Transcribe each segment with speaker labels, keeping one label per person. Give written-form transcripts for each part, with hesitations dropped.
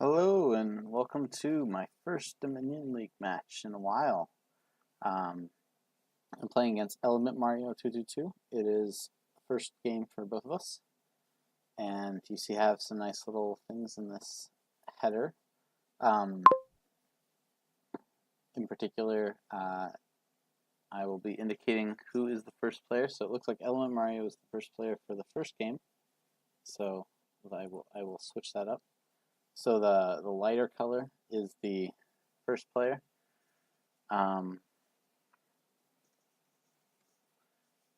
Speaker 1: Hello and welcome to my first Dominion League match in a while. Um, I'm playing against elementmario222. It is the first game for both of us, and you see I have some nice little things in this header. In particular, I will be indicating who is the first player. So it looks like Element Mario is the first player for the first game. So I will switch that up. So the lighter color is the first player. And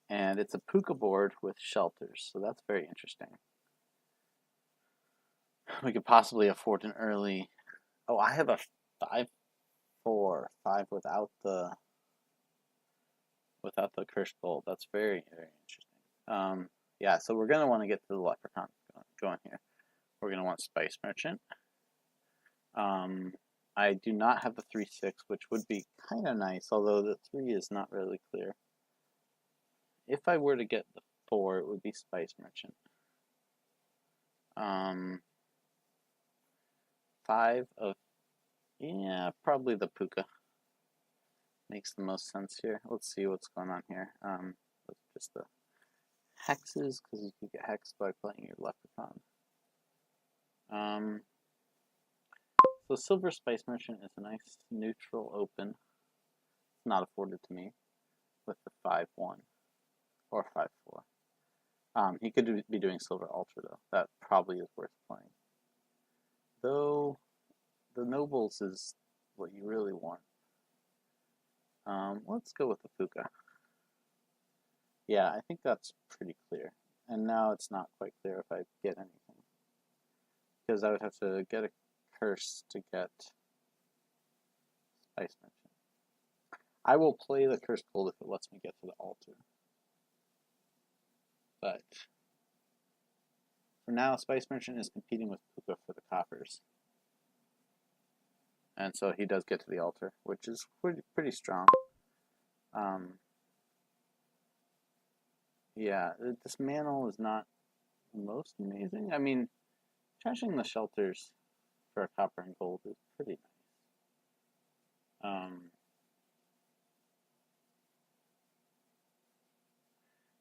Speaker 1: it's a puka board with shelters, so that's very interesting. We could possibly afford an early. Oh, I have a 5/4 without the cursed gold. That's very interesting. Yeah, so we're gonna want to get to the leprechaun going here. We're gonna want Spice Merchant. I do not have the 3/6, which would be kind of nice, although the 3 is not really clear. If I were to get the 4, it would be Spice Merchant. 5 of, yeah, probably the puka. Makes the most sense here. Let's see what's going on here. Just the hexes, because you can get hexed by playing your leprechaun. So Silver Spice Merchant is a nice neutral open. It's not afforded to me with the 5/1 or 5/4. He could be doing Silver Ultra though. That probably is worth playing. Though the nobles is what you really want. Let's go with the puka. Yeah, I think that's pretty clear. And now it's not quite clear if I get anything. Because I would have to get a curse to get Spice Merchant. I will play the cursed gold if it lets me get to the altar. But for now, Spice Merchant is competing with puka for the coppers. And so he does get to the altar, which is pretty strong. Yeah, this mantle is not most amazing. I mean, trashing the shelters for a copper and gold is pretty nice.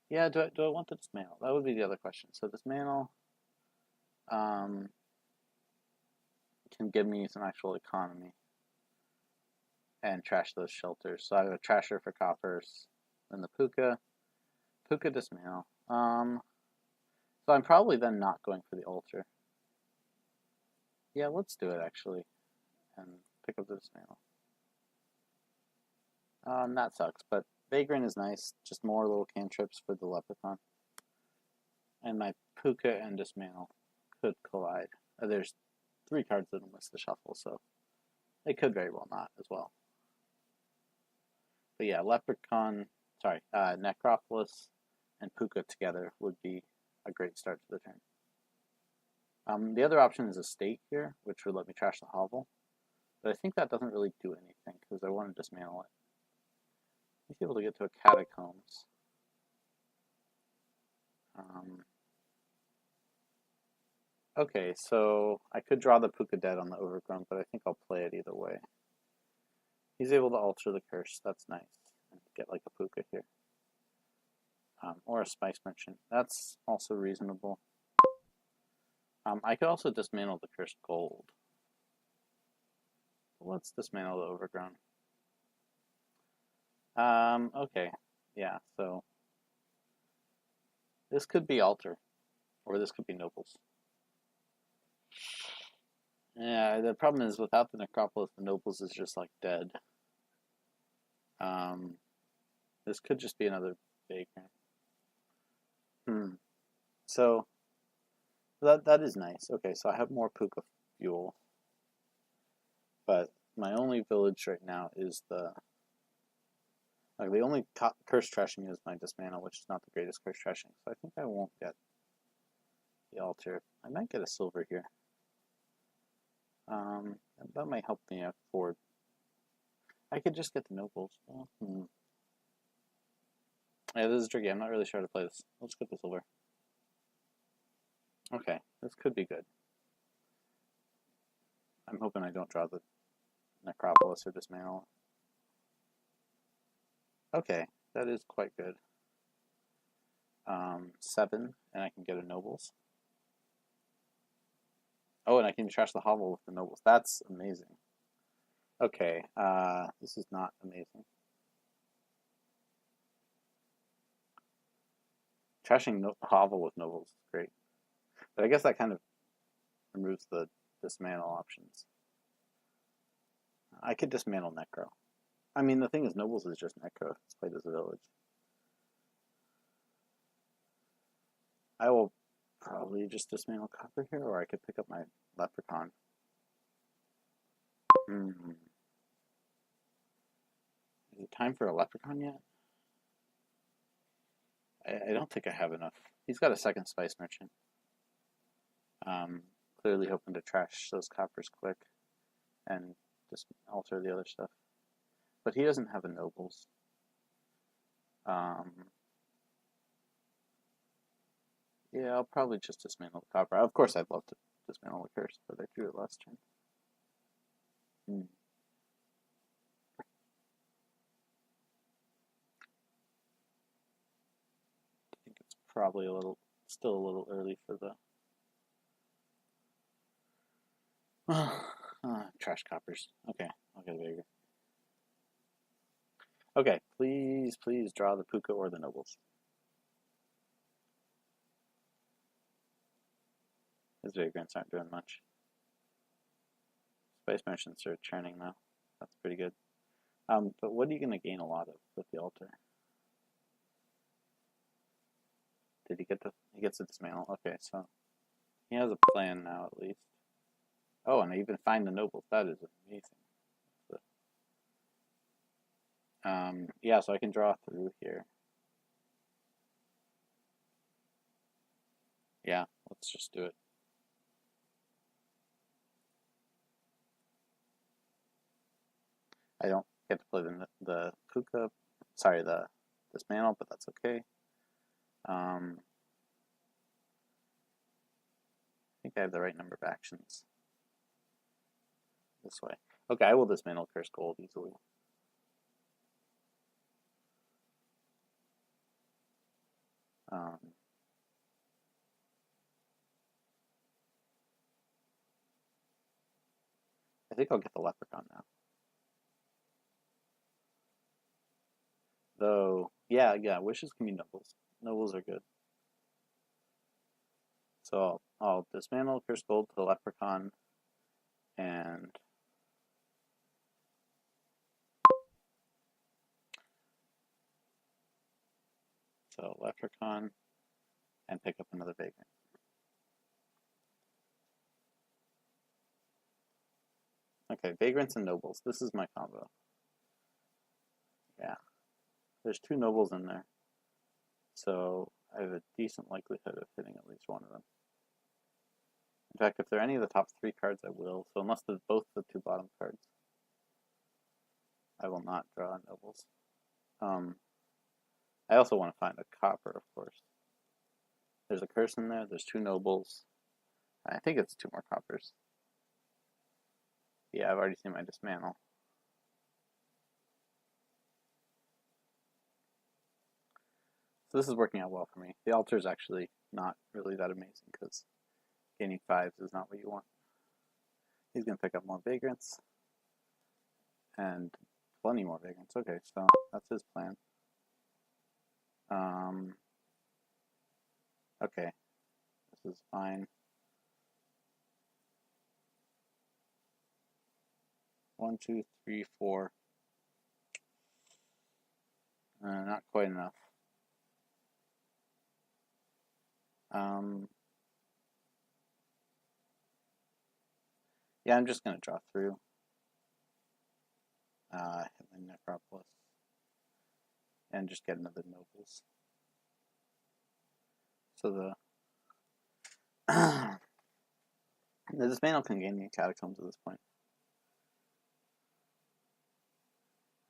Speaker 1: Yeah, do I want the dismantle? That would be the other question. So dismantle can give me some actual economy and trash those shelters. So I have a trasher for coppers, then the puka dismantle. So I'm probably then not going for the altar. Yeah, let's do it actually, and pick up the dismantle. That sucks, but Vagrant is nice. Just more little cantrips for the leprechaun. And my puka and dismantle could collide. There's 3 cards that will miss the shuffle, so it could very well not as well. But yeah, Necropolis and puka together would be a great start to the turn. The other option is a state here, which would let me trash the hovel. But I think that doesn't really do anything, because I want to dismantle it. He's able to get to a catacombs. Okay, so I could draw the puka dead on the overgrown, but I think I'll play it either way. He's able to alter the curse. That's nice. And get like a puka here. Or a Spice Merchant. That's also reasonable. I could also dismantle the cursed gold. Let's dismantle the overgrown. Okay. Yeah, so this could be altar. Or this could be nobles. Yeah, the problem is without the necropolis, the nobles is just like dead. This could just be another vagrant. So that is nice. Okay, so I have more puka fuel, but my only village right now is the only curse trashing is my dismantle, which is not the greatest curse trashing. So I think I won't get the altar. I might get a silver here. That might help me afford. I could just get the nobles. Yeah, this is tricky. I'm not really sure how to play this. Let's get the silver. Okay, this could be good. I'm hoping I don't draw the Necropolis or Dismantle. Okay, that is quite good. 7, and I can get a Nobles. Oh, and I can trash the hovel with the Nobles. That's amazing. Okay, this is not amazing. Trashing hovel with Nobles is great. But I guess that kind of removes the dismantle options. I could dismantle Necro. I mean, the thing is, Nobles is just Necro. It's played as a village. I will probably just dismantle Copper here, or I could pick up my Leprechaun. Is it time for a Leprechaun yet? I don't think I have enough. He's got a second Spice Merchant. Clearly hoping to trash those coppers quick and just alter the other stuff. But he doesn't have a Nobles. Yeah, I'll probably just dismantle the copper. Of course, I'd love to dismantle the curse, but I drew it last turn. I think it's probably still a little early for the trash coppers. Okay, I'll get a bigger. Okay, please draw the Puka or the Nobles. His vagrants aren't doing much. Spice Merchants are churning now. That's pretty good. But what are you going to gain a lot of with the altar? Did he get he gets a dismantle? Okay, so he has a plan now at least. Oh, and I even find the Nobles. That is amazing. Yeah, so I can draw through here. Yeah, let's just do it. I don't get to play the Puka, sorry, the dismantle, but that's okay. I think I have the right number of actions. This way. Okay, I will dismantle Curse Gold easily. I think I'll get the Leprechaun now. Though, yeah, wishes can be Nobles. Nobles are good. So I'll dismantle Curse Gold to the Leprechaun, and so Leprechaun, and pick up another Vagrant. Okay, Vagrants and Nobles. This is my combo. Yeah. There's 2 Nobles in there. So I have a decent likelihood of hitting at least one of them. In fact, if they're any of the top 3 cards, I will. So unless they're both the 2 bottom cards, I will not draw Nobles. I also want to find a copper, of course. There's a curse in there. There's 2 Nobles. I think it's 2 more coppers. Yeah, I've already seen my dismantle. So this is working out well for me. The altar is actually not really that amazing because gaining 5s is not what you want. He's going to pick up more Vagrants. And plenty more Vagrants. Okay, so that's his plan. Okay, this is fine. 1, 2, 3, 4. Not quite enough. Yeah, I'm just going to draw through. Hit my Necropolis. And just get another Nobles. So the dismantle can gain the Catacombs at this point.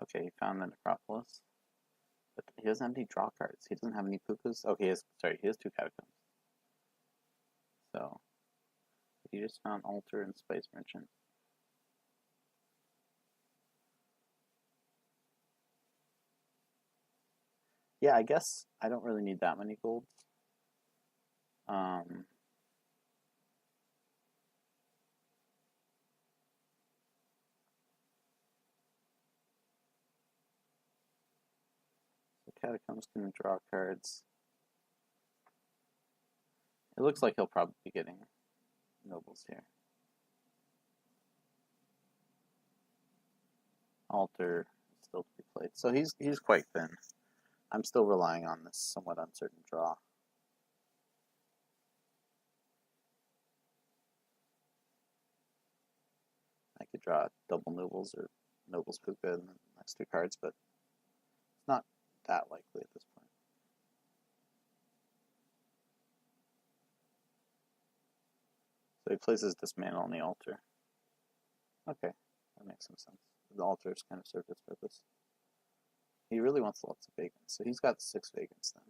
Speaker 1: Okay, he found the Necropolis. But he doesn't have any draw cards. He doesn't have any Pukas. Okay, he has 2 Catacombs. So, he just found Altar and Spice Merchant. Yeah, I guess I don't really need that many golds. So Catacombs can draw cards. It looks like he'll probably be getting nobles here. Altar is still to be played. So he's quite thin. I'm still relying on this somewhat uncertain draw. I could draw double nobles or nobles puka in the next two cards, but it's not that likely at this point. So he places dismantle on the altar. Okay, that makes some sense. The altar's kind of served its purpose. He really wants lots of vagrants, so he's got 6 vagrants then.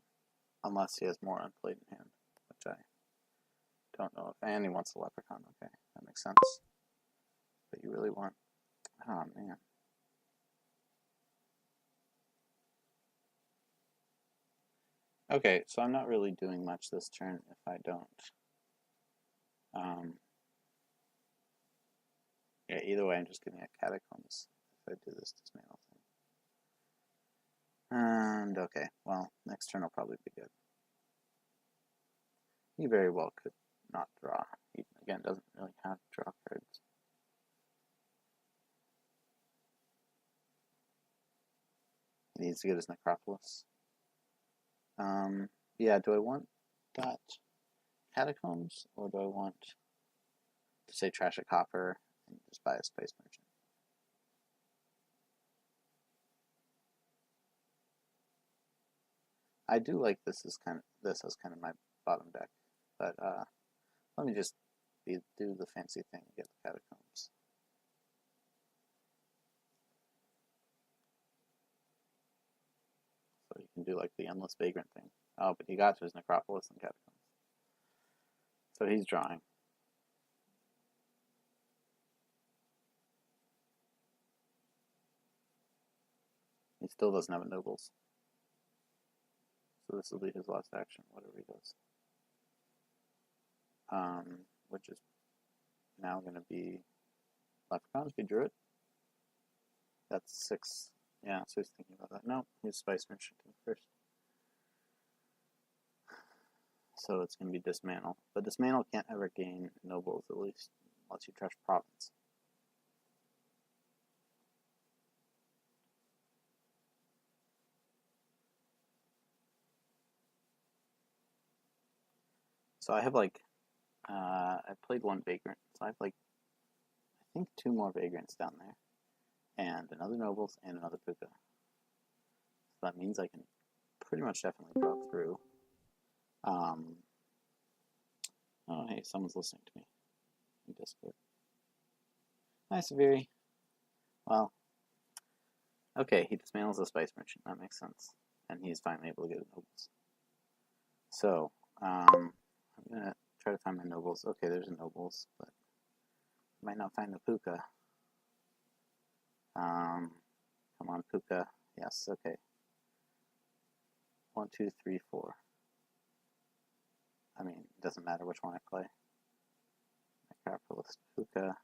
Speaker 1: Unless he has more unplayed in hand, which I don't know if. And he wants a leprechaun, okay, that makes sense. But you really want. Oh man. Okay, so I'm not really doing much this turn if I don't. Yeah, either way, I'm just getting a catacombs if I do this dismantle thing. And okay, well, next turn will probably be good. He very well could not draw. He, again, doesn't really have draw cards. He needs to get his Necropolis. Yeah, do I want that catacombs, or do I want to say trash a copper and just buy a space merchant? I do like this as kind of my bottom deck, but let me just do the fancy thing and get the catacombs. So you can do like the endless vagrant thing. Oh, but he got to his Necropolis and catacombs. So he's drawing. He still doesn't have a nobles. So this will be his last action, whatever he does. Which is now going to be leprechauns. He drew it. That's 6. Yeah, so he's thinking about that. No, he's Spice Merchant first. So it's going to be Dismantle. But Dismantle can't ever gain nobles, at least, unless you trash Province. So I have like, I played 1 Vagrant, so I have like, I think 2 more Vagrants down there. And another Nobles and another Puka. So that means I can pretty much definitely draw through. Oh, hey, someone's listening to me in Discord. Hi, Severi. Well, okay, he dismantles the Spice Merchant. That makes sense. And he's finally able to get nobles. So, I'm going to try to find my nobles. Okay, there's a nobles, but I might not find the Puka. Come on, Puka. Yes, okay. 1, 2, 3, 4. I mean, it doesn't matter which one I play. Necropolis, Puka.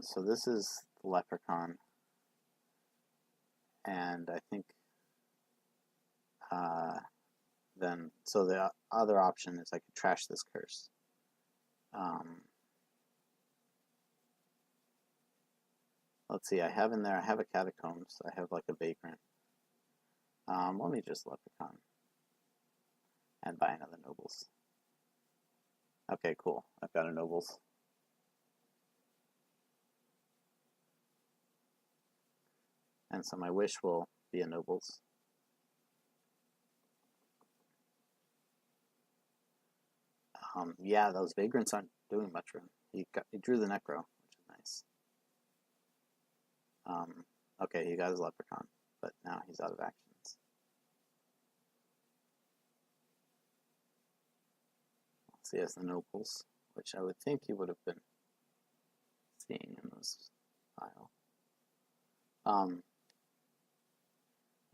Speaker 1: So this is the Leprechaun. And I think then, so the other option is I could trash this curse. Let's see, I have in there, I have a Catacombs, I have like a Vagrant. Let me just Leprechaun and buy another Nobles. Okay, cool, I've got a Nobles. And so my wish will be a Nobles. Yeah, those Vagrants aren't doing much for him. He drew the Necro, which is nice. Okay, he got his Leprechaun, but now he's out of actions. Let's see, he has the Nobles, which I would think he would have been seeing in this file.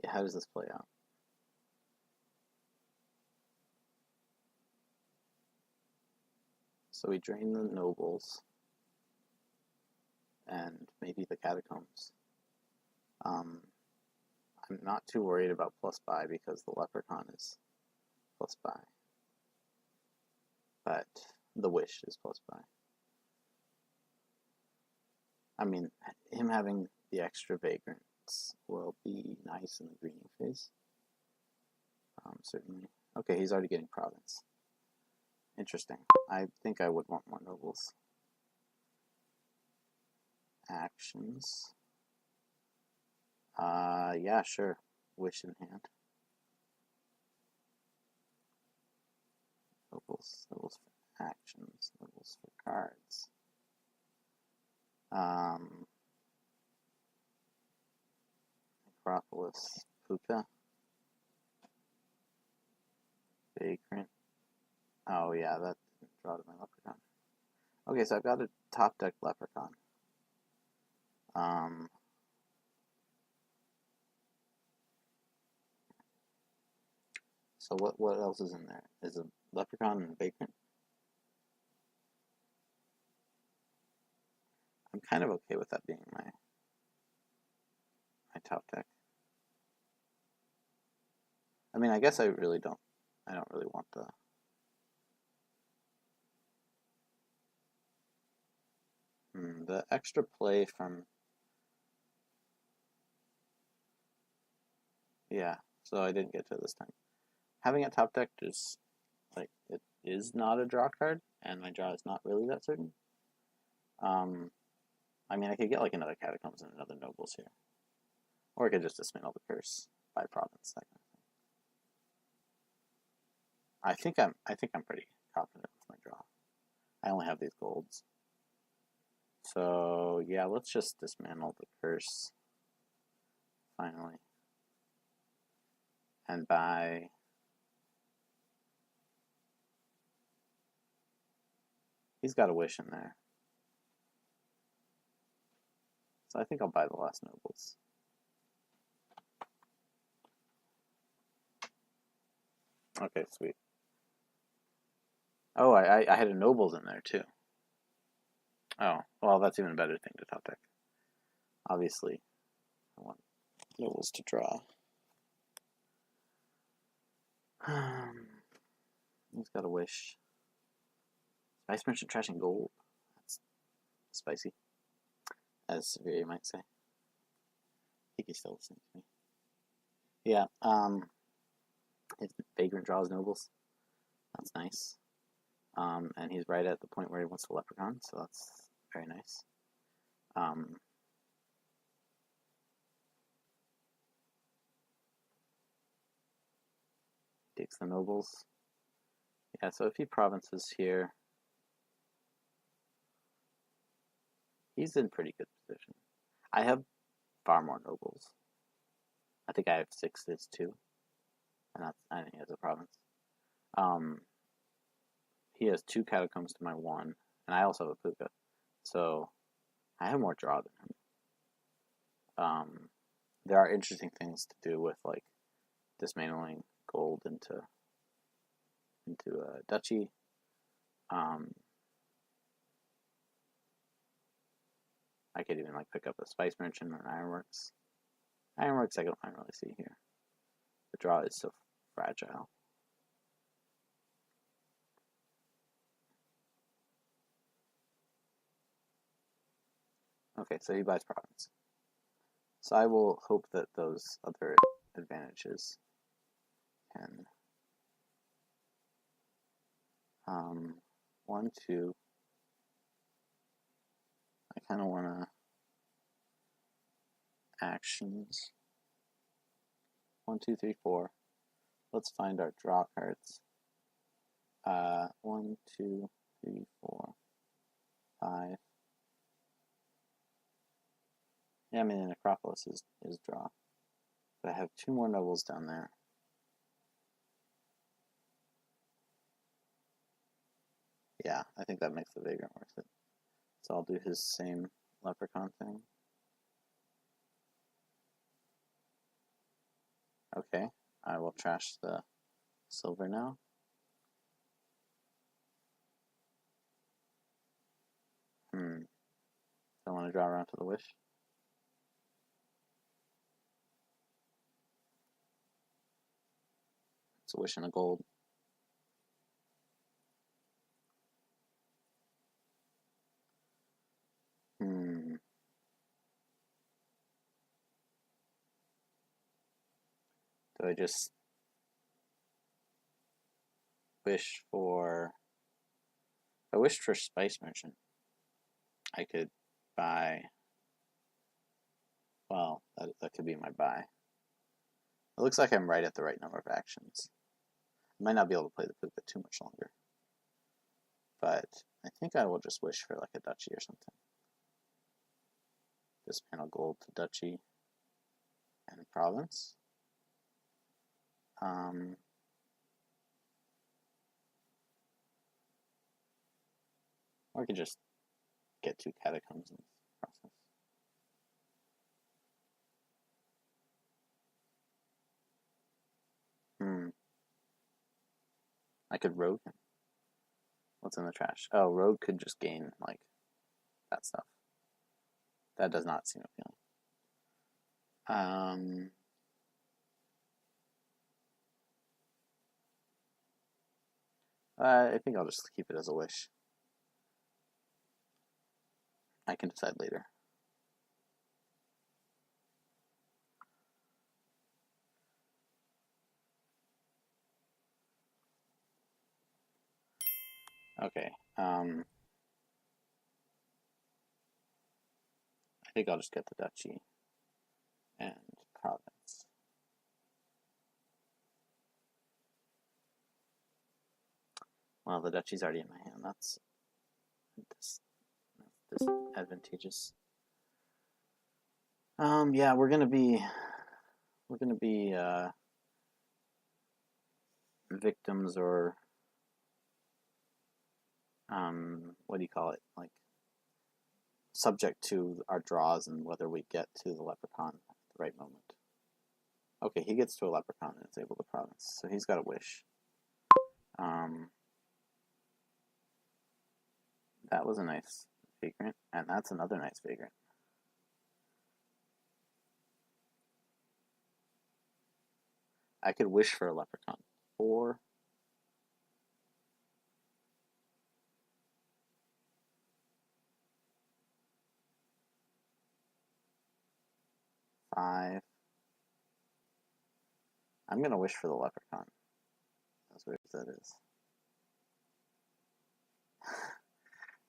Speaker 1: Yeah, how does this play out? So we drain the nobles and maybe the catacombs. I'm not too worried about plus buy because the leprechaun is plus buy. But the wish is plus buy. I mean, him having the extra vagrants will be nice in the greening phase. Certainly. Okay, he's already getting province. Interesting. I think I would want more nobles. Actions. Yeah, sure. Wish in hand. Nobles for actions. Nobles for cards. Acropolis. Puka. Vagrant. Oh yeah, that didn't draw to my leprechaun. Okay, so I've got a top deck leprechaun. So what else is in there? Is a leprechaun and vagrant? I'm kind of okay with that being my top deck. I mean, I guess I don't really want the extra play from, yeah, so I didn't get to it this time. Having a top deck is, like, it is not a draw card, and my draw is not really that certain. I mean, I could get, like, another Catacombs and another Nobles here. Or I could just dismantle the curse by province, that kind of thing. I think I'm pretty confident with my draw. I only have these golds. So, yeah, let's just dismantle the curse, finally. And buy... He's got a wish in there. So I think I'll buy the last nobles. Okay, sweet. Oh, I had a nobles in there too. Oh, well, that's even a better thing to top deck. Obviously, I want nobles to draw. He's got a wish. Spice Merchant trashing gold. That's spicy, as Severe might say. I think he's still listening to me. Yeah, his Vagrant draws nobles. That's nice. And he's right at the point where he wants the Leprechaun, so that's very nice. Takes the nobles. Yeah, so if he provinces here, he's in pretty good position. I have far more nobles. I think I have 6s too, and I think he has a province. He has 2 Catacombs to my 1, and I also have a Puka, so I have more draw than him. There are interesting things to do with, like, dismantling gold into a duchy. I could even, like, pick up a Spice Merchant or an Ironworks. Ironworks I don't really see here. The draw is so fragile. Okay, so he buys province. So I will hope that those other advantages can 1, 2. I kind of want to actions 1, 2, 3, 4. Let's find our draw cards. 1, 2, 3, 4, 5. Yeah, I mean, an Acropolis is draw. But I have 2 more nobles down there. Yeah, I think that makes the Vagrant worth it. So I'll do his same Leprechaun thing. Okay, I will trash the silver now. I want to draw around to the wish. It's a wish and a gold. Do I just wish for... If I wished for Spice Merchant, I could buy... Well, that could be my buy. It looks like I'm right at the right number of actions. I might not be able to play the Puka too much longer. But I think I will just wish for like a duchy or something. Dismantle gold to duchy and province. Or I could just get 2 catacombs in this process. I could rogue him. What's in the trash? Oh, rogue could just gain, like, that stuff. That does not seem appealing. I think I'll just keep it as a wish. I can decide later. Okay. I think I'll just get the duchy and province. Well, the duchy's already in my hand. That's disadvantageous. Yeah, we're gonna be victims, or what do you call it? Like, subject to our draws and whether we get to the leprechaun at the right moment. Okay, he gets to a leprechaun and is able to province, so he's got a wish. That was a nice vagrant, and that's another nice vagrant. I could wish for a leprechaun. 4. 5. I'm gonna wish for the leprechaun. As weird as that is.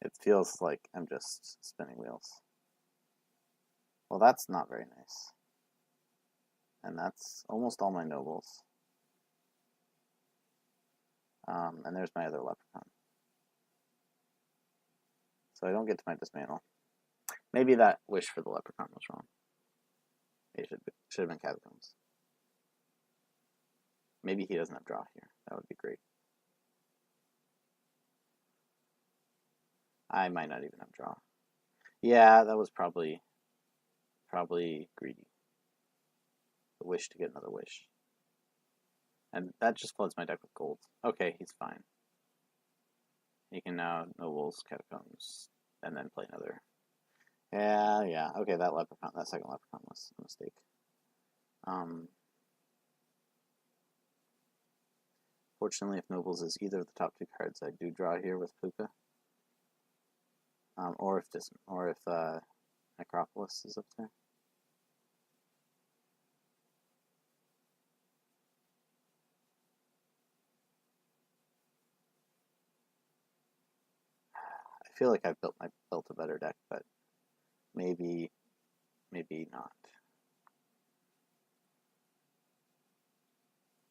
Speaker 1: It feels like I'm just spinning wheels. Well, that's not very nice. And that's almost all my nobles. And there's my other leprechaun. So I don't get to my dismantle. Maybe that wish for the leprechaun was wrong. It should have been catacombs. Maybe he doesn't have draw here. That would be great. I might not even have draw. Yeah, that was probably greedy. The wish to get another wish. And that just floods my deck with gold. Okay, he's fine. He can now nobles, catacombs, and then play another. Yeah. Okay, that second leprechaun was a mistake. Fortunately, if nobles is either of the top 2 cards, I do draw here with Puka. Or if Necropolis is up there. I feel like I've built a better deck, but maybe not.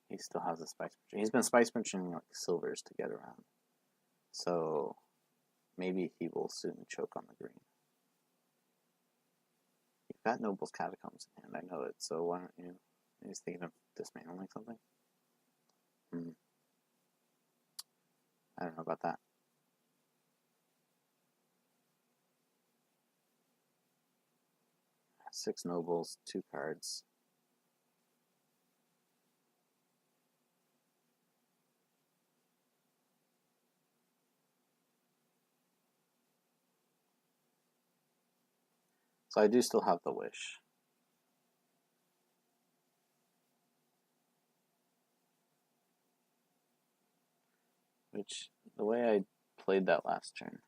Speaker 1: He still has a Spice Merchant. He's been Spice Merchanting like silvers to get around. So maybe he will soon choke on the green. You've got Noble's Catacombs in hand, I know it, so why don't you... He's thinking of dismantling something? I don't know about that. Six nobles, 2 cards. So I do still have the wish. Which, the way I played that last turn,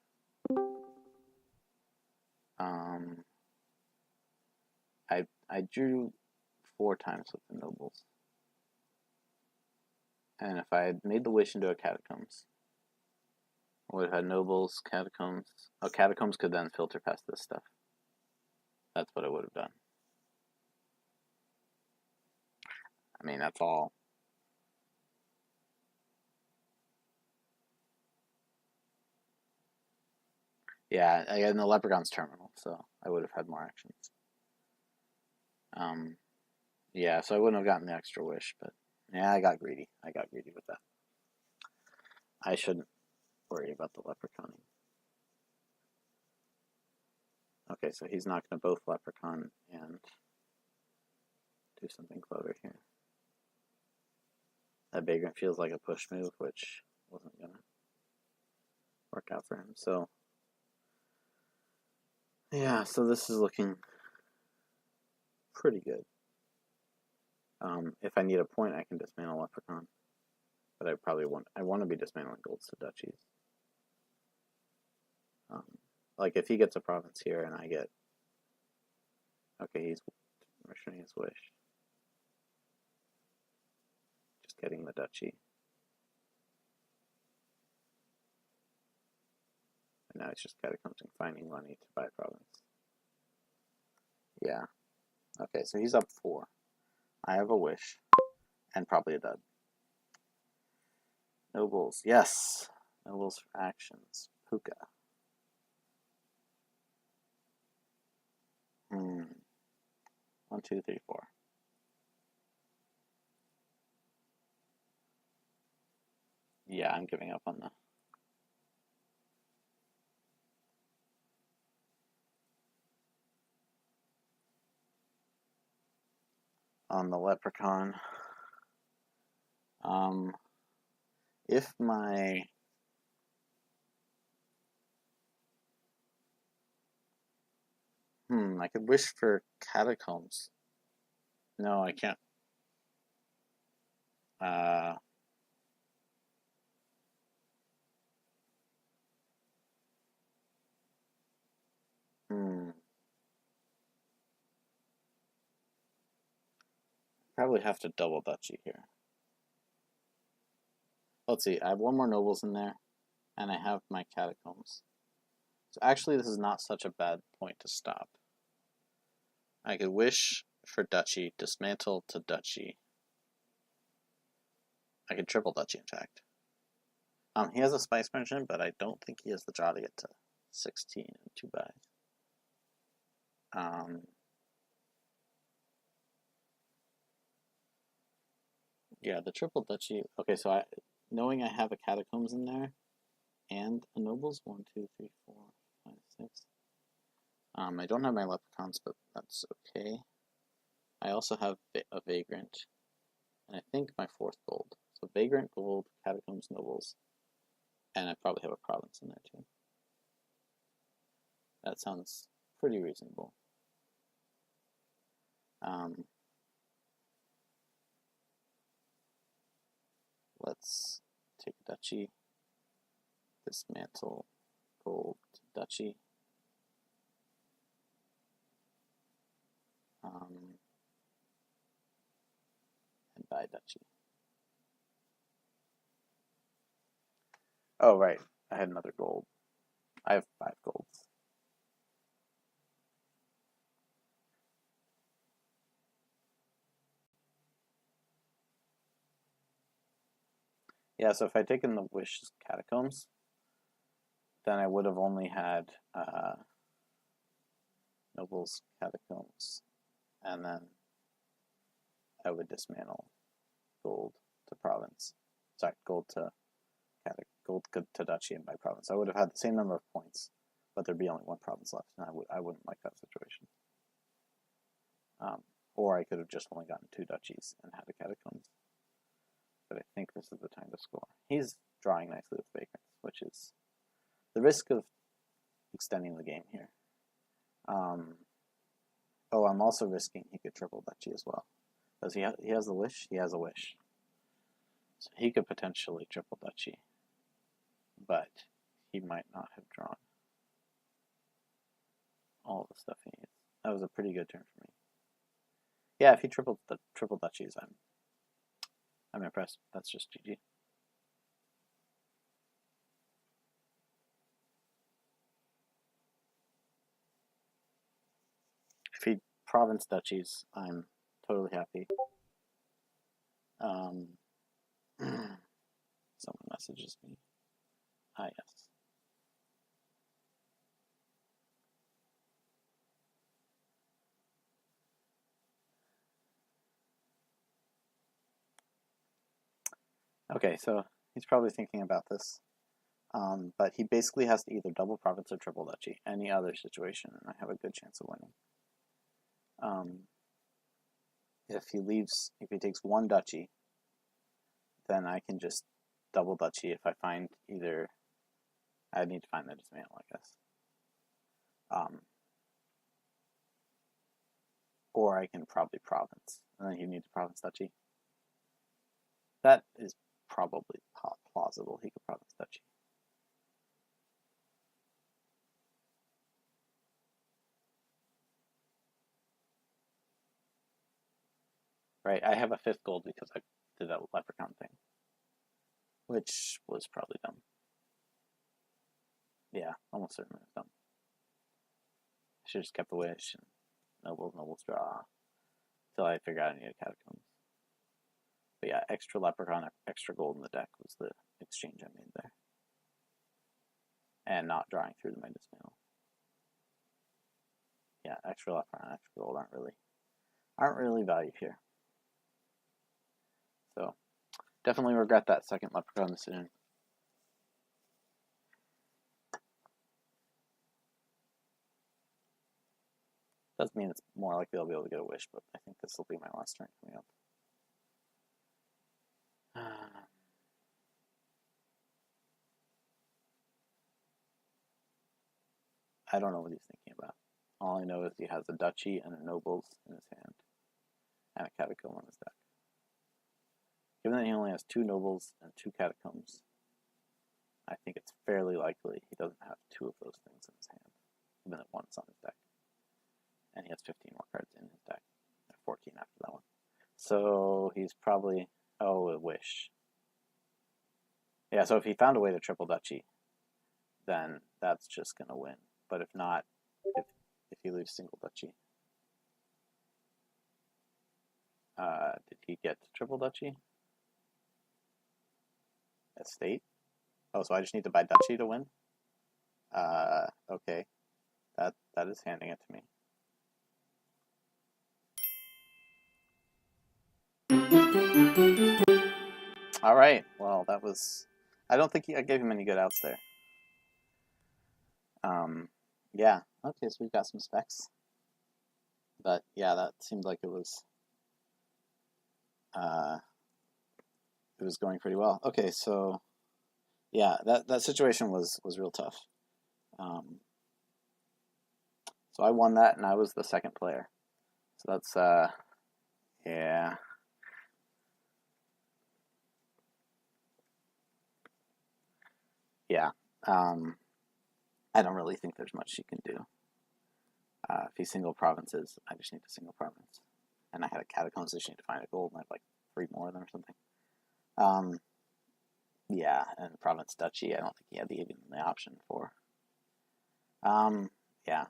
Speaker 1: I drew 4 times with the nobles. And if I had made the wish into a catacombs, I would have had nobles, catacombs. Oh, catacombs could then filter past this stuff. That's what I would have done. I mean, that's all. Yeah, and the leprechaun's terminal, so I would have had more actions. Yeah, so I wouldn't have gotten the extra wish, but yeah, I got greedy. I got greedy with that. I shouldn't worry about the leprechaun. Okay, so he's not going to both leprechaun and do something clever here. That vagrant feels like a push move, which wasn't going to work out for him. So, yeah, so this is looking pretty good. If I need a point, I can dismantle leprechaun. But I want to be dismantling golds to duchies. Like if he gets a province here and I get, okay, he's returning his wish. Just getting the duchy. And now it's just catacombs and finding money to buy a province. Yeah. Okay, so he's up 4. I have a wish. And probably a dud. Nobles, yes. Nobles for actions. Puka. 1, 2, 3, 4. Yeah, I'm giving up on the leprechaun. If my I could wish for catacombs. No, I can't. Probably have to double duchy here. Let's see, I have 1 more nobles in there, and I have my catacombs. So actually, this is not such a bad point to stop. I could wish for duchy, dismantle to duchy. I could triple duchy, in fact. He has a spice merchant, but I don't think he has the draw to get to 16 in 2 buys. Yeah, the triple duchy. Okay, so knowing I have a catacombs in there and a nobles, 1, 2, 3, 4, 5, 6. I don't have my leprechauns, but that's okay. I also have a vagrant, and I think my 4th gold. So vagrant, gold, catacombs, nobles, and I probably have a province in there too. That sounds pretty reasonable. Let's take duchy, dismantle gold to duchy. And buy duchy. Oh, right. I had another gold. I have 5 golds. Yeah, so if I'd taken the wish catacombs, then I would have only had nobles, catacombs, and then I would dismantle gold to province. Sorry, gold to duchy and buy province. I would have had the same number of points, but there'd be only 1 province left, and I wouldn't like that situation. Or I could have just only gotten 2 duchies and had a catacombs. But I think this is the time to score. He's drawing nicely with vagrants, which is the risk of extending the game here. Oh, I'm also risking he could triple duchy as well. Does he has a wish? He has a wish. So he could potentially triple duchy. But he might not have drawn all the stuff he needs. That was a pretty good turn for me. Yeah, if he triple duchies, I'm impressed. That's just GG. If he province duchies, I'm totally happy. Someone messages me. Ah, yes. Okay, so he's probably thinking about this. But he basically has to either double province or triple duchy. Any other situation, and I have a good chance of winning. If he takes one duchy, then I can just double duchy if I find either. I need to find the dismantle, I guess. Or I can probably province, and then he needs province duchy. That is probably plausible. He could province duchy. Right, I have a 5th gold because I did that leprechaun thing, which was probably dumb. Yeah, almost certainly was dumb. I should have just kept the wish and nobles draw until I figure out I need a catacombs. But yeah, extra leprechaun, extra gold in the deck was the exchange I made there. And not drawing through my dismantle. Yeah, extra leprechaun, extra gold aren't really valued here. So definitely regret that second leprechaun decision. Doesn't mean it's more likely I'll be able to get a wish, but I think this will be my last turn coming up. I don't know what he's thinking about. All I know is he has a duchy and a nobles in his hand, and a catacomb on his deck. Given that he only has 2 nobles and 2 catacombs, I think it's fairly likely he doesn't have 2 of those things in his hand, given that one's on his deck. And he has 15 more cards in his deck, 14 after that one. So he's probably, a wish. Yeah, so if he found a way to triple duchy, then that's just going to win. But if not, if he leaves single duchy. Did he get triple duchy? Estate? Oh, so I just need to buy duchy to win? Okay. That is handing it to me. All right. Well, that was. I don't think I gave him any good outs there. Yeah. Okay, so we've got some specs. But yeah, that seemed like it was going pretty well. Okay, so yeah, that situation was real tough. So I won that, and I was the second player. So that's yeah. Yeah. I don't really think there's much she can do. If he single provinces, I just need to single province. And I had a catacombs, so she need to find a gold, and I have like 3 more of them or something. Yeah, and province duchy, I don't think he had even the option for. Yeah.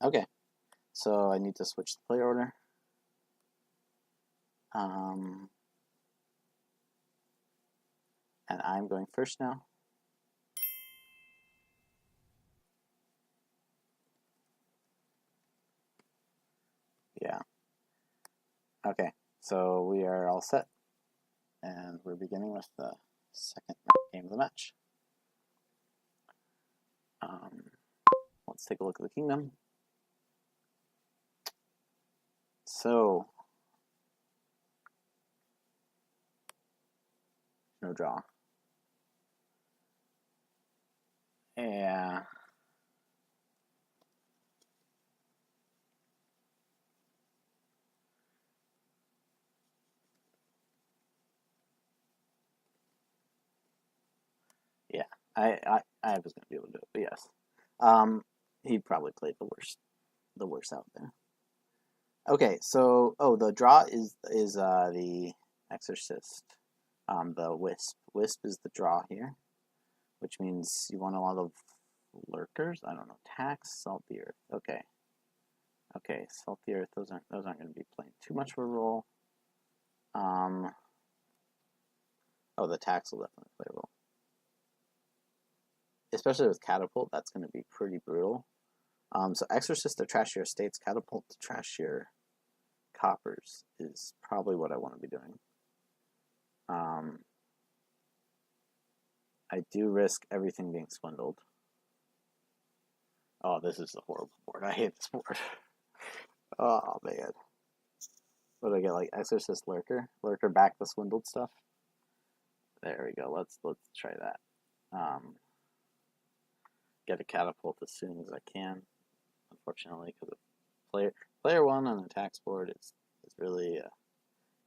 Speaker 1: Okay, so I need to switch the player order. And I'm going first now. Yeah. Okay, so we are all set. And we're beginning with the second game of the match. Let's take a look at the kingdom. So, no draw. Yeah. I was going to be able to do it, but yes. He probably played the worst out there. Okay, so the draw is the Exorcist. The Wisp. Wisp is the draw here, which means you want a lot of lurkers. I don't know. Tax, Salt the Earth. Okay. Okay, Salt the Earth. Those aren't going to be playing too much of a role. The tax will definitely play a role. Especially with Catapult, that's going to be pretty brutal. So Exorcist to trash your estates, Catapult to trash your coppers is probably what I want to be doing. I do risk everything being swindled. Oh, this is a horrible board. I hate this board. Oh, man. What do I get? Like Exorcist Lurker? Lurker back the swindled stuff? There we go. Let's try that. Get a Catapult as soon as I can. Unfortunately, because player one on the tax board is really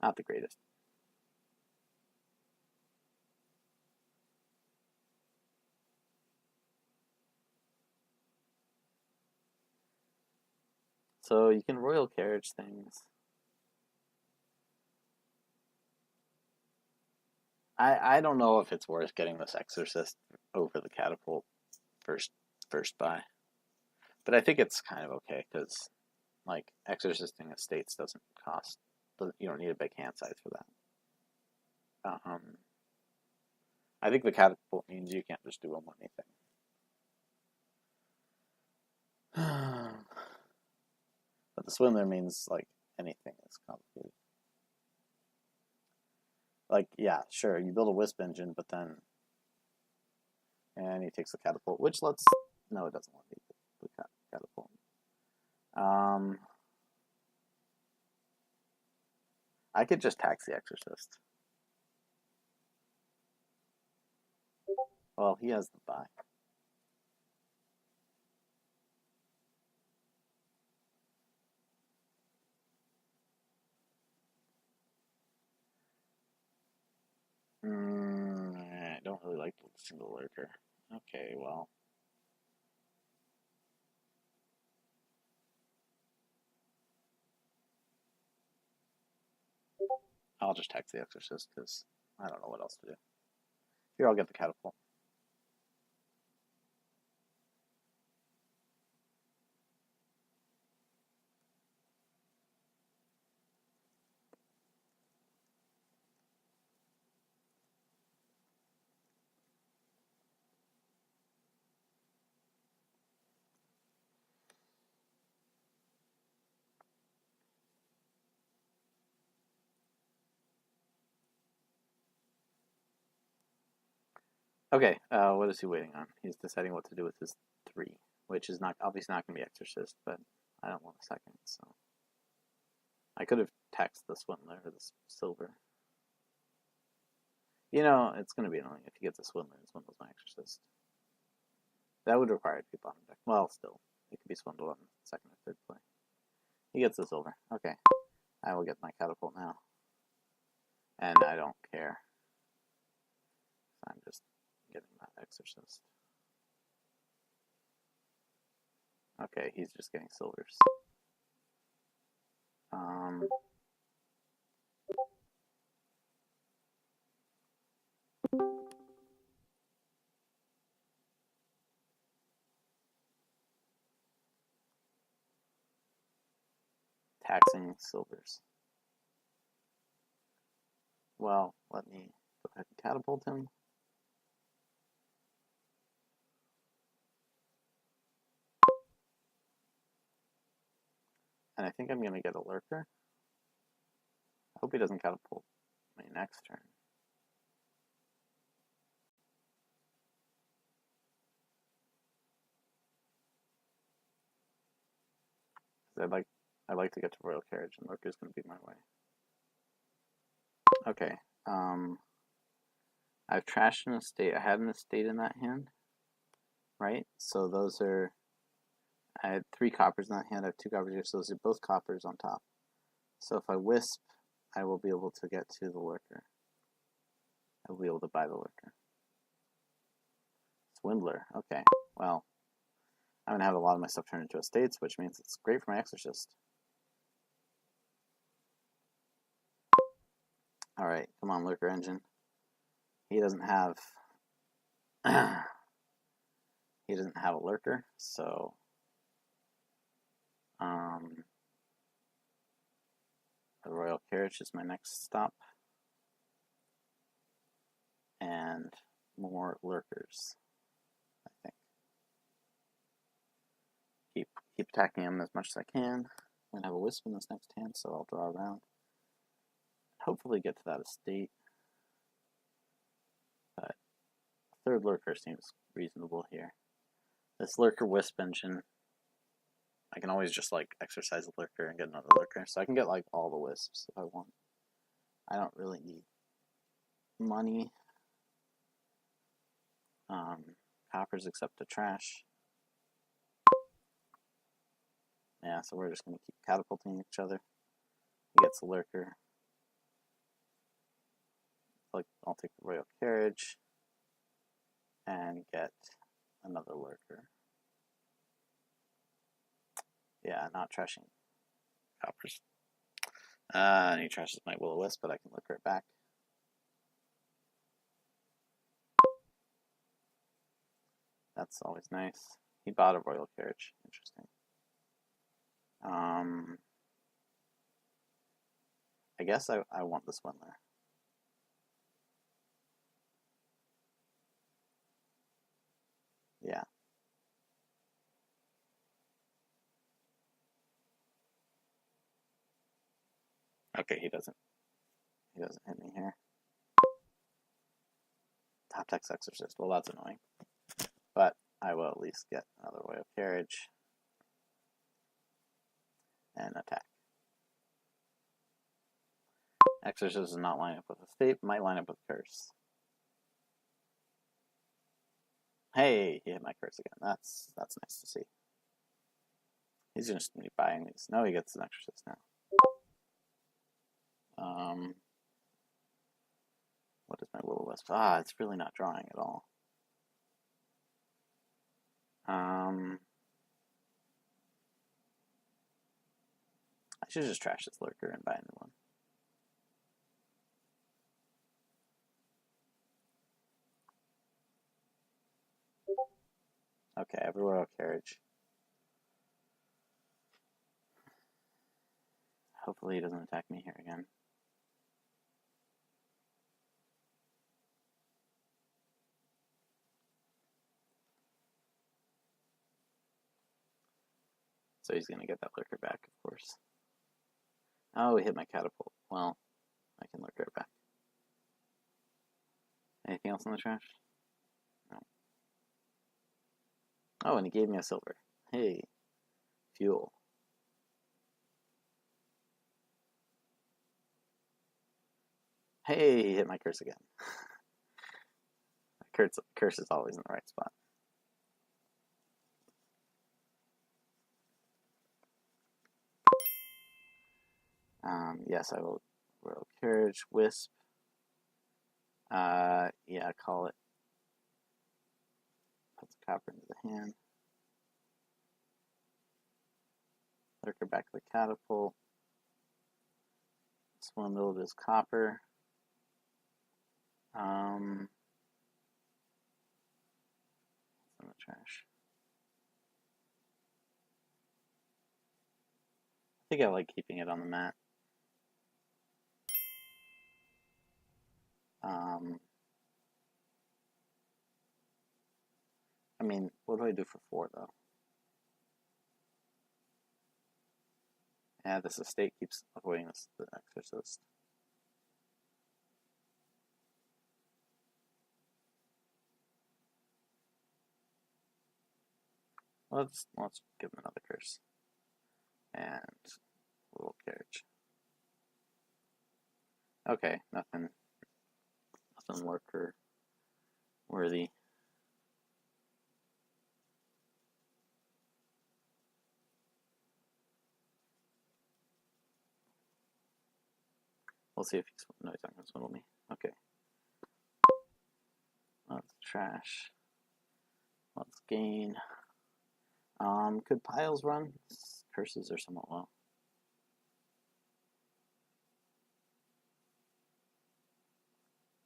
Speaker 1: not the greatest. So you can royal carriage things. I don't know if it's worth getting this Exorcist over the Catapult first buy, but I think it's kind of okay because like Exorcisting estates doesn't cost. You don't need a big hand size for that. I think the Catapult means you can't just do them anything. But the Swindler means like anything is complicated. Like, yeah, sure, you build a Wisp engine, but then and he takes the Catapult, which lets no, it doesn't want the Catapult. I could just tax the Exorcist. Well, he has the buy. I don't really like the single lurker. Okay, well. I'll just tax the Exorcist because I don't know what else to do. Here, I'll get the Catapult. Okay, what is he waiting on? He's deciding what to do with his 3, which is not obviously not going to be Exorcist, but I don't want a second, so I could have taxed the Swindler or the Silver. You know, it's going to be annoying if he gets a Swindler and swindles my Exorcist. That would require it to be bottom deck. Well, still, it could be swindled on the second or third play. He gets the Silver. Okay, I will get my Catapult now. And I don't care. I'm just getting that Exorcist. Okay, he's just getting Silvers. Taxing Silvers. Well, let me go ahead and Catapult him. And I think I'm going to get a Lurker. I hope he doesn't Catapult my next turn. Because I'd like to get to Royal Carriage, and Lurker's going to be my way. Okay. I've trashed an estate. I had an estate in that hand, right? So those are. I had 3 coppers in that hand. I have 2 coppers here, so those are both coppers on top. So if I Wisp, I will be able to get to the Lurker. I will be able to buy the Lurker. Swindler. Okay, well, I'm gonna have a lot of my stuff turned into estates, which means it's great for my exorcist. Alright, come on, Lurker Engine. He doesn't have he doesn't have a lurker, so the Royal Carriage is my next stop. And more lurkers, I think. Keep attacking him as much as I can. I'm gonna have a wisp in this next hand, so I'll draw around. Hopefully get to that estate. But a third lurker seems reasonable here. This lurker wisp engine, I can always just like exercise a lurker and get another lurker. So I can get like all the wisps if I want. I don't really need money. Coppers except to trash. Yeah, so we're just going to keep catapulting each other. He gets a lurker. Like, I'll take the Royal Carriage and get another lurker. Yeah, not trashing coppers. And he trashes my Will-O-Wisp, but I can lurker it back. That's always nice. He bought a Royal Carriage. Interesting. I guess I want this one there. Yeah. Okay, he doesn't hit me here. Top text exorcist. Well, that's annoying. But I will at least get another Royal Carriage and attack. Exorcist does not line up with estate, might line up with curse. Hey, he hit my curse again. That's nice to see. He's just gonna be buying these. No, he gets an exorcist now. What is my Will-O-Wisp? It's really not drawing at all. I should just trash this lurker and buy a new one. Okay, I have a Royal Carriage. Hopefully he doesn't attack me here again. So he's going to get that lurker back, of course. Oh, he hit my catapult. Well, I can lurker it back. Anything else in the trash? No. Oh, and he gave me a silver. Hey, fuel. Hey, he hit my curse again. Curse is always in the right spot. Yes, I will Royal Carriage, Wisp. Yeah, call it. Put the copper into the hand. Lurker back to the catapult. Swindle this copper. In the trash. I think I like keeping it on the mat. I mean, what do I do for 4 though? Yeah, this estate keeps avoiding the exorcist. Let's give him another curse. And a little carriage. Okay, nothing lurker worthy. We'll see if he's no, he's not gonna swindle me. Okay. That's trash. Let's gain. Could piles run? Curses are somewhat low.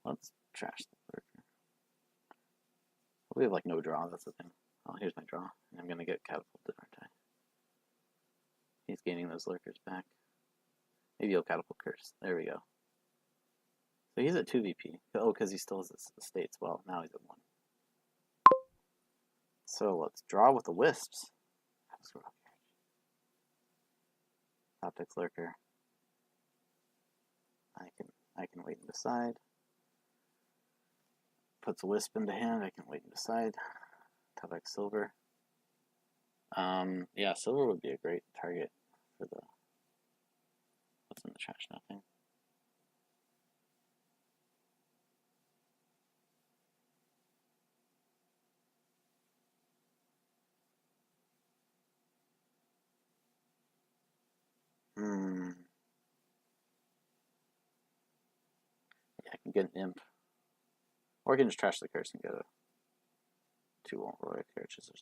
Speaker 1: Let's trash the lurker. We have like no draw, that's the thing. Oh, here's my draw. And I'm gonna get catapulted, aren't I? He's gaining those lurkers back. Maybe he'll catapult curse. There we go. So he's at 2 VP. Oh, because he still has his estates. Well, now he's at 1. So let's draw with the wisps. Top decks lurker. I can wait and decide. Puts a wisp into hand. I can wait and decide. Top deck silver. Yeah, silver would be a great target for the. What's in the trash? Nothing. Yeah, I can get an imp. Or I can just trash the curse and get a 2 royal carriages or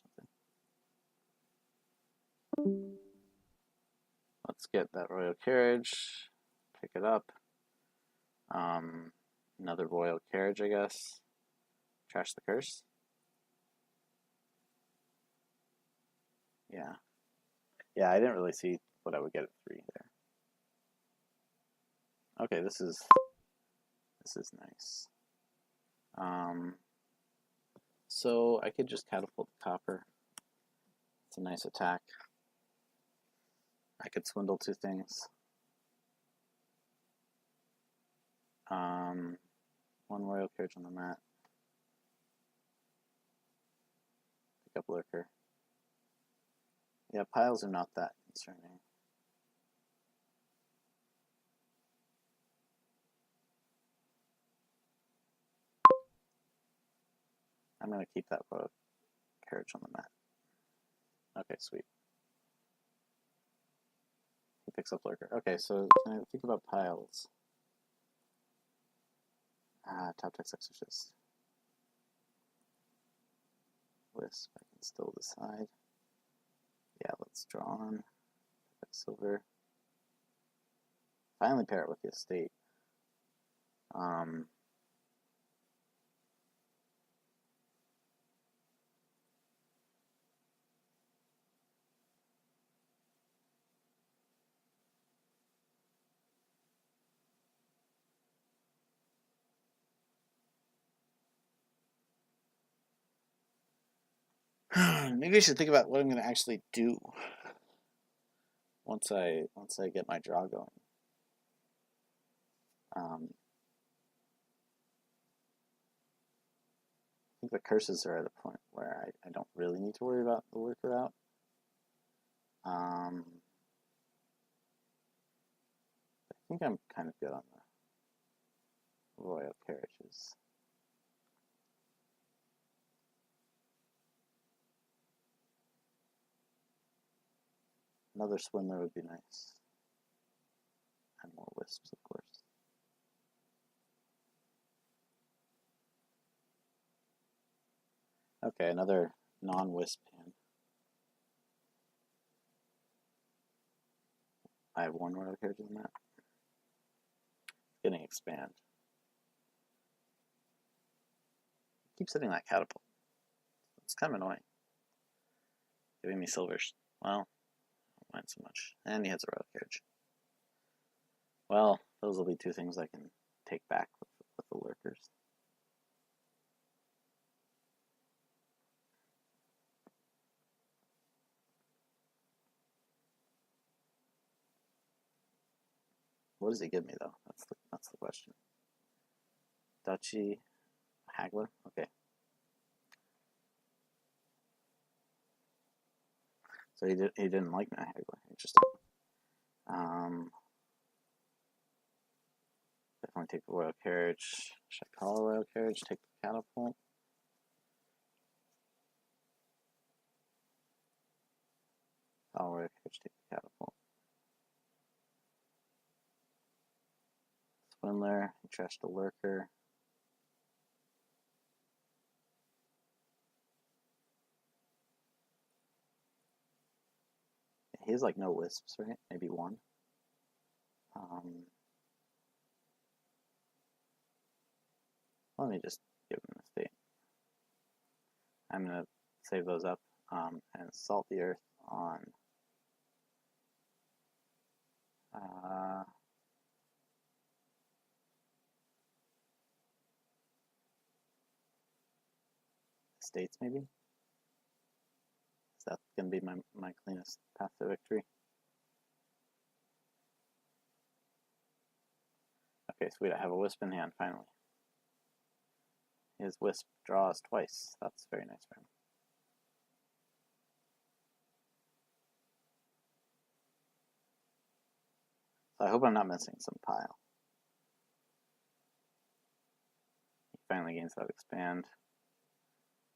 Speaker 1: something. Let's get that royal carriage. Pick it up. Another royal carriage, I guess. Trash the curse. Yeah. Yeah, I didn't really see what I would get at 3 there. Okay, this is nice. So I could just catapult the copper. It's a nice attack. I could swindle 2 things. 1 royal carriage on the mat. Pick up lurker. Yeah, piles are not that concerning. I'm going to keep that royal carriage on the mat. Okay, sweet. He picks up lurker. Okay, so can I think about piles? Top text exorcist. Wisp, I can still decide. Yeah, let's draw on. Silver. Finally pair it with the estate. Maybe I should think about what I'm going to actually do once I get my draw going. I think the curses are at a point where I don't really need to worry about the lurker out. I think I'm kind of good on the royal carriages. Another swindler would be nice. And more wisps, of course. Okay, another non-wisp hand. I have 1 royal carriage in the map. Getting expand. Keeps hitting that catapult. It's kind of annoying. Giving me silvers. Well, I don't mind so much. And he has a royal carriage. Well, those will be 2 things I can take back with the lurkers. What does he give me, though? That's the question. Duchy, Haggler? Okay. So he didn't like my Haggler. Interesting. Definitely take the royal carriage. Should I call a royal carriage? Take the catapult. Call a royal carriage, take the catapult. Swindler, he trashed the lurker. he has like no wisps, right? Maybe one. Let me just give him a state. I'm going to save those up and salt the earth on states, maybe? Is that going to be my cleanest path to victory? Okay, sweet. I have a wisp in hand, finally. His wisp draws twice. That's very nice for him. So I hope I'm not missing some pile. He finally gains that expand.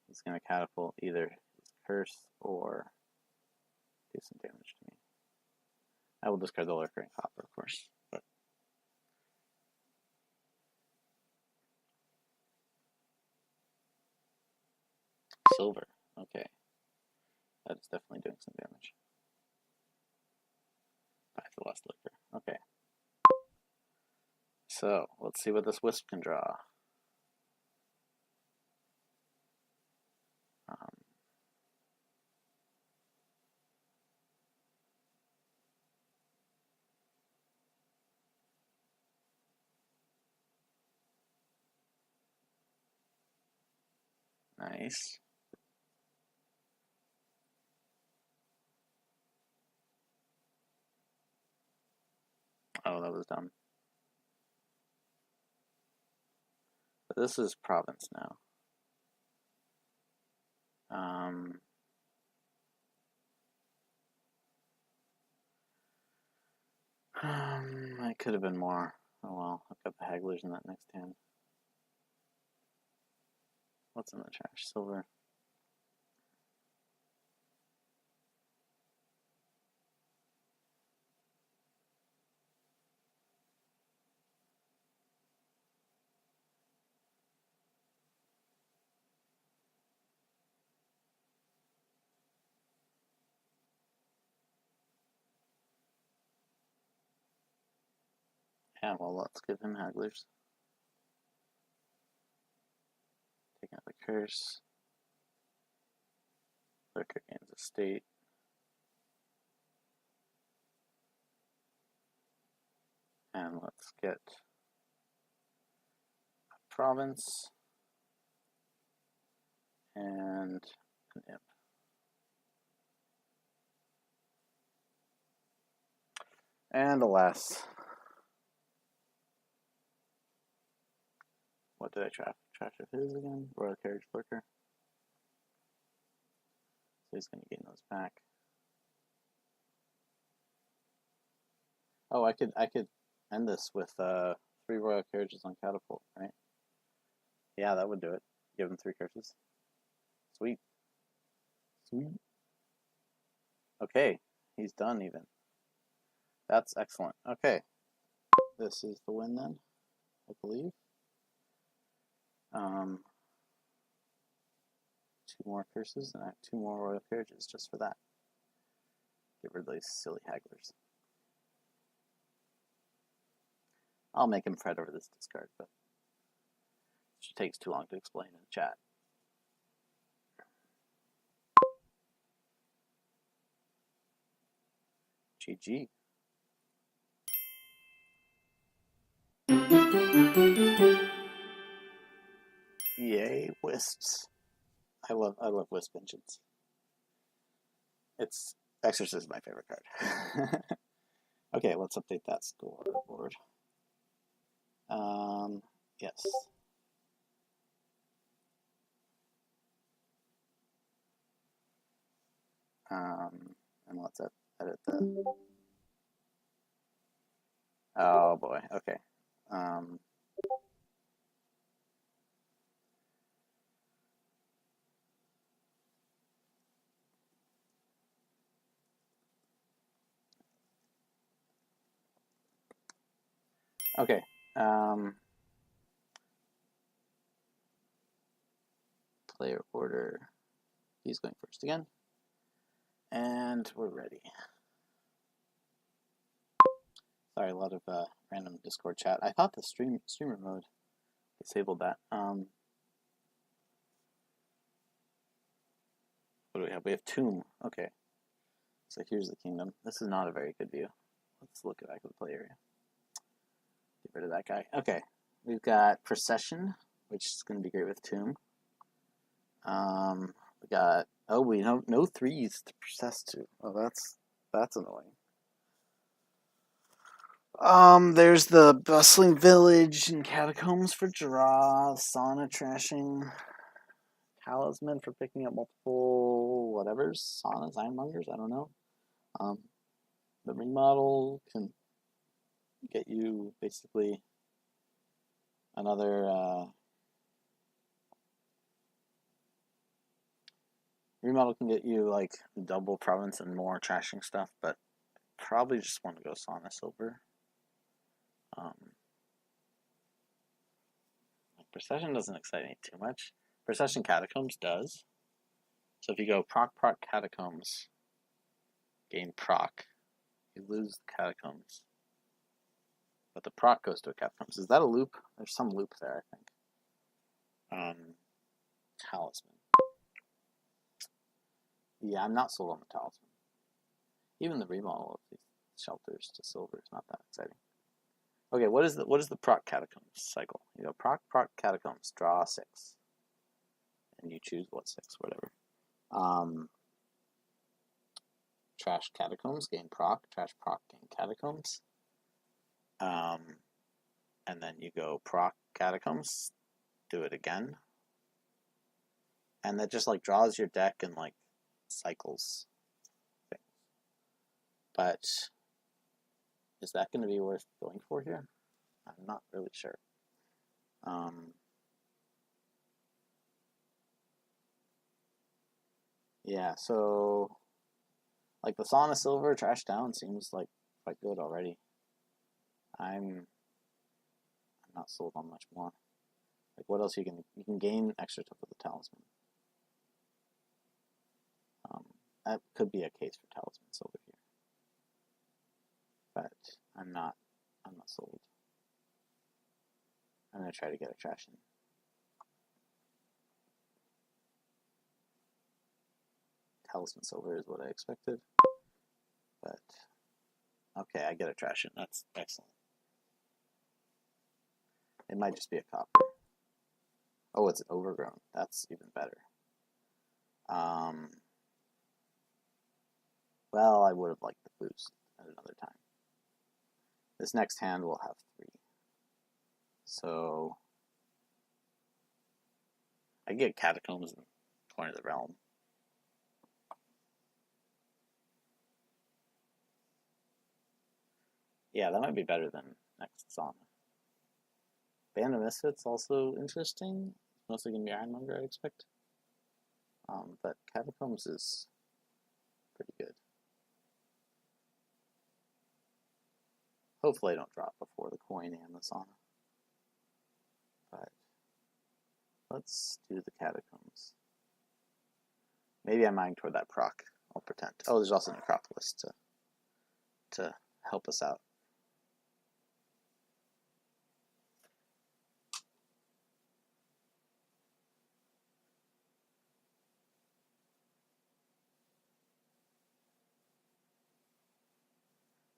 Speaker 1: He's going to catapult either his curse or do some damage to me. I will discard the lurker and copper, of course. But silver. Okay. That is definitely doing some damage. Back to the last lurker. Okay. So, let's see what this wisp can draw. Nice. Oh, that was dumb. But this is province now. I could have been more. Oh well, I've got the hagglers in that next hand. What's in the trash? Silver. Yeah, well, let's give him hagglers. Taking out the curse. Lurker gains a state. And let's get a province and an imp. And alas, what did I trash of his again? Royal Carriage Lurker. So he's going to gain those back. Oh, I could end this with 3 Royal Carriages on Catapult, right? Yeah, that would do it. Give him 3 curses. Sweet. Sweet. Okay, he's done even. That's excellent. Okay, this is the win then, I believe. 2 more curses, and I have 2 more Royal Carriages just for that. Get rid of these silly hagglers. I'll make him fret over this discard, but it takes too long to explain in chat. GG. Yay, wisps. I love wisp engines. It's Exorcist is my favorite card. Okay, let's update that scoreboard. Yes. And let's edit the. Oh boy. Okay. Okay. Player order. He's going first again. And we're ready. Sorry, a lot of random Discord chat. I thought the streamer mode disabled that. What do we have? We have Tomb. Okay. So here's the kingdom. This is not a very good view. Let's look back at the play area. Get rid of that guy. Okay. We've got Procession, which is going to be great with Tomb. We got, oh, we don't, no threes to process to. Oh, that's annoying. There's the Bustling Village and Catacombs for draw, Sauna trashing, Talisman for picking up multiple whatevers, Saunas, Ironmongers, I don't know. The remodel can get you basically another remodel can get you like double province and more trashing stuff, but probably just want to go Sauna Silver. Procession doesn't excite me too much. Procession Catacombs does. So if you go proc Catacombs, gain proc, you lose the Catacombs. But the proc goes to a Catacombs. Is that a loop? There's some loop there, I think. Talisman. Yeah, I'm not sold on the Talisman. Even the remodel of these shelters to silver is not that exciting. Okay, what is the proc Catacombs cycle? You go proc Catacombs, draw 6. And you choose what 6, whatever. Trash Catacombs, gain proc, trash proc, gain Catacombs. And then you go proc Catacombs, do it again. And that just like draws your deck and like cycles things. But is that going to be worth going for here? I'm not really sure. Yeah, so like the Sauna Silver trash down seems like quite good already. I'm not sold on much more. Like what else you can gain extra stuff with the Talisman. That could be a case for Talisman Silver here. But I'm not sold. I'm gonna try to get a trash in. Talisman Silver is what I expected. But okay, I get a trash in. That's excellent. It might just be a copper. Oh, it's overgrown. That's even better. Well, I would have liked the boost at another time. This next hand will have 3. So I get Catacombs in Point of the Realm. Yeah, that might be better than next Sauna. Band of Misfits also interesting. It's mostly going to be Ironmonger, I expect. But Catacombs is pretty good. Hopefully I don't drop before the coin and the Sauna. But let's do the Catacombs. Maybe I'm eyeing toward that proc. I'll pretend. Oh, there's also Necropolis to help us out.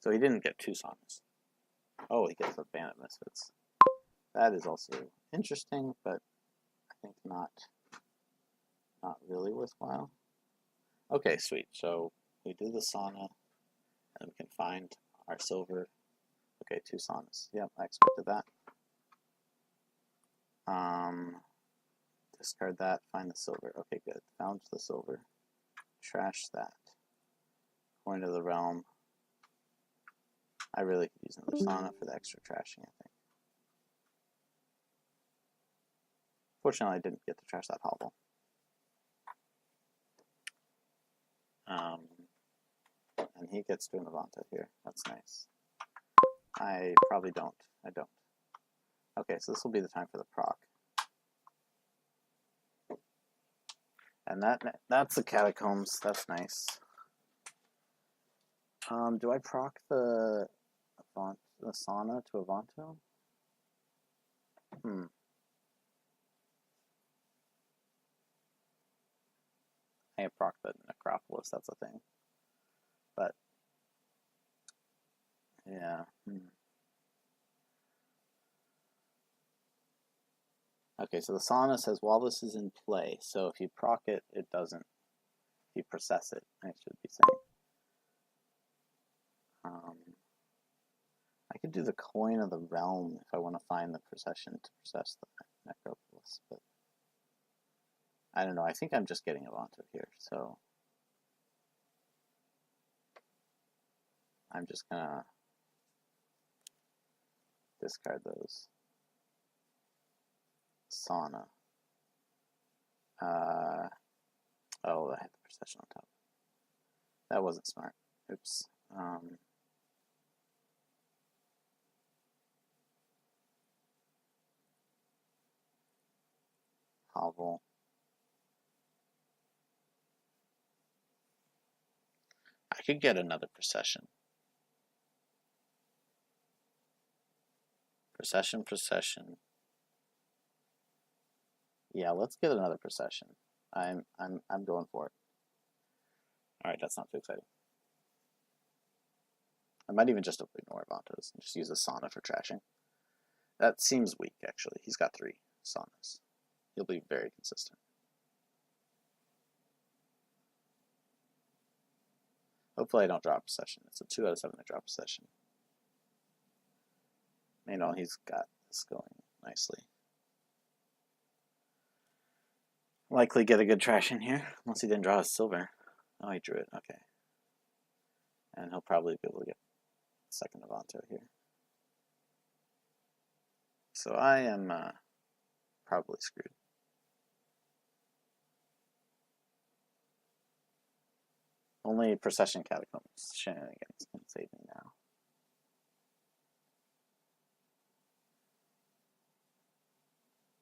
Speaker 1: So he didn't get 2 Saunas. Oh, he gets a Band of Misfits. That is also interesting, but I think not really worthwhile. Okay, sweet. So we do the Sauna, and we can find our silver. Okay, 2 Saunas. Yep, I expected that. Discard that, find the silver. Okay, good. Found the silver. Trash that. Coin to the Realm. I really could use another Sauna for the extra trashing, I think. Fortunately, I didn't get to trash that hovel. And he gets to an Avanta here. That's nice. I probably don't. I don't. Okay, so this will be the time for the proc. And that's the Catacombs. That's nice. Do I proc the Avant? the Sauna to Avanto? I have proc the Necropolis, that's a thing. But, yeah. Okay, so the Sauna says while this is in play, so if you proc it, it doesn't. If you process it, I should be saying. I could do the Coin of the Realm if I want to find the procession to process the Necropolis, but I don't know. I think I'm just getting Avanto here, so I'm just gonna discard those. Sauna. Oh, I had the procession on top. That wasn't smart. Oops. Hovel. I could get another procession. Procession. Yeah, let's get another procession. I'm going for it. All right, that's not too exciting. I might even just ignore Avantos and just use a Sauna for trashing. That seems weak, actually. He's got 3 Saunas. He'll be very consistent. Hopefully I don't drop a session. It's a 2 out of 7 to drop a session. You know, he's got this going nicely. Likely get a good trash in here, unless he didn't draw a silver. Oh, he drew it, okay. And he'll probably be able to get second Avanto here. So I am probably screwed. Only Procession Catacombs shenanigans can save me now.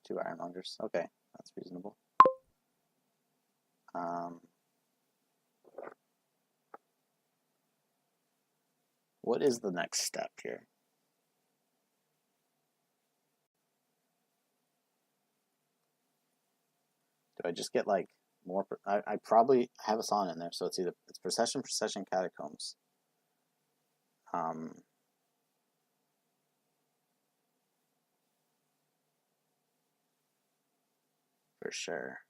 Speaker 1: Two Ironmongers. Okay, that's reasonable. What is the next step here? Do I just get like more? I probably have a Sauna in there, so it's either Procession Catacombs. For sure.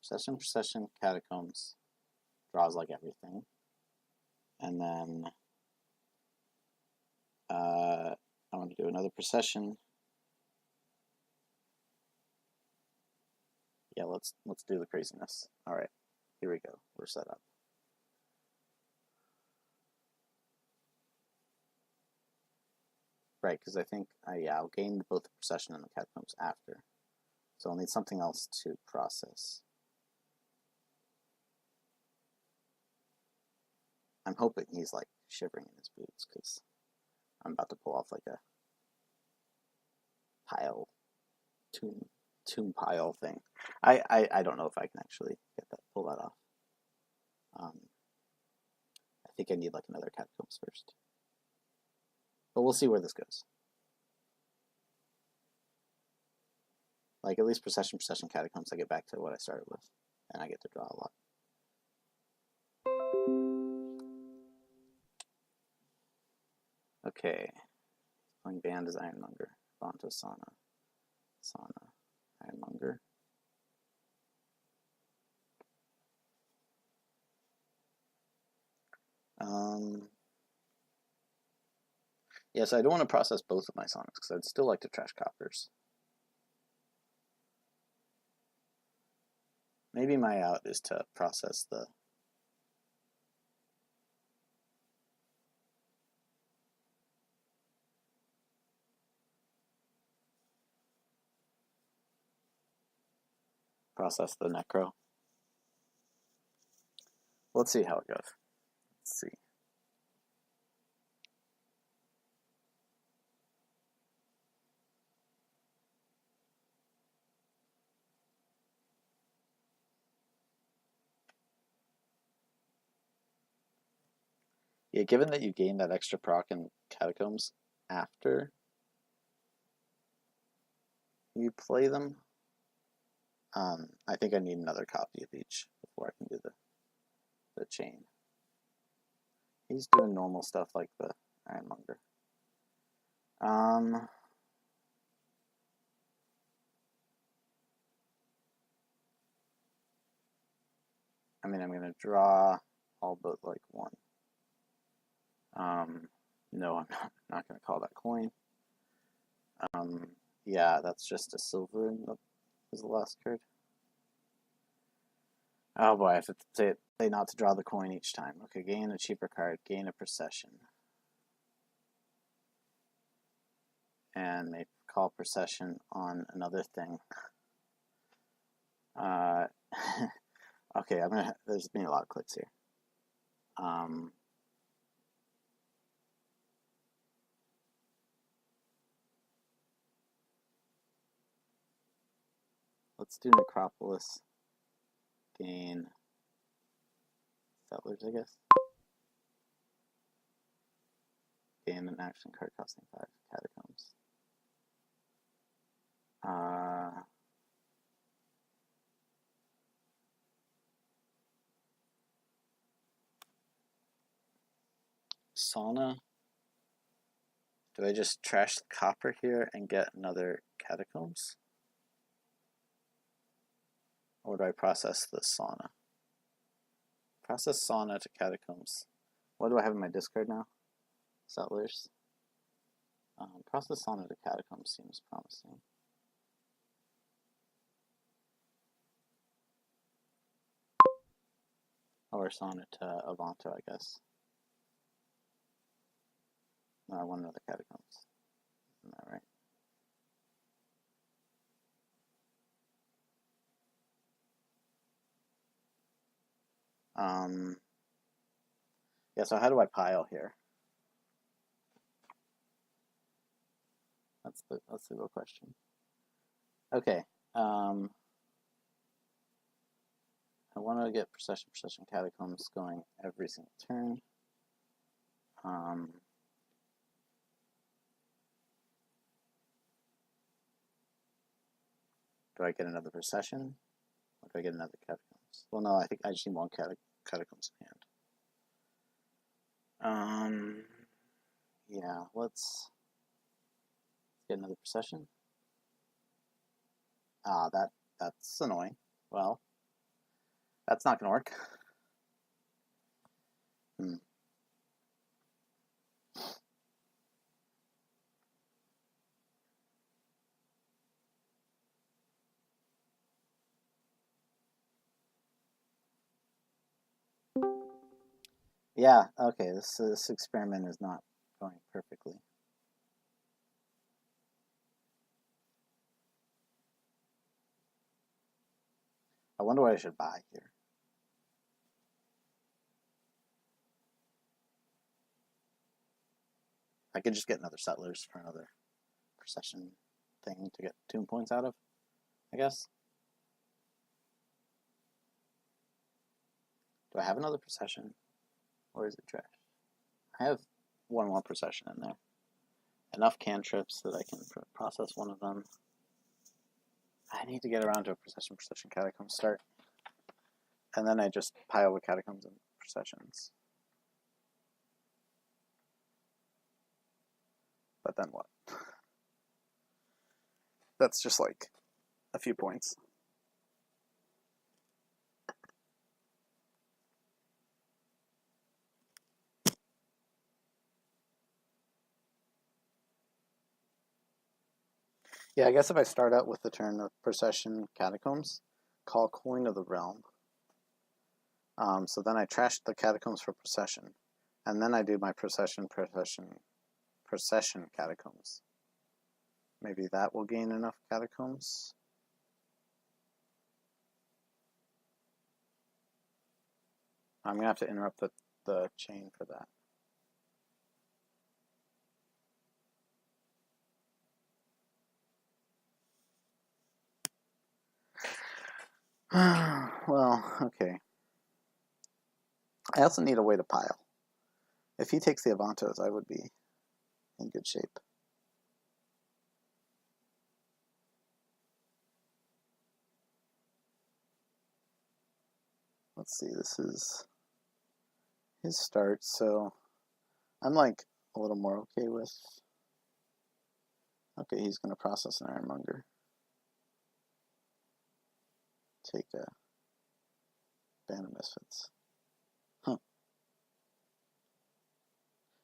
Speaker 1: Procession Catacombs draws like everything, and then I want to do another Procession. Yeah, let's do the craziness. All right, here we go. We're set up. Right, because I think I'll gain both the Procession and the Catacombs after, so I'll need something else to process. I'm hoping he's like shivering in his boots because I'm about to pull off like a pile, tomb pile thing. I don't know if I can actually pull that off. I think I need like another Catacombs first, but we'll see where this goes. Like at least Procession Catacombs, I get back to what I started with, and I get to draw a lot. Okay, playing band is Ironmonger, Avanto Sauna, Ironmonger. Yes, I don't want to process both of my Sonics because I'd still like to trash Coppers. Maybe my out is to process the Necro. Let's see how it goes. Let's see. Yeah, given that you gain that extra proc in Catacombs after you play them, I think I need another copy of each before I can do the chain. He's doing normal stuff like the Ironmonger. I mean, I'm going to draw all but like one. No, I'm not going to call that coin. Yeah, that's just a silver in is the last card. Oh boy, I have to say not to draw the coin each time. Okay, gain a cheaper card, gain a procession. And they call procession on another thing. Okay, there's been a lot of clicks here. Let's do Necropolis. Gain Settlers, I guess. Gain an action card costing 5 Catacombs. Sauna. Do I just trash the copper here and get another Catacombs? Or do I process the Sauna? Process Sauna to Catacombs. What do I have in my discard now? Settlers. Process Sauna to Catacombs seems promising. Or Sauna to Avanto, I guess. No, I want another Catacombs. Isn't that right? Yeah, so how do I pile here? That's the real question. Okay. I want to get procession Catacombs going every single turn. Do I get another procession? Or do I get another Catacombs? Well, no, I think I just need one Catacombs in hand. Yeah, let's get another procession. That's annoying. Well, that's not going to work. Yeah, okay, this experiment is not going perfectly. I wonder what I should buy here. I could just get another Settlers for another procession thing to get 2 points out of, I guess. Do I have another procession? Or is it trash? I have one more procession in there. Enough cantrips that I can process one of them. I need to get around to a procession Catacombs start. And then I just pile with Catacombs and processions. But then what? That's just like a few points. Yeah, I guess if I start out with the turn of procession Catacombs, call Coin of the Realm. So then I trash the Catacombs for procession. And then I do my procession Catacombs. Maybe that will gain enough Catacombs. I'm going to have to interrupt the chain for that. Well, okay. I also need a way to pile. If he takes the Avantos, I would be in good shape. Let's see, this is his start, so I'm like a little more okay with... Okay, he's going to process an Ironmonger. Take a Band of Misfits. Huh.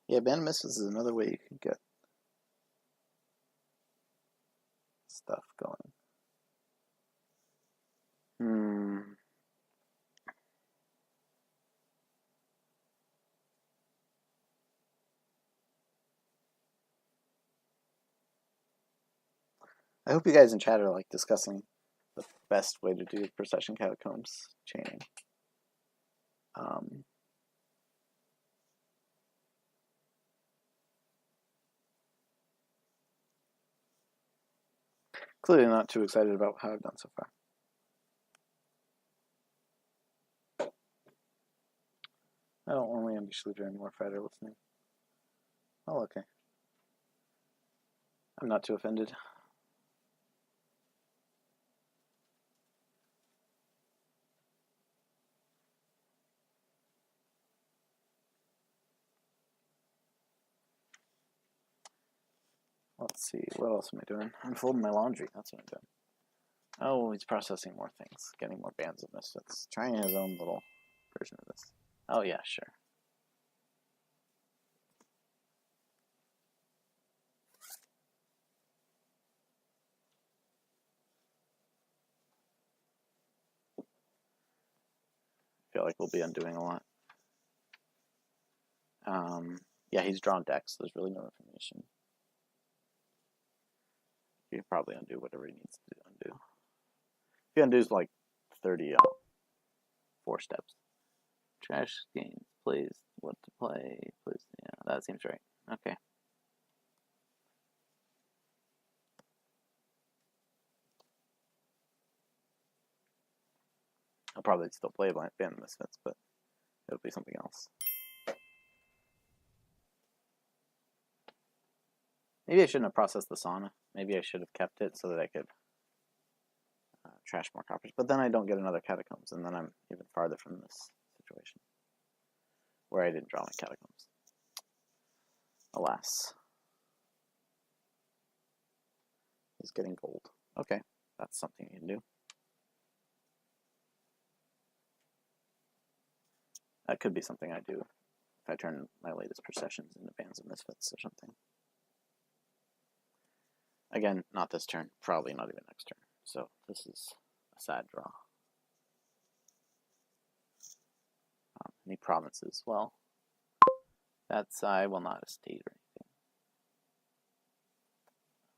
Speaker 1: Yeah, Band of Misfits is another way you could get stuff going. I hope you guys in chat are like discussing the best way to do Procession Catacombs chaining. Clearly not too excited about how I've done so far. I don't normally ambush leader anymore, Friday listening. Oh, okay. I'm not too offended. Let's see, what else am I doing? I'm folding my laundry, that's what I'm doing. Oh, he's processing more things, getting more Bands of Misfits, trying his own little version of this. Oh yeah, sure. I feel like we'll be undoing a lot. Yeah, he's drawn decks, so there's really no information. He can probably undo whatever he needs to undo. If he undoes like 30 4 steps. Trash games, plays what to play, plays, yeah, that seems right. Okay. I'll probably still play Band of Misfits, but it'll be something else. Maybe I shouldn't have processed the Sauna. Maybe I should have kept it so that I could trash more coppers. But then I don't get another Catacombs, and then I'm even farther from this situation where I didn't draw my Catacombs. Alas. He's getting gold. Okay, that's something you can do. That could be something I do if I turn my latest processions into Bands of Misfits or something. Again, not this turn, probably not even next turn. So this is a sad draw. Any provinces? Well, that's I will not estate or anything.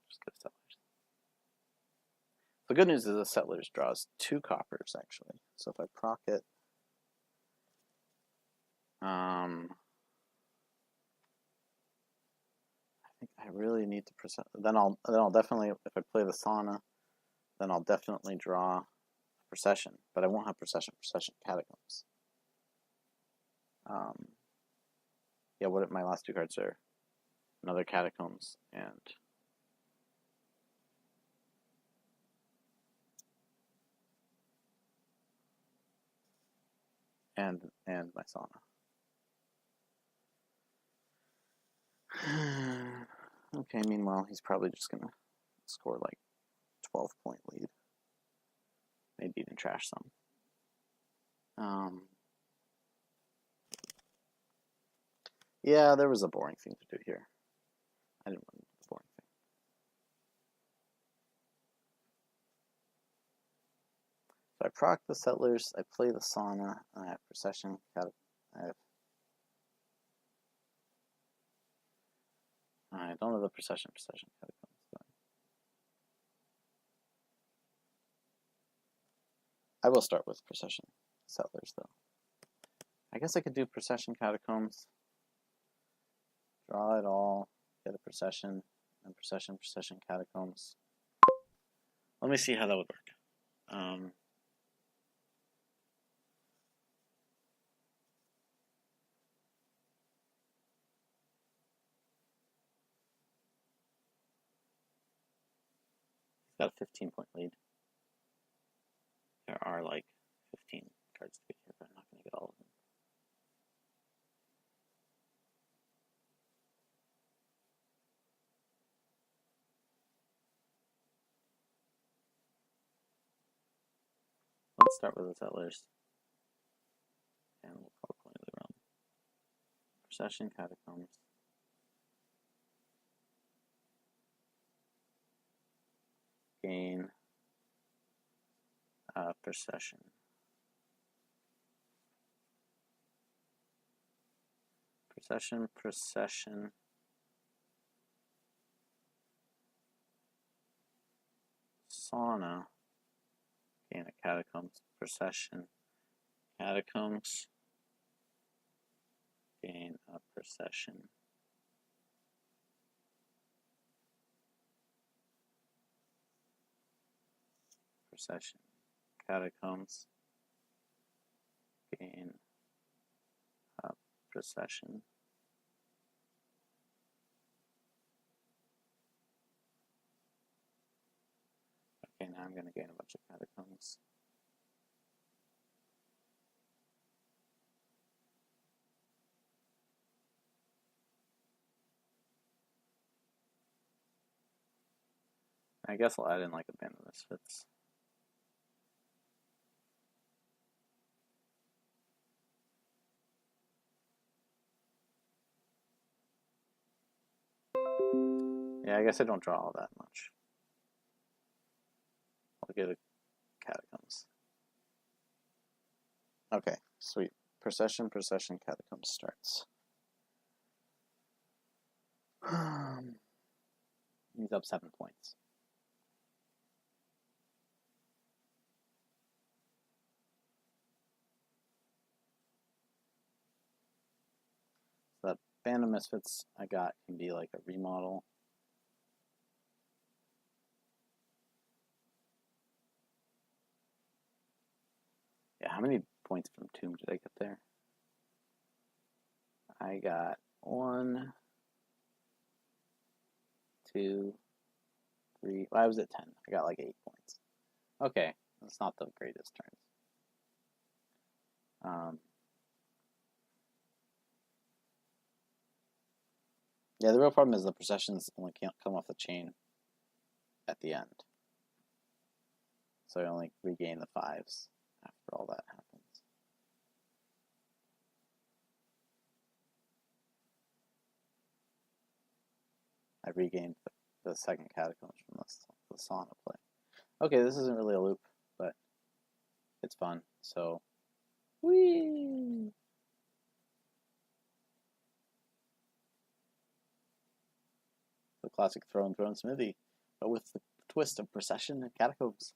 Speaker 1: Just go Settlers. The good news is the Settlers draws 2 coppers actually. So if I proc it, I think I really need to process. Then I'll definitely, if I play the Sauna, then I'll definitely draw a procession, but I won't have procession Catacombs. Yeah, what if my last 2 cards are another Catacombs and my Sauna. Okay, meanwhile, he's probably just gonna score like 12-point lead. Maybe even trash some. Yeah, there was a boring thing to do here. I didn't want to do the boring thing. So I proc the Settlers, I play the Sauna, and I have Procession. I don't have the Procession Catacombs going. I will start with Procession Settlers, though. I guess I could do Procession Catacombs, draw it all, get a Procession, and Procession Catacombs. Let me see how that would work. got a 15-point lead. There are like 15 cards to get here, but I'm not going to get all of them. Let's start with the Settlers. And we'll call Coin of the Realm. Procession, Catacombs. Gain Procession. Procession. Sauna. Gain a Catacombs. Procession. Catacombs. Gain a Procession. Procession. Catacombs. Gain a Procession. Okay, now I'm going to gain a bunch of Catacombs. I guess I'll add in like a Band of Misfits. Yeah, I guess I don't draw all that much. I'll get a Catacombs. Okay, sweet. Procession, Catacombs starts. He's up 7 points. So that Band of Misfits I got can be like a remodel. Yeah, how many points from Tomb did I get there? I got 1, 2, 3. Well, I was at 10. I got like 8 points. Okay, that's not the greatest turns. Yeah, the real problem is the processions only can't come off the chain at the end. So I only regain the 5s after all that happens. I regained the second Catacombs from the Sauna play. Okay, this isn't really a loop, but it's fun, so whee! The classic Throne Smithy, but with the twist of Procession and Catacombs.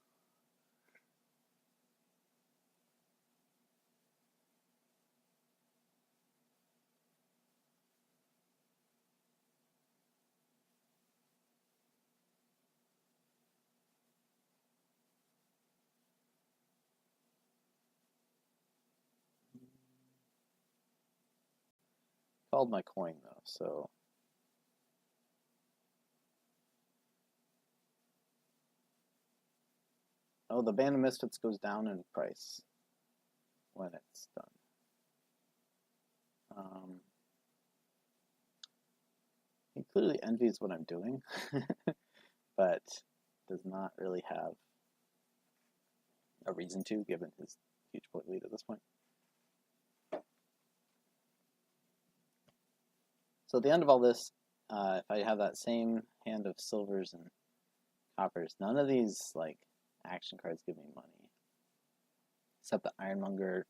Speaker 1: Called my coin though, so oh, the Band of Misfits goes down in price when it's done. He clearly envies what I'm doing, but does not really have a reason to, given his huge point lead at this point. So at the end of all this, if I have that same hand of silvers and coppers, none of these like action cards give me money, except the Ironmonger,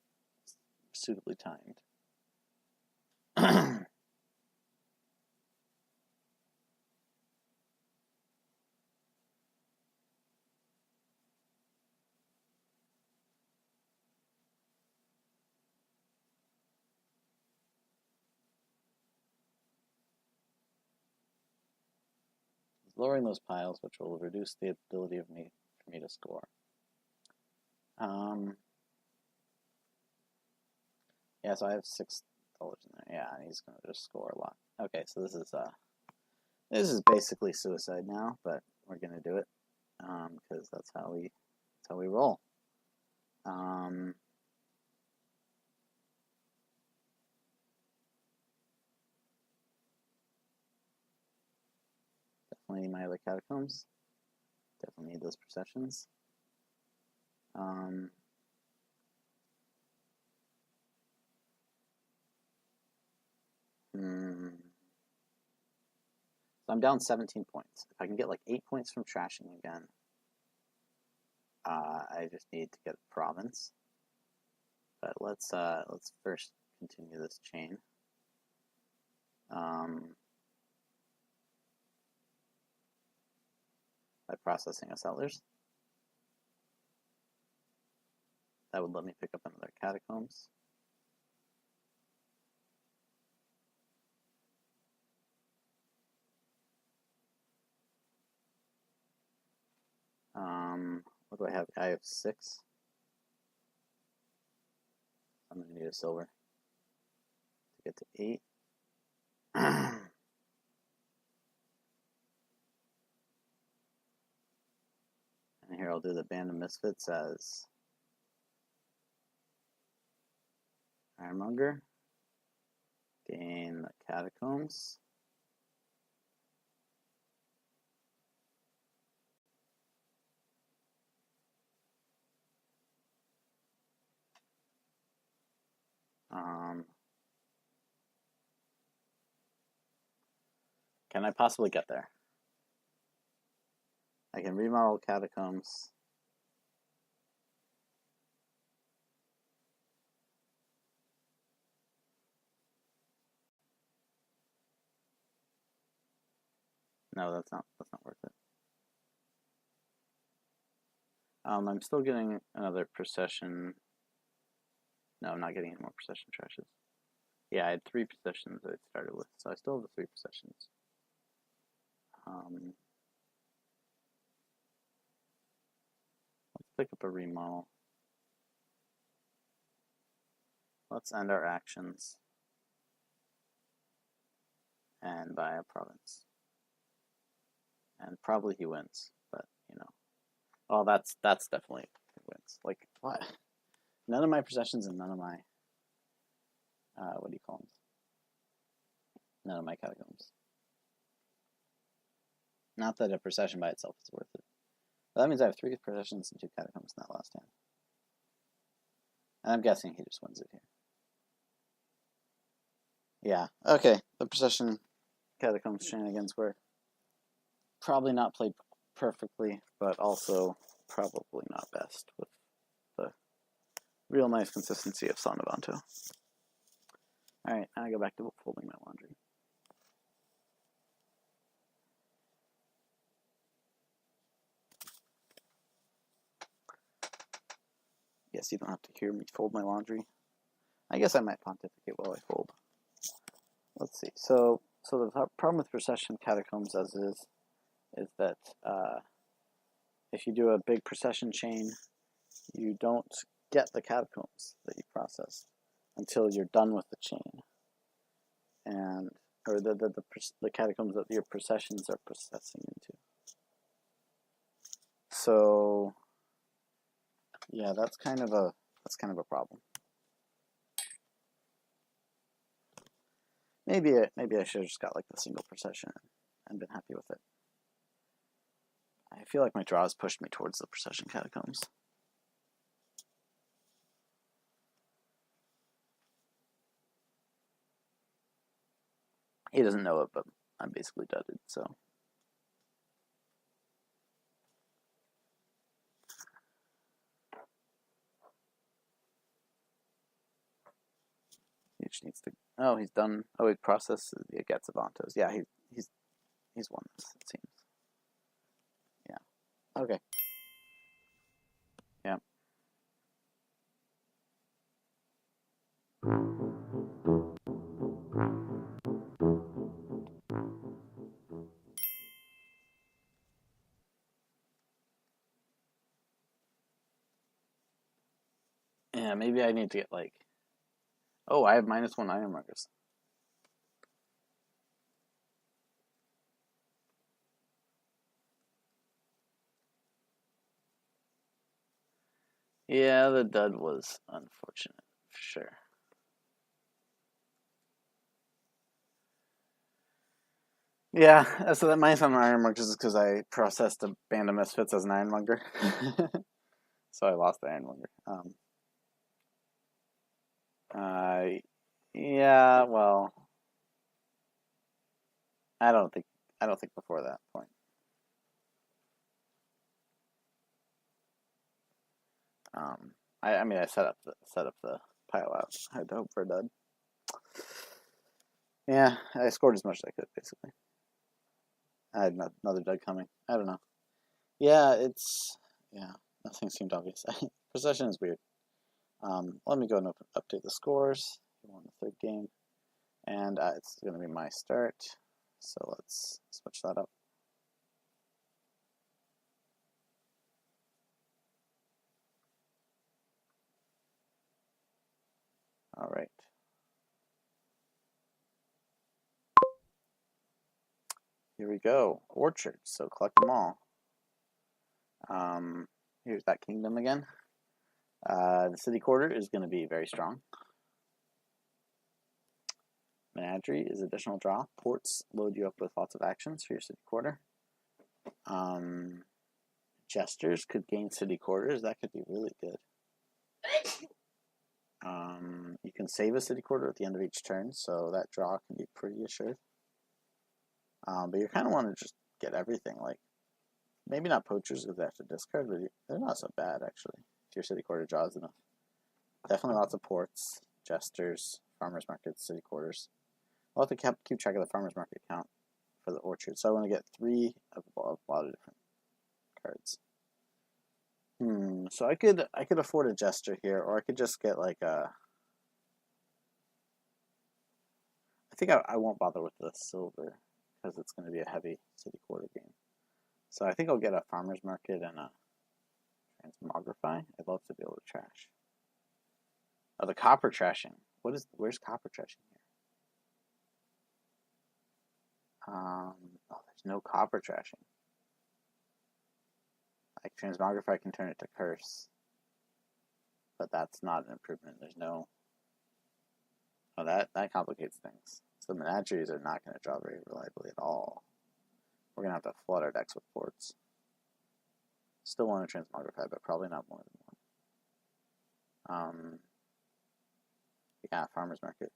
Speaker 1: suitably timed. Lowering those piles, which will reduce the ability for me to score. Yeah, so I have $6 in there. Yeah, and he's going to just score a lot. Okay, so this is basically suicide now, but we're going to do it. because that's how we roll. Definitely my other catacombs. Definitely need those processions. So I'm down 17 points. If I can get like 8 points from trashing again, I just need to get a province. But let's first continue this chain. By processing a settlers. That would let me pick up another catacombs. What do I have? I have 6. I'm going to need a silver to get to 8. And here I'll do the Band of Misfits as Ironmonger. Gain the catacombs. Can I possibly get there? I can remodel catacombs. No, that's not worth it. I'm still getting another procession. No, I'm not getting any more procession trashes. Yeah, I had 3 processions that I started with, so I still have the 3 processions. Let's pick up a remodel. Let's end our actions and buy a province. And probably he wins, but you know. Oh, that's definitely wins. Like what? None of my possessions and none of my what do you call them? None of my catacombs. Not that a procession by itself is worth it. But that means I have 3 processions and 2 catacombs in that last hand. And I'm guessing he just wins it here. Yeah, okay. The procession catacombs shenanigans were probably not played perfectly, but also probably not best with the real nice consistency of Son of Anto. Alright, now I go back to folding my laundry. Guess you don't have to hear me fold my laundry. I guess I might pontificate while I fold. Let's see. So the problem with procession catacombs as is that if you do a big procession chain, you don't get the catacombs that you processed until you're done with the chain, and or the catacombs that your processions are processing into. So yeah, that's kind of a problem. Maybe I should have just got like the single procession and been happy with it. I feel like my draws pushed me towards the procession catacombs. He doesn't know it, but I'm basically dudded, so. He just needs to. Oh, he's done. Oh, he processed. He gets Avantos. Yeah, he's won this. It seems. Yeah. Okay. Yeah. Yeah, maybe I need to get like. Oh, I have -1 iron markers. Yeah, the dud was unfortunate, for sure. Yeah, so that minus on Ironmonger is because I processed a Band of Misfits as an Ironmonger. So I lost the Ironmonger. Yeah, well, I don't think before that point. I mean I set up the pile out. I had to hope for a dud. Yeah, I scored as much as I could basically. I had another dud coming. I don't know. Yeah, nothing seemed obvious. Possession is weird. Let me go and update the scores. We won the third game, and it's going to be my start. So let's switch that up. All right. Here we go. Orchards. So collect them all. Here's that kingdom again. The city quarter is going to be very strong. Menagerie is additional draw. Ports load you up with lots of actions for your city quarter. Gestures could gain city quarters. That could be really good. You can save a city quarter at the end of each turn, so that draw can be pretty assured. But you kind of want to just get everything. Like, maybe not poachers because they have to discard, but they're not so bad, actually, if your city quarter draws enough. Definitely lots of ports, gestures, farmers markets, city quarters. I'll have to keep track of the farmers market count for the orchard. So I want to get 3 of a lot of different cards. So I could afford a gesture here, or I could just get like a. I think I won't bother with the silver because it's going to be a heavy city quarter game. So I think I'll get a farmer's market and a transmogrify. I'd love to be able to trash. Oh, the copper trashing. Where's copper trashing here? There's no copper trashing. Like transmogrify can turn it to curse, but that's not an improvement. There's no. Oh, that complicates things. So the menageries are not going to draw very reliably at all. We're going to have to flood our decks with ports. Still want to transmogrify, but probably not more than one. Yeah, farmer's market.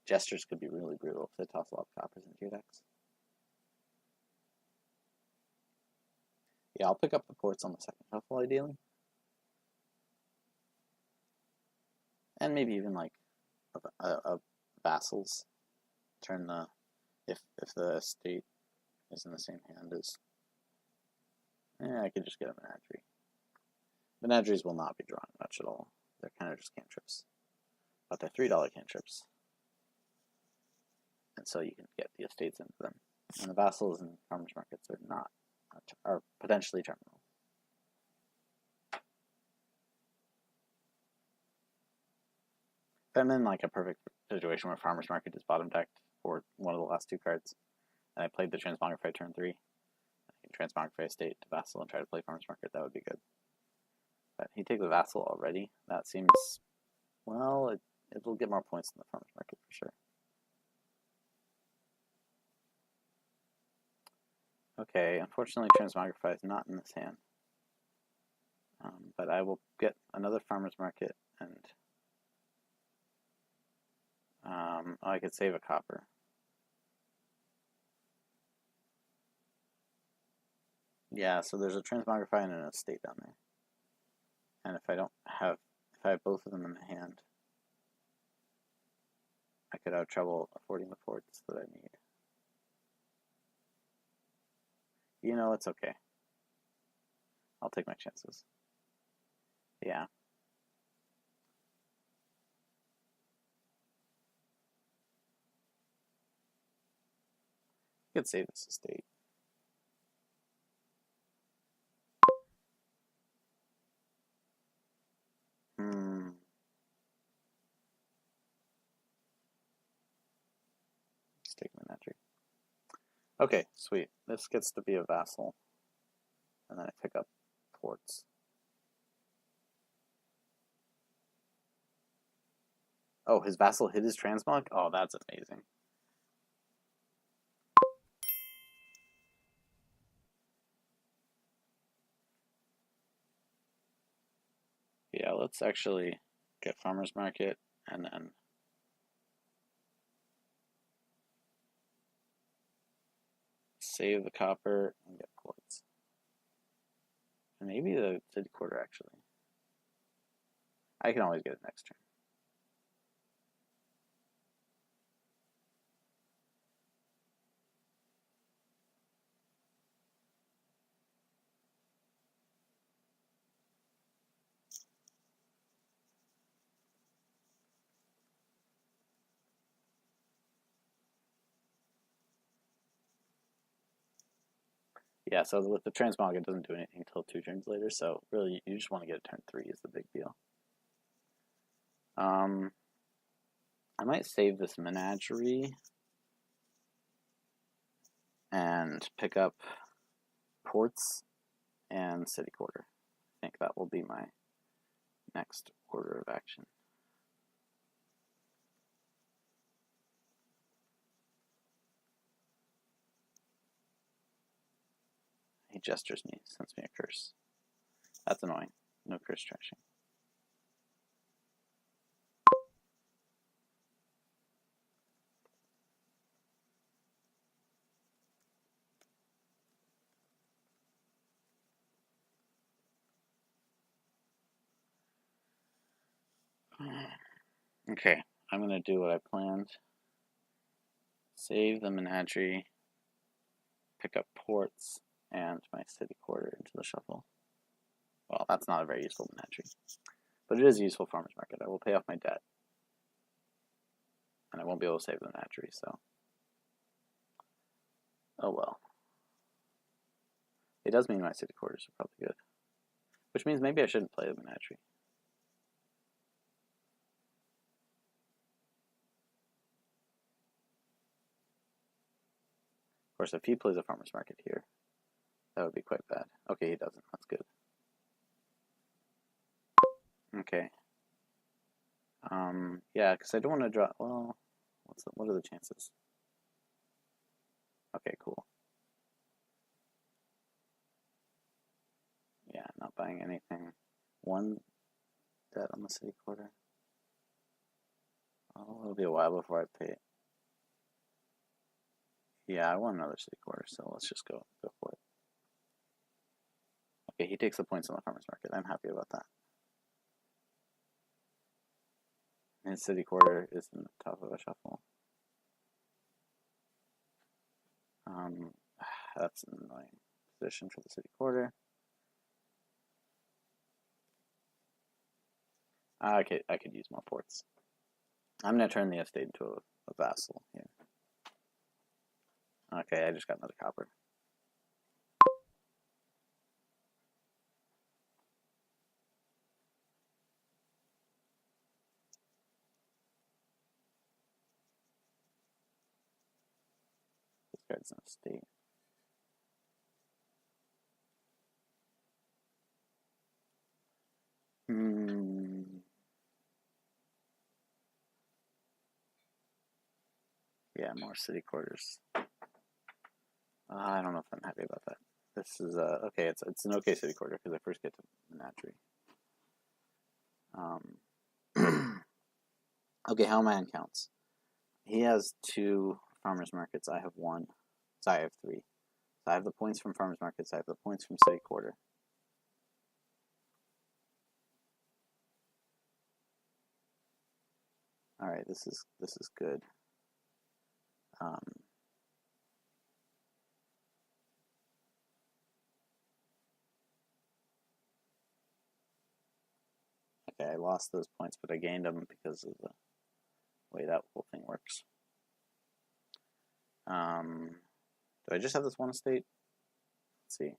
Speaker 1: Gestures could be really brutal if they toss a lot of coppers into your decks. Yeah, I'll pick up the ports on the second shuffle, ideally. And maybe even like a vassals. Turn the if the estate is in the same hand as. I could just get a menagerie. Menageries will not be drawing much at all. They're kind of just cantrips, but they're $3 cantrips, and so you can get the estates into them. And the vassals and farmers markets are potentially terminal. If I'm in like a perfect situation where farmers market is bottom decked for one of the last 2 cards, and I played the transmogrify turn 3, I can transmogrify estate to vassal and try to play farmers market. That would be good. But he takes the vassal already. That seems, well, it will get more points than the farmers market for sure. Okay, unfortunately transmogrify is not in this hand. But I will get another farmer's market, and I could save a copper. Yeah, so there's a transmogrify and an estate down there. And if I have both of them in the hand, I could have trouble affording the ports that I need. You know, it's okay. I'll take my chances. Yeah. I could save this estate. Let's take menagerie. Okay, sweet. This gets to be a vassal. and then I pick up ports. Oh, his vassal hit his transmog? Oh, that's amazing. Yeah, let's actually get farmer's market and then save the copper and get ports. And maybe the city quarter, actually. I can always get it next turn. Yeah, so with the transmog, it doesn't do anything until 2 turns later, so really, you just want to get a turn 3 is the big deal. I might save this menagerie and pick up ports and city quarter. I think that will be my next order of action. He gestures me, sends me a curse. That's annoying. No curse trashing. Okay, I'm going to do what I planned. Save the menagerie, pick up ports, and my city quarter into the shuffle. Well, that's not a very useful menagerie, but it is a useful farmer's market. I will pay off my debt, and I won't be able to save the menagerie, so oh well. It does mean my city quarters are probably good, which means maybe I shouldn't play the menagerie. Of course, if he plays a farmer's market here, that would be quite bad. Okay, he doesn't. That's good. Okay. Yeah, because I don't want to draw. Well, what are the chances? Okay, cool. Yeah, not buying anything. 1 debt on the city quarter. Oh, it'll be a while before I pay it. Yeah, I want another city quarter, so let's just go for it. Okay, he takes the points on the farmer's market. I'm happy about that. His city quarter is in the top of a shuffle. That's an annoying position for the city quarter. Okay, I could use more ports. I'm going to turn the estate into a vassal here. Okay, I just got another copper. This card's an estate. Yeah, more city quarters. I don't know if I'm happy about that. This is okay. It's an okay city quarter because I first get to menagerie. Okay, how am I on counts? He has 2 farmers markets. I have 1. So I have 3. So I have the points from farmers markets. I have the points from city quarter. All right, this is good. Okay, I lost those points, but I gained them because of the way that whole thing works. Do I just have this one estate? Let's see.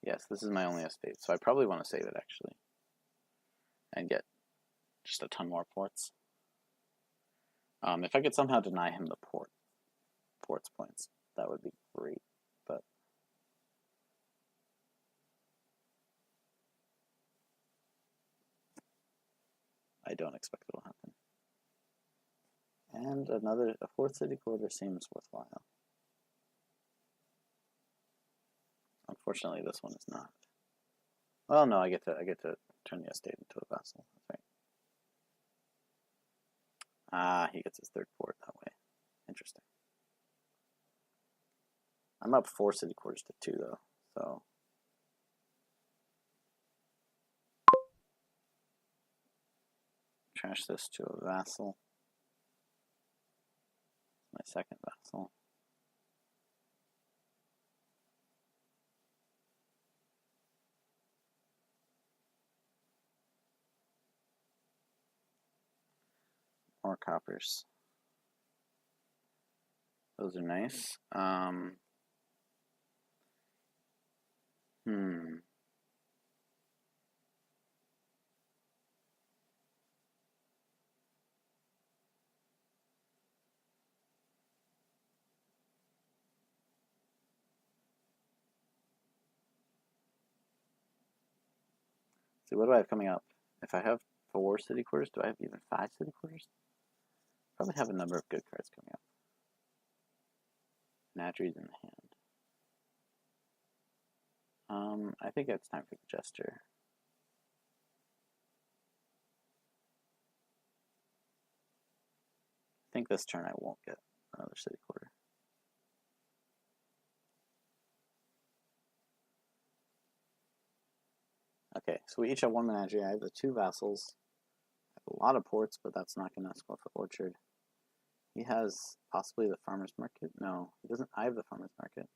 Speaker 1: Yes, this is my only estate, so I probably want to save it, actually. And get just a ton more ports. If I could somehow deny him the port, ports points. That would be great, but I don't expect it will happen. And a fourth city quarter seems worthwhile. Unfortunately, this one is not. Well, no, I get to turn the estate into a vassal. That's right. Ah, he gets his third port that way. Interesting. I'm up 4 city quarters to 2 though, so trash this to a vassal. My second vassal. More coppers. Those are nice. See, what do I have coming up? If I have 4 city quarters, do I have even 5 city quarters? Probably have a number of good cards coming up. Menageries in the hand. I think it's time for the Jester. I think this turn I won't get another city quarter. Okay, so we each have 1 menagerie. I have the 2 vassals. I have a lot of ports, but that's not going to score for Orchard. He has possibly the farmer's market. No, he doesn't. I have the farmer's market.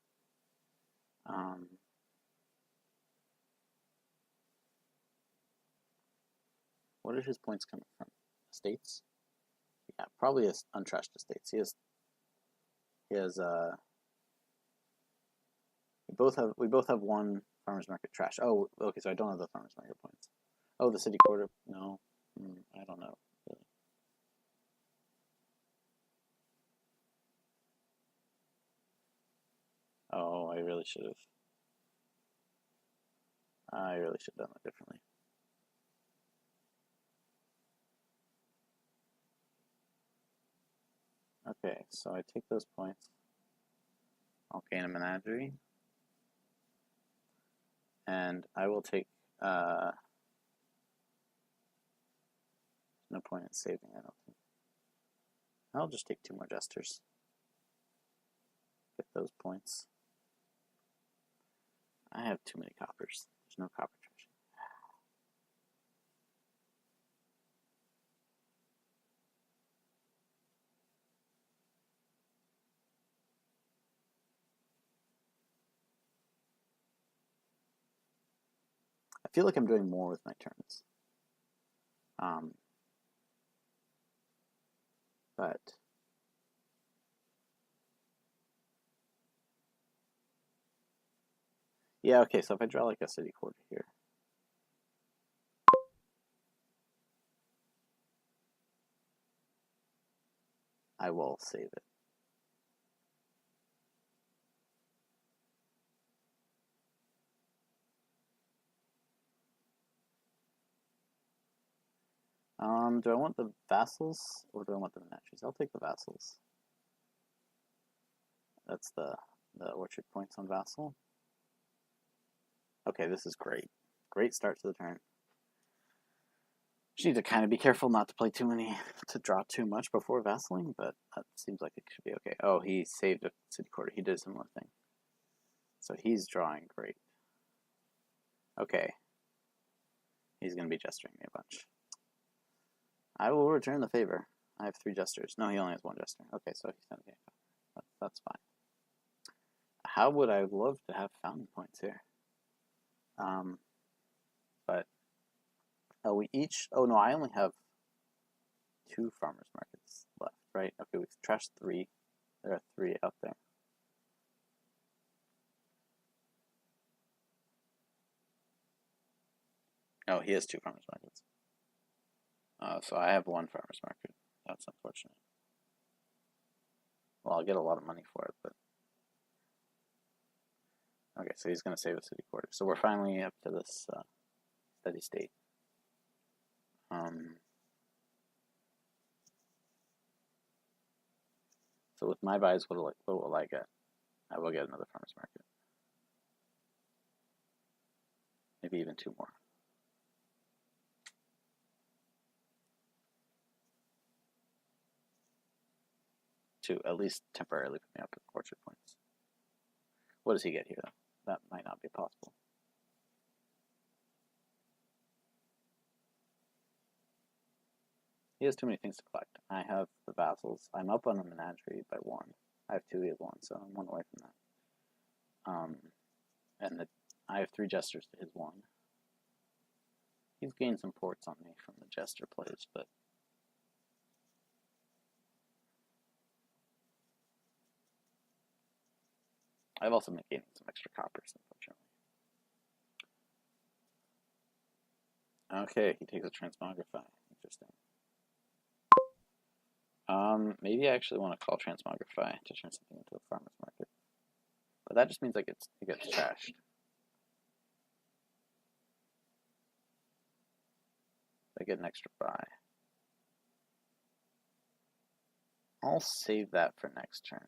Speaker 1: What are his points coming from? Estates? Yeah, probably untrashed estates. He has. We both have 1 farmer's market trash. Oh, okay. So I don't have the farmer's market points. Oh, the city quarter. No, I don't know. Really. Oh, I really should have. I really should have done that differently. Okay, so I take those points. I'll gain a menagerie. And I will take, no point in saving, I don't think. I'll just take 2 more Jesters. Get those points. I have too many coppers. There's no copper trash. I feel like I'm doing more with my turns. But yeah, okay, so if I draw like a city quarter here, I will save it. Do I want the vassals or do I want the menageries? I'll take the vassals. That's the orchard points on vassal. Okay, this is great. Great start to the turn. Just need to kind of be careful not to play too many, to draw too much before vassling, but that seems like it should be okay. Oh, he saved a city quarter. He did a similar thing. So he's drawing great. Okay. He's going to be gesturing me a bunch. I will return the favor. I have 3 jesters. No, he only has 1 jester. Okay, so he's going to be that's fine. How would I love to have fountain points here? But we each. Oh no, I only have 2 farmers markets left, right? Okay, we've trashed 3. There are 3 out there. Oh, he has 2 farmers markets. So I have 1 farmers market. That's unfortunate. Well, I'll get a lot of money for it, but... Okay, so he's going to save a city quarter. So we're finally up to this steady state. So with my buys, what will I get? I will get another farmer's market. Maybe even 2 more. To at least temporarily put me up with orchard points. What does he get here, though? That might not be possible. He has too many things to collect. I have the vassals. I'm up on a menagerie by 1. I have 2, he has 1, so I'm 1 away from that. And I have 3 jesters to his 1. He's gained some ports on me from the jester plays, but I've also been gaining some extra coppers, unfortunately. Okay, he takes a transmogrify. Interesting. Maybe I actually want to call transmogrify to turn something into a farmer's market. But that just means it gets trashed. I get an extra buy. I'll save that for next turn.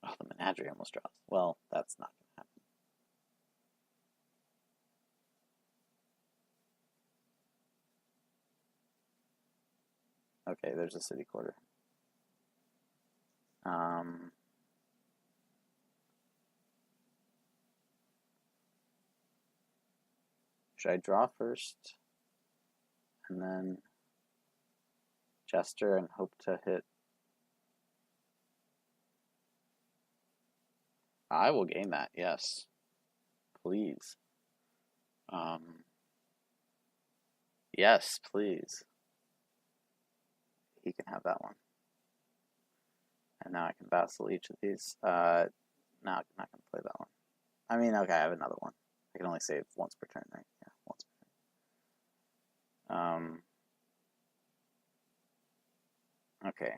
Speaker 1: Oh, the menagerie almost drops. Well, that's not going to happen. Okay, there's a city quarter. Should I draw first and then Jester and hope to hit? I will gain that, yes. Please. Yes, please. He can have that one. And now I can vassal each of these. No, I'm not going to play that one. I mean, okay, I have another one. I can only save once per turn, right? Yeah, once per turn. Okay.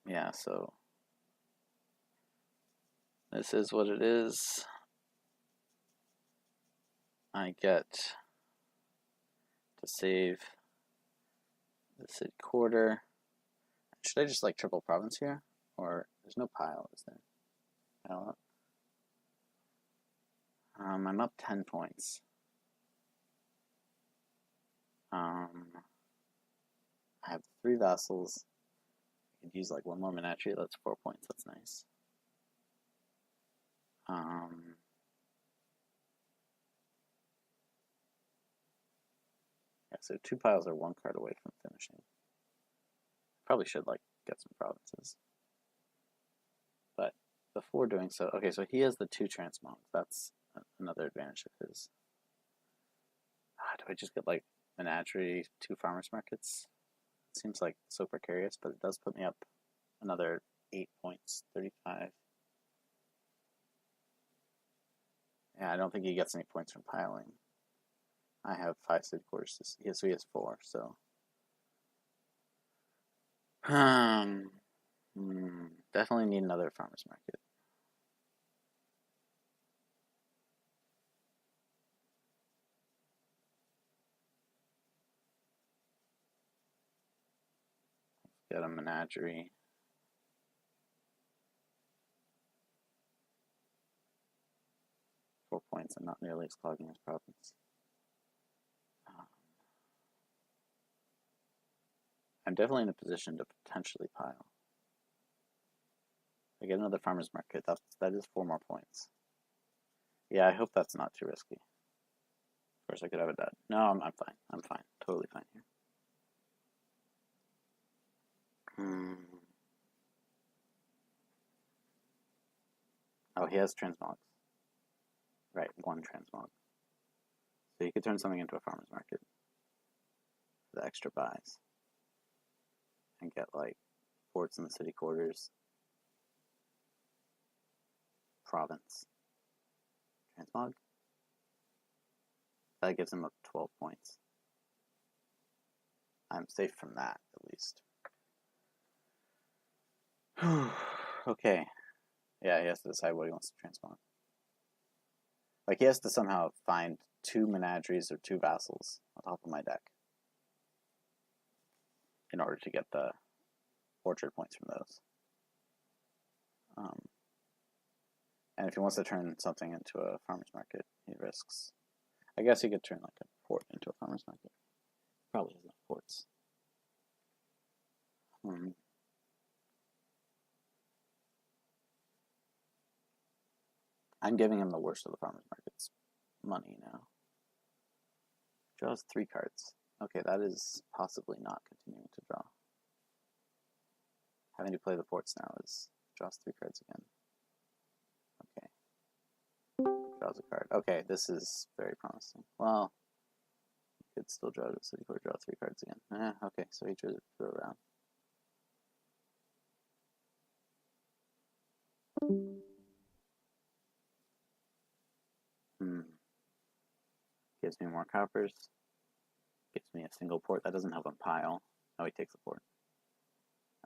Speaker 1: Yeah, so this is what it is. I get to save the city quarter. Should I just like triple province here? Or there's no pile, is there? Pile up. I'm up 10 points. I have 3 vassals. I could use like 1 more menagerie. That's 4 points. That's nice. Yeah, so 2 piles are 1 card away from finishing. Probably should like get some provinces. But before doing so, okay, so he has the 2 transmogs. That's another advantage of his. Do I just get like menagerie, 2 farmers markets? It seems like so precarious, but it does put me up another 8 points, 35. Yeah, I don't think he gets any points from piling. I have 5 city quarters. So he has 4, so. Definitely need another farmer's market. Get a menagerie. .4 points and not nearly as clogging his province. I'm definitely in a position to potentially pile. I get another farmer's market. That is 4 more points. Yeah, I hope that's not too risky. Of course, I could have a dud. No, I'm fine. I'm fine. Totally fine here. Oh, he has transmogs. Right, 1 transmog. So you could turn something into a farmer's market. The extra buys. And get like forts in the city quarters. province. Transmog? That gives him up 12 points. I'm safe from that, at least. Okay. Yeah, he has to decide what he wants to transmog. Like, he has to somehow find 2 menageries or 2 vassals on top of my deck in order to get the orchard points from those. And if he wants to turn something into a farmer's market, he risks. I guess he could turn like a port into a farmer's market. Probably has enough ports. I'm giving him the worst of the farmer's market's money now. Draws 3 cards. Okay, that is possibly not continuing to draw. Having to play the ports now is draws 3 cards again. Okay. Draws a card. Okay, this is very promising. Well, he could still draw this, so he could draw 3 cards again. Okay, so he drew around. Gives me more coppers. Gives me a single port. That doesn't help him pile. Oh, he takes a port.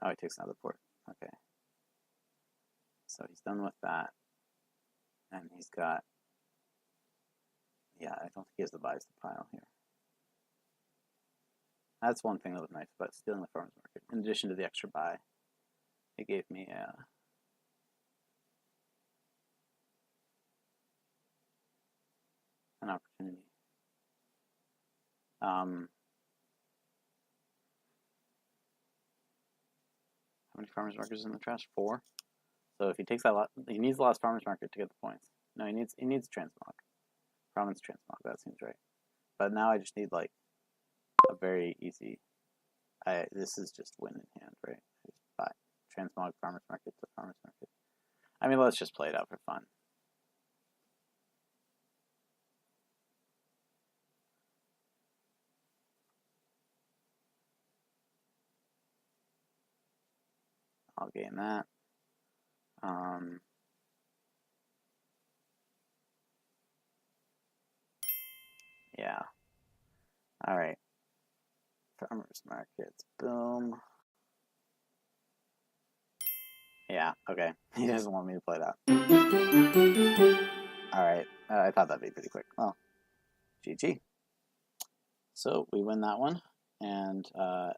Speaker 1: Oh, he takes another port. Okay. So he's done with that. And he's got... Yeah, I don't think he has the buys to pile here. That's one thing that was nice about stealing the farmer's market. In addition to the extra buy, it gave me an opportunity. How many farmers markets in the trash? 4. So if he takes that lot, he needs the last farmers market to get the points. No, he needs transmog. Province transmog. That seems right. But now I just need like a very easy. This is just win in hand, right? I just buy transmog farmers market to farmers market. I mean, let's just play it out for fun. I'll gain that. Yeah. All right. Farmers markets. Boom. Yeah. Okay. He doesn't want me to play that. All right. I thought that'd be pretty quick. Well, GG. So we win that one, and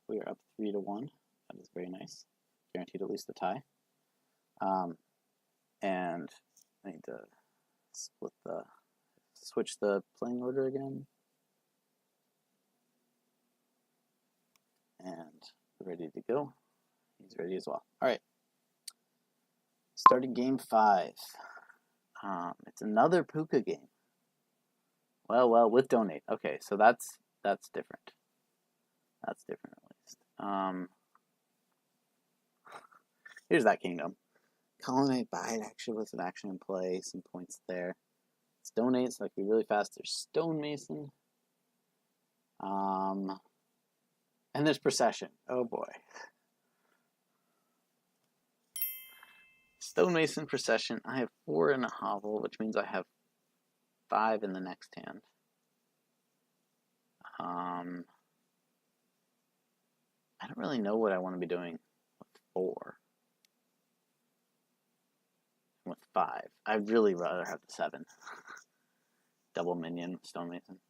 Speaker 1: we are up 3-1. That is very nice. Guaranteed at least a tie. And I need to switch the playing order again. And we're ready to go. He's ready as well. All right. Starting game 5. It's another Puka game. Well, with donate. Okay, so that's different. That's different at least. Here's that kingdom. Colonnade Bide actually with an action in play, some points there. It's donate, so I can be really fast. There's Stonemason. And there's Procession. Oh boy. Stonemason, Procession. I have 4 in a hovel, which means I have 5 in the next hand. I don't really know what I want to be doing with 4. With 5. I'd really rather have the 7. Double minion, Stonemason.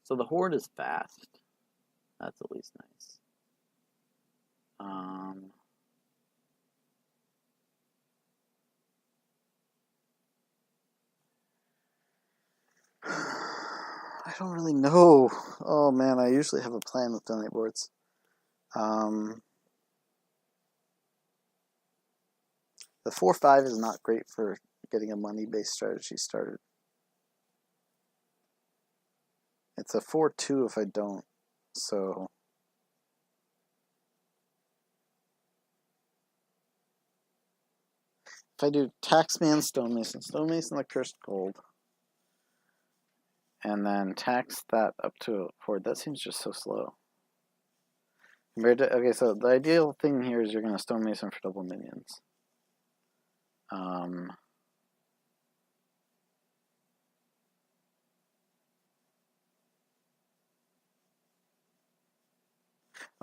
Speaker 1: So the Horde is fast. That's at least nice. I don't really know. Oh man, I usually have a plan with donate boards. The 4-5 is not great for getting a money-based strategy started. It's a 4-2 if I don't, so... If I do Taxman, Stonemason, the Cursed Gold, and then tax that up to a horde. That seems just so slow. Compared to, okay, so the ideal thing here is you're going to stonemason for double minions.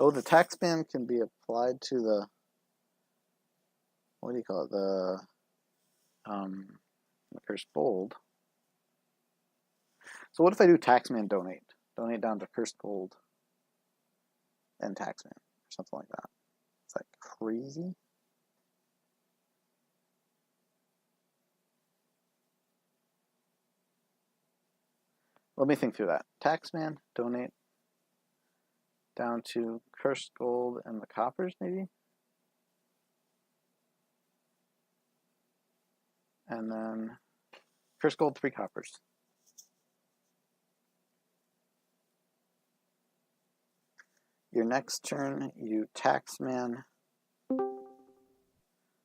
Speaker 1: Oh, the tax ban can be applied to the, what do you call it, the Cursed Gold. So what if I do Taxman donate? Donate down to Cursed Gold and Taxman, or something like that. It's like crazy. Let me think through that. Taxman, donate down to Cursed Gold and the Coppers, maybe? And then Cursed Gold, 3 Coppers. Your next turn, you Taxman.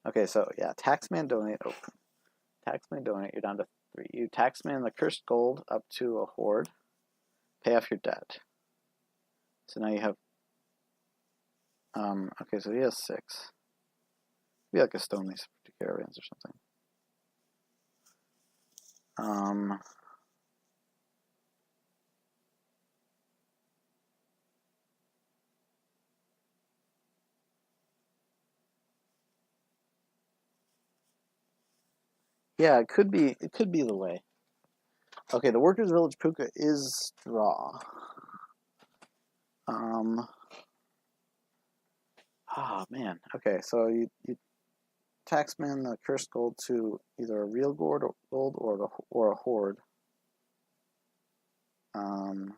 Speaker 1: Okay, so yeah, Taxman donate open. Taxman donate, you're down to 3. You Taxman the Cursed Gold up to a horde. Pay off your debt. So now you have, okay, so he has 6. Be like a stonemason for 2 caravans or something. Yeah, it could be the way. Okay, the Workers' Village Puka is draw. Oh man. Okay, so you Taxman the Cursed Gold to either a real gold or a horde. And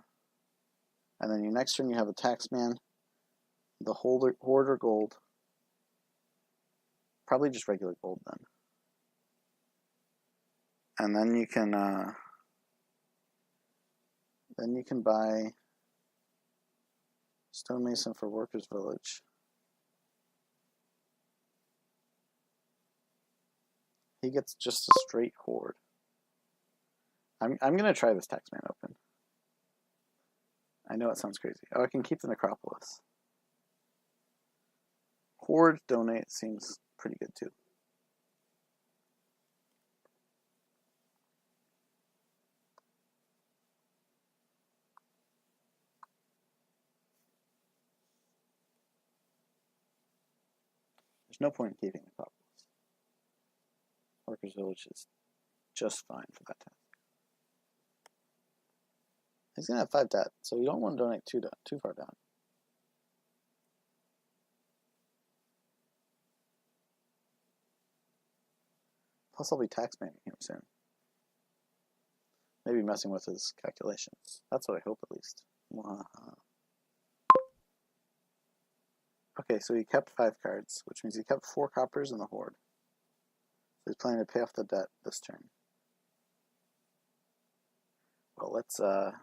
Speaker 1: then your next turn you have a Taxman the hoarder gold. Probably just regular gold then. And then you can buy stonemason for Workers' Village. He gets just a straight horde. I'm gonna try this Taxman open. I know it sounds crazy. Oh, I can keep the Necropolis. Horde donate seems pretty good too. There's no point in keeping the Necropolis. Workers' Village is just fine for that task. He's gonna have 5 debt, so you don't want to donate too far down. Plus, I'll be taxmanning him soon. Maybe messing with his calculations. That's what I hope, at least. Okay, so he kept 5 cards, which means he kept 4 coppers in the horde. So he's planning to pay off the debt this turn. Well, let's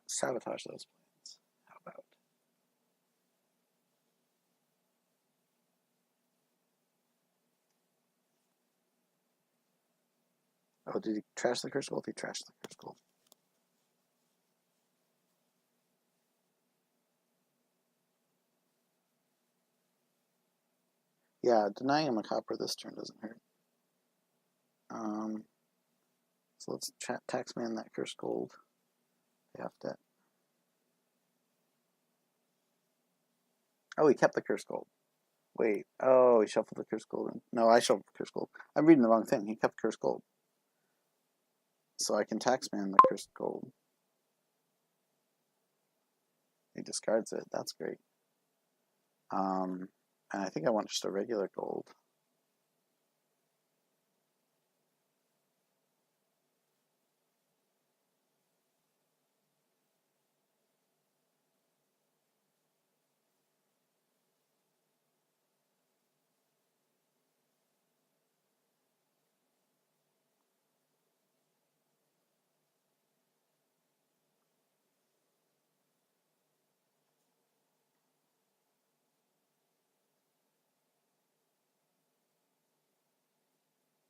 Speaker 1: sabotage those plans. How about? Oh, did he trash the Cursed Gold? He trashed the Cursed Gold. Yeah, denying him a copper this turn doesn't hurt. So let's taxman that Cursed Gold. Pay off debt. Oh, he kept the Cursed Gold. Wait. Oh, he shuffled the Cursed Gold. No, I shuffled the Cursed Gold. I'm reading the wrong thing. He kept Cursed Gold. So I can taxman the Cursed Gold. He discards it. That's great. And I think I want just a regular gold.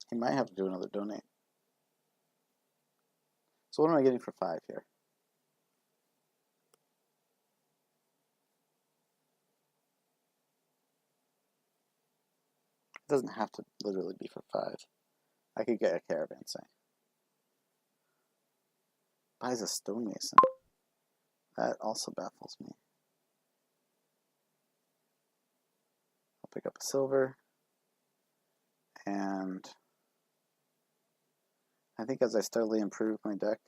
Speaker 1: He might have to do another donate. So what am I getting for 5 here? doesn't have to literally be for 5. I could get a caravan, say. Buys a stonemason. That also baffles me. I'll pick up a silver. And I think as I steadily improve my deck,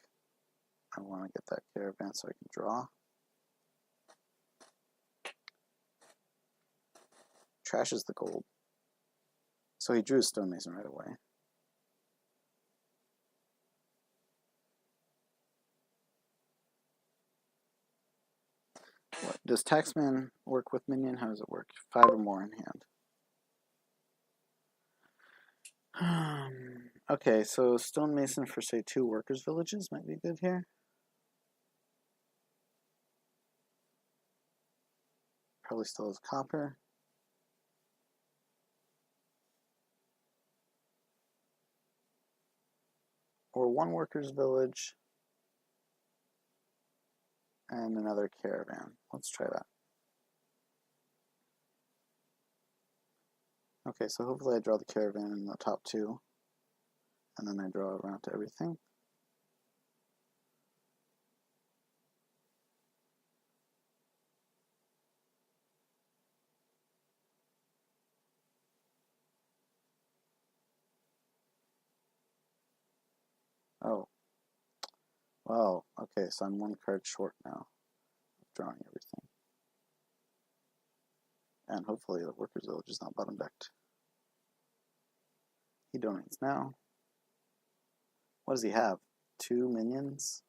Speaker 1: I want to get that caravan so I can draw. Trashes the gold. So he drew a stonemason right away. What, does Taxman work with minion? How does it work? 5 or more in hand. Okay, so stonemason for say 2 workers' villages might be good here. Probably still has copper. Or 1 workers' village and another caravan. Let's try that. Okay, so hopefully I draw the caravan in the top 2, and then I draw around to everything. Oh. Wow, okay, so I'm 1 card short now of drawing everything. And hopefully the workers' village is not bottom decked. He donates now. What does he have? 2 minions?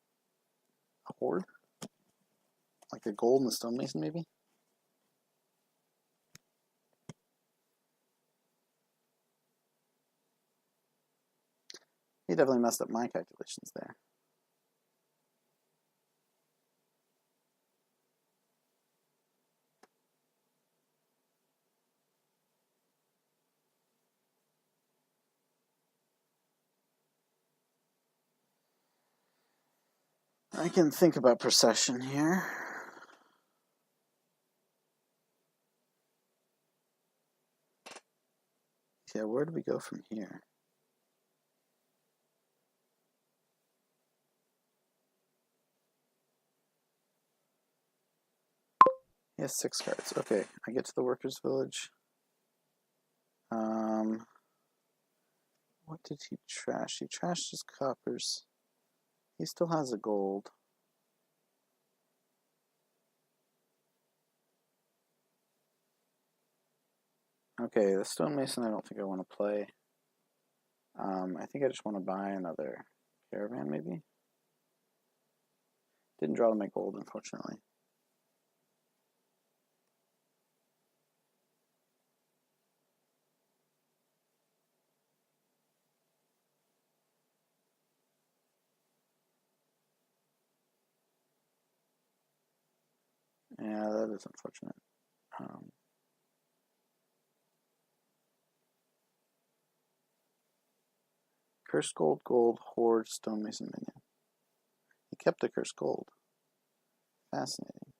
Speaker 1: A horde? Like a gold and a stonemason, maybe? He definitely messed up my calculations there. I can think about procession here. Yeah, where do we go from here? He has 6 cards. Okay, I get to the workers' village. What did he trash? He trashed his coppers. He still has a gold. Okay, the stonemason I don't think I want to play. I think I just want to buy another caravan, maybe? Didn't draw to my gold, unfortunately. Yeah, that is unfortunate. Cursed gold, gold, horde, stonemason minion. He kept the cursed gold. Fascinating.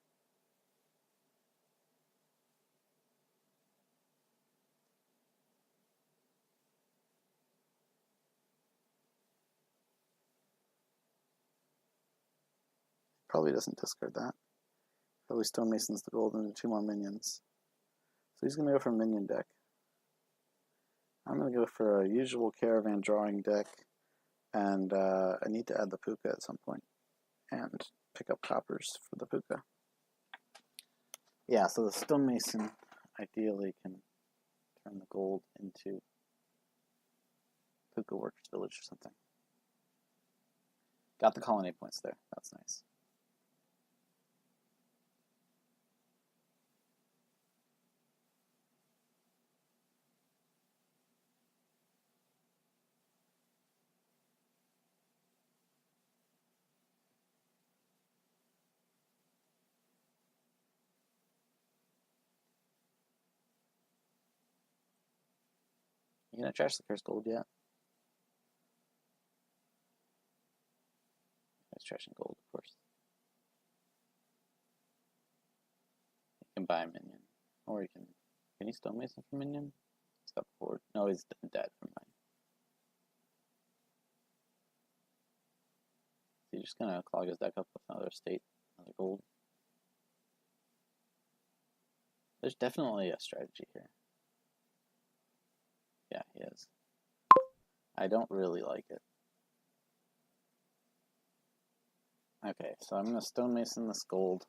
Speaker 1: Probably doesn't discard that. Probably stonemasons the gold into 2 more minions. So he's going to go for a minion deck. I'm going to go for a usual caravan drawing deck, and I need to add the puka at some point and pick up coppers for the puka. Yeah, so the stonemason ideally can turn the gold into puka workers village or something. Got the colony points there. That's nice. You gonna trash the cursed gold yet? He's trashing gold, of course. You can buy a minion. Or you can he stonemason for minion? He's got the board. No, he's dead. Never mind. He's just gonna clog his deck up with another state, another gold. There's definitely a strategy here. Yeah, he is. I don't really like it. Okay, so I'm gonna stonemason this gold.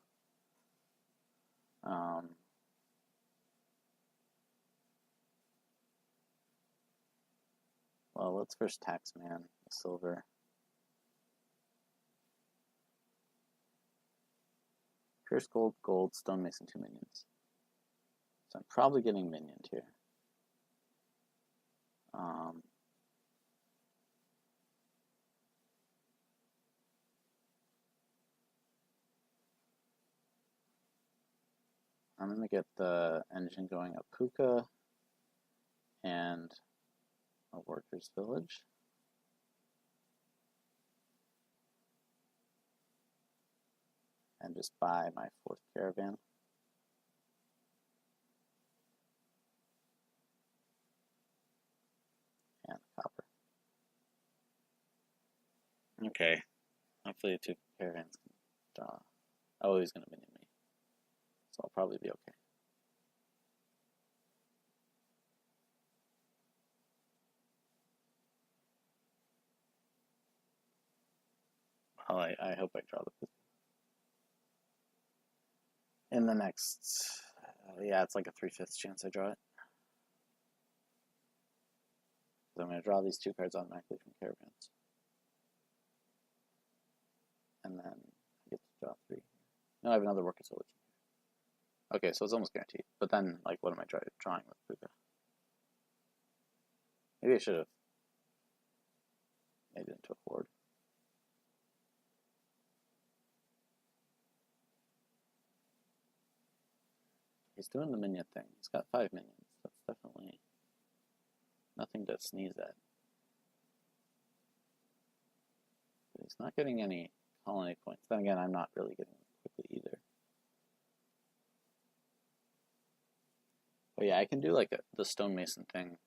Speaker 1: Well, let's first taxman the silver. First gold, gold, stonemason 2 minions. So I'm probably getting minioned here. I'm going to get the engine going at Puka and a workers' village. And just buy my 4th caravan. And copper. Okay. Hopefully the 2 caravans can draw. Oh, he's going to minion me. So I'll probably be okay. Well, I hope I draw the Puka. In the next, yeah, it's like a 3/5 chance I draw it. So I'm going to draw these 2 cards automatically from caravans. And then I get to draw 3. No, I have another workers' village. Okay, so it's almost guaranteed. But then, like, what am I drawing with Puka? Maybe I should have made it into a horde. He's doing the minion thing. He's got 5 minions. That's definitely nothing to sneeze at. But he's not getting any colony points. Then again, I'm not really getting them quickly either. But yeah, I can do like the stonemason thing.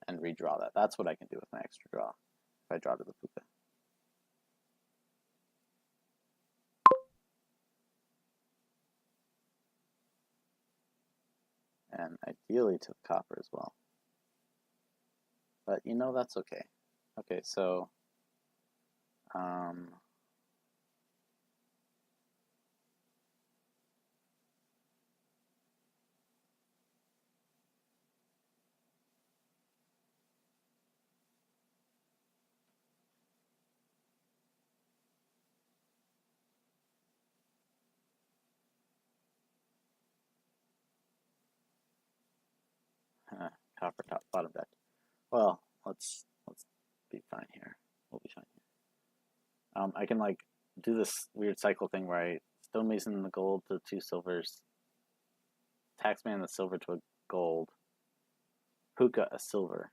Speaker 1: And redraw that. That's what I can do with my extra draw. If I draw to the Puka. And ideally to the copper as well. But you know, that's okay. Okay, so copper top bottom deck. Well, let's be fine here. We'll be fine here. I can like do this weird cycle thing where I stonemason the gold to 2 silvers, taxman the silver to a gold, Puka a silver,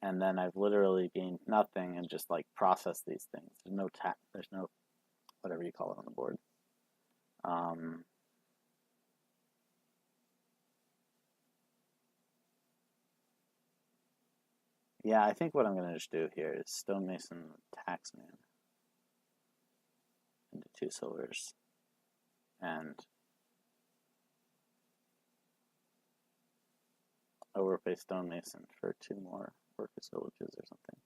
Speaker 1: and then I've literally gained nothing and just like process these things. There's no whatever you call it on the board. Yeah, I think what I'm going to just do here is stonemason taxman into 2 silvers and overpay stonemason for 2 more workers' villages or something.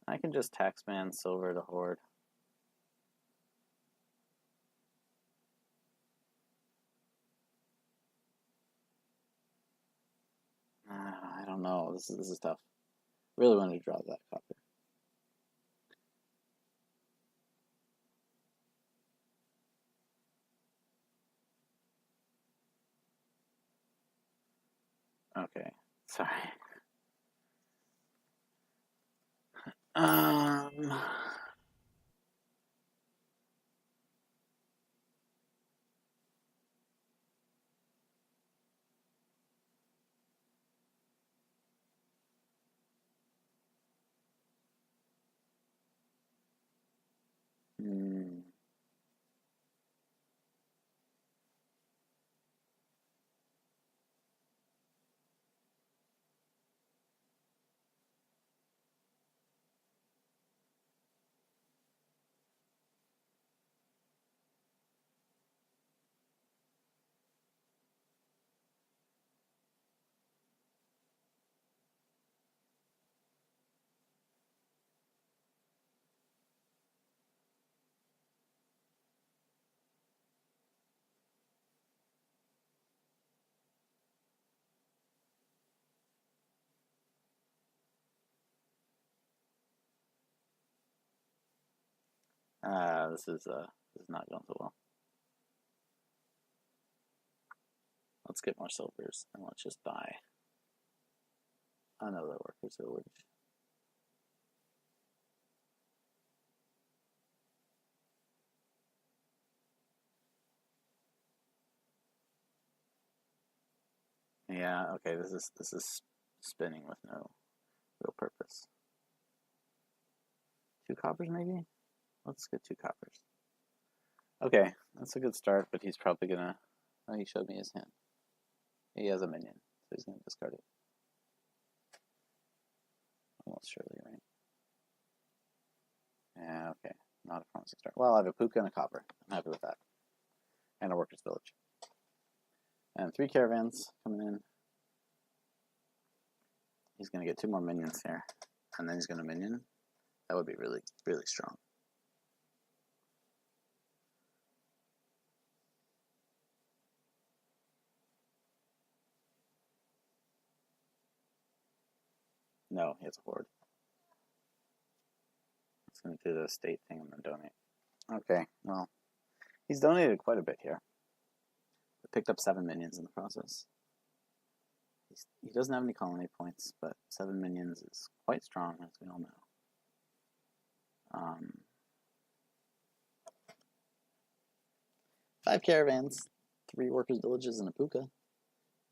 Speaker 1: I can just taxman silver to horde. I don't know. This is tough. Really wanted to draw that copper. Okay, sorry. This is not going so well. Let's get more silvers and let's just buy another workers village. Yeah, okay, this is spinning with no real purpose. 2 coppers maybe? Let's get 2 coppers. Okay, that's a good start, but he's probably gonna... Oh, he showed me his hand. He has a minion, so he's gonna discard it. Almost surely, right? Yeah, okay. Not a promising start. Well, I have a puka and a copper. I'm happy with that. And a workers' village. And 3 caravans coming in. He's gonna get 2 more minions here. And then he's gonna minion. That would be really, really strong. No, he has a horde. He's going to do the state thing and then donate. Okay, well, he's donated quite a bit here. He picked up 7 minions in the process. He doesn't have any colony points, but 7 minions is quite strong, as we all know. 5 caravans, 3 workers' villages, and a puka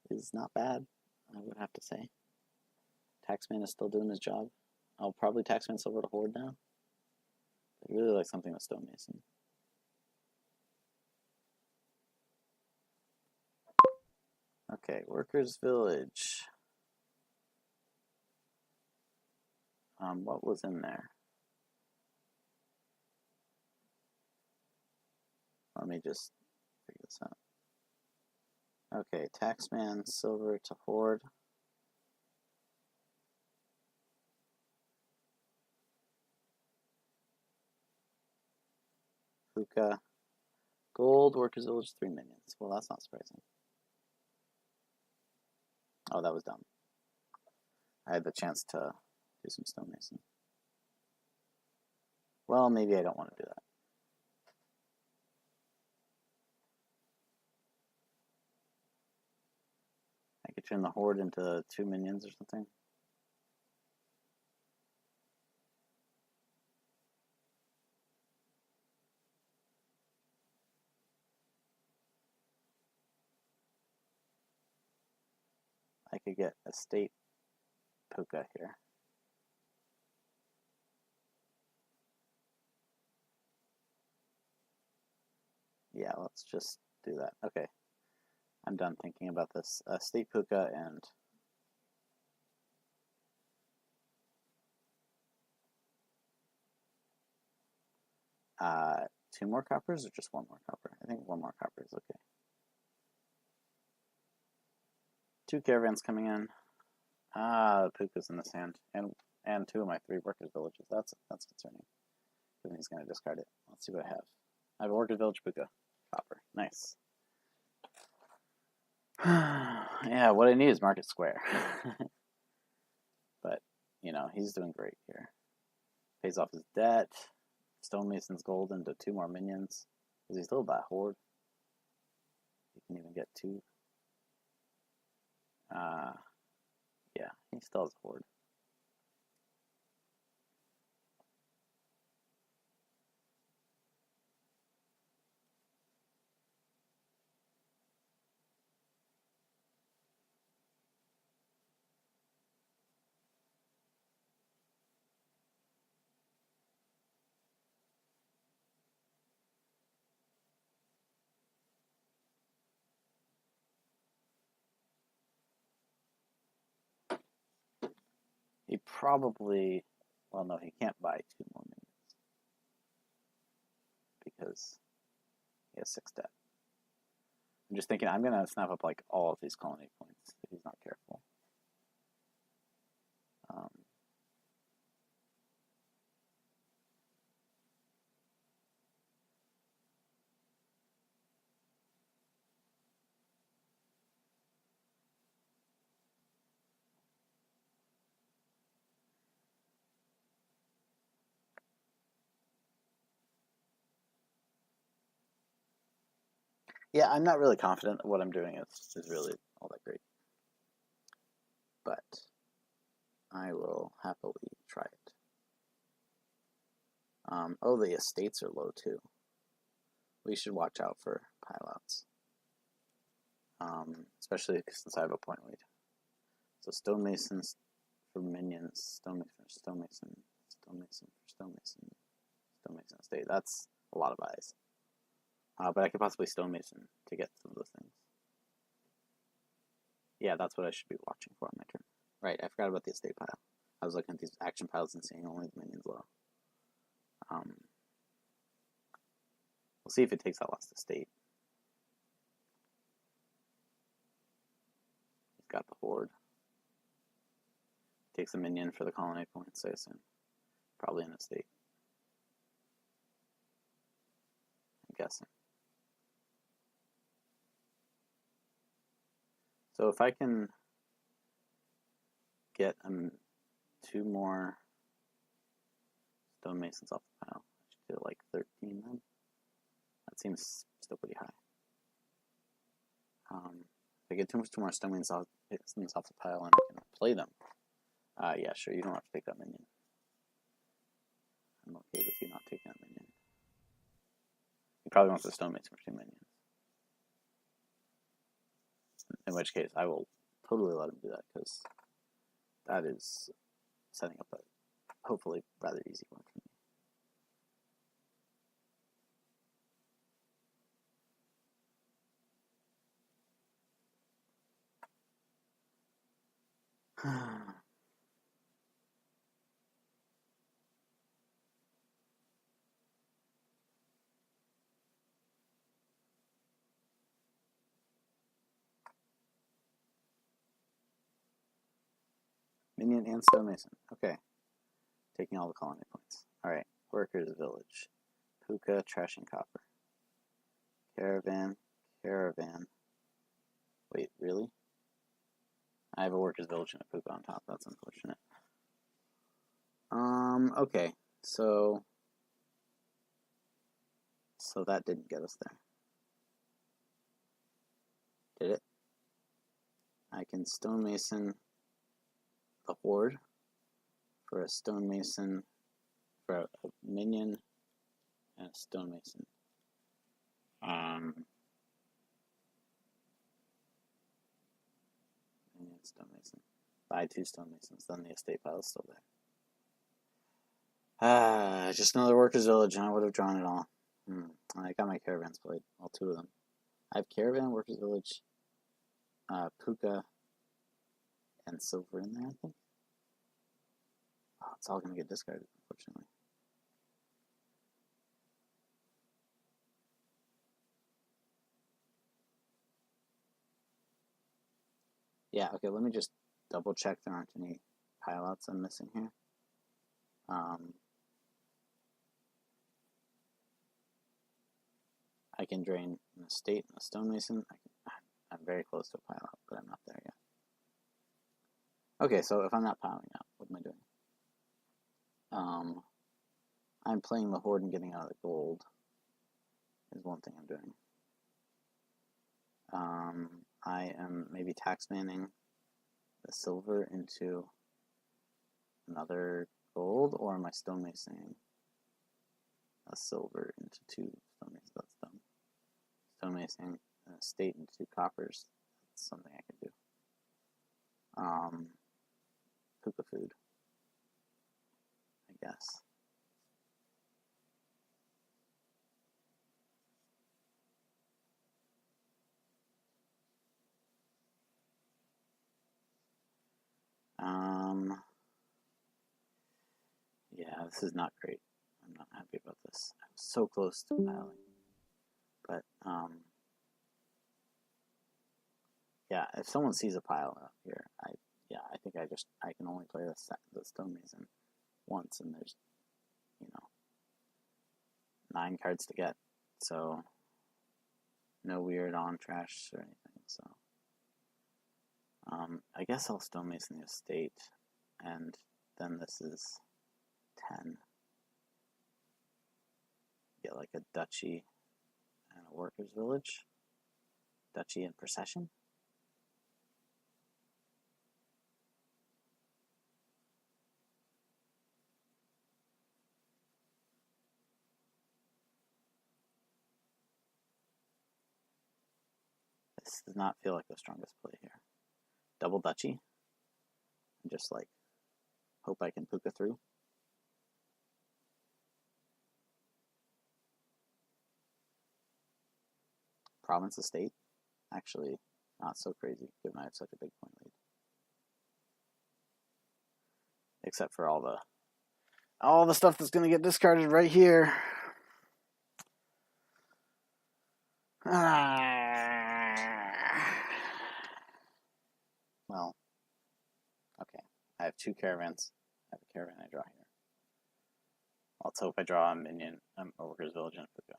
Speaker 1: is not bad, I would have to say. Taxman is still doing his job. I'll probably Taxman Silver to Horde now. I really like something with Stonemason. Okay, Workers' Village. What was in there? Let me just figure this out. Okay, Taxman Silver to Horde. Puka. Gold, Workers' Village, 3 minions. Well, that's not surprising. Oh, that was dumb. I had the chance to do some stonemason. Well, maybe I don't want to do that. I could turn the horde into 2 minions or something. I could get a state puka here. Yeah, let's just do that. Okay. I'm done thinking about this. State puka and two more coppers or just 1 more copper? I think 1 more copper is okay. 2 caravans coming in. The puka's in the sand. And 2 of my 3 workers' villages. That's concerning. I think he's going to discard it. Let's see what I have. I have a workers' village puka. Copper. Nice. Yeah, what I need is Market Square. But, you know, he's doing great here. Pays off his debt. Stonemason's gold into 2 more minions. Is he still that horde? He can even get 2. Yeah, he still has a horde. He probably, well, no, he can't buy 2 more minions because he has 6 debt. I'm just thinking I'm going to snap up like all of these colony points if he's not careful. Yeah, I'm not really confident that what I'm doing is really all that great. But I will happily try it. Oh, the estates are low too. We should watch out for pilouts. Especially since I have a point lead. So stonemasons for minions, stonemason for stonemason, stonemason for stonemason, stonemason estate. That's a lot of eyes. But I could possibly stonemason to get some of those things. Yeah, that's what I should be watching for on my turn. Right, I forgot about the estate pile. I was looking at these action piles and seeing only the minions low. We'll see if it takes that last estate. He's got the horde. Takes a minion for the colony points, I assume. Probably an estate. I'm guessing. So if I can get 2 more stonemasons off the pile, I should do like 13 then. That seems still pretty high. If I get 2 more stonemasons off the pile and I can play them, yeah, sure, you don't have to take that minion. I'm okay with you not taking that minion. He probably wants a stonemason for 2 minions. In which case, I will totally let him do that, because that is setting up a hopefully rather easy one for me. Minion and stonemason. Okay. Taking all the colony points. Alright. Workers village. Puka, trash and copper. Caravan. Caravan. Wait, really? I have a workers village and a puka on top. That's unfortunate. Okay. So that didn't get us there. Did it? I can stonemason the horde for a stonemason, for a minion and a stonemason. Minion, stonemason. Buy 2 stonemasons, then the estate pile is still there. Just another workers village, and I would have drawn it all. I got my caravans played, all 2 of them. I have caravan, workers village, puka, and silver in there, I think. Oh, it's all going to get discarded, unfortunately. Yeah, okay, let me just double check there aren't any pilouts I'm missing here. I can drain an estate and a stonemason. I'm very close to a pilout, but I'm not there yet. Okay, so if I'm not piling out, what am I doing? I'm playing the horde and getting out of the gold is one thing I'm doing. I am maybe tax manning the silver into another gold, or am I stonemasoning a silver into 2 stonemasons? That's dumb. Stonemasoning an estate into 2 coppers. That's something I could do. Puka food, I guess. Yeah, this is not great. I'm not happy about this. I was so close to piling. But, yeah, if someone sees a pile out here, I think I can only play the stonemason once, and there's, 9 cards to get. So, no weird on trash or anything, so. I guess I'll stonemason the estate, and then this is 10. Get like a duchy and a workers village. Duchy in procession. This does not feel like the strongest play here. Double Duchy. And just like hope I can puka through. Province Estate. Actually, not so crazy, given I have such a big point lead. Except for all the stuff that's going to get discarded right here. Well, okay. I have 2 caravans. I have a caravan I draw here. Let's hope I draw a minion, a worker's village, and a puka.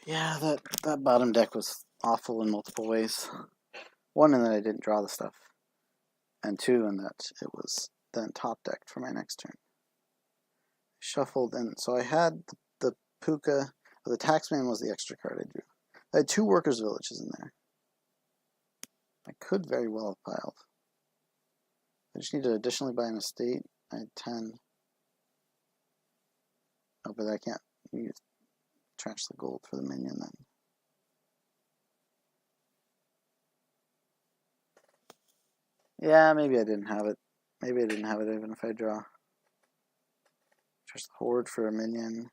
Speaker 1: Yeah, that bottom deck was awful in multiple ways. 1, in that I didn't draw the stuff. And 2, in that it was then top decked for my next turn. Shuffled, and so I had the puka. The taxman was the extra card I drew. I had 2 workers' villages in there. I could very well have piled. I just need to additionally buy an estate. I had 10. Oh, but I can't use trash the gold for the minion then. Yeah, maybe I didn't have it. Maybe I didn't have it even if I draw. Trash the horde for a minion.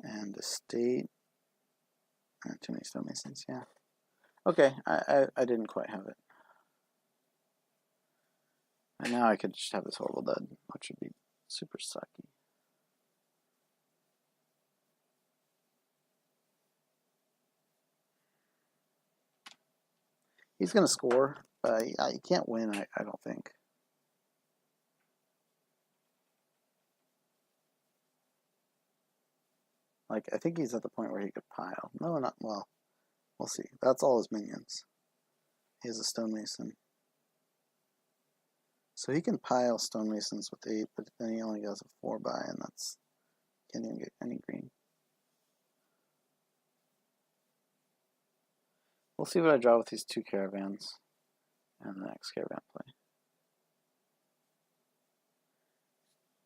Speaker 1: And estate. Too many stonemasons, yeah. Okay, I didn't quite have it. And now I could just have this horrible dud, which would be super sucky. He's going to score, but he can't win, I don't think. Like, I think he's at the point where he could pile. No, not, well, we'll see. That's all his minions. He has a stonemason. So he can pile stonemasons with 8, but then he only has a 4-buy, and that's, can't even get any green. We'll see what I draw with these 2 caravans and the next caravan play.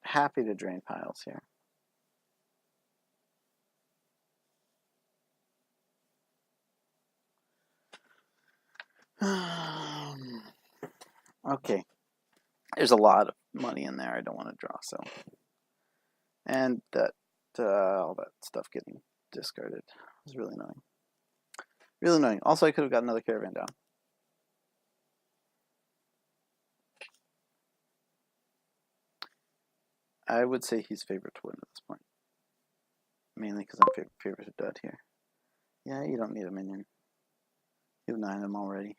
Speaker 1: Happy to drain piles here. Okay. There's a lot of money in there I don't want to draw, so. And that all that stuff getting discarded was really annoying. Really annoying. Also, I could have got another caravan down. I would say he's favorite to win at this point. Mainly because I'm favorite to dud here. Yeah, you don't need a minion. You have 9 of them already.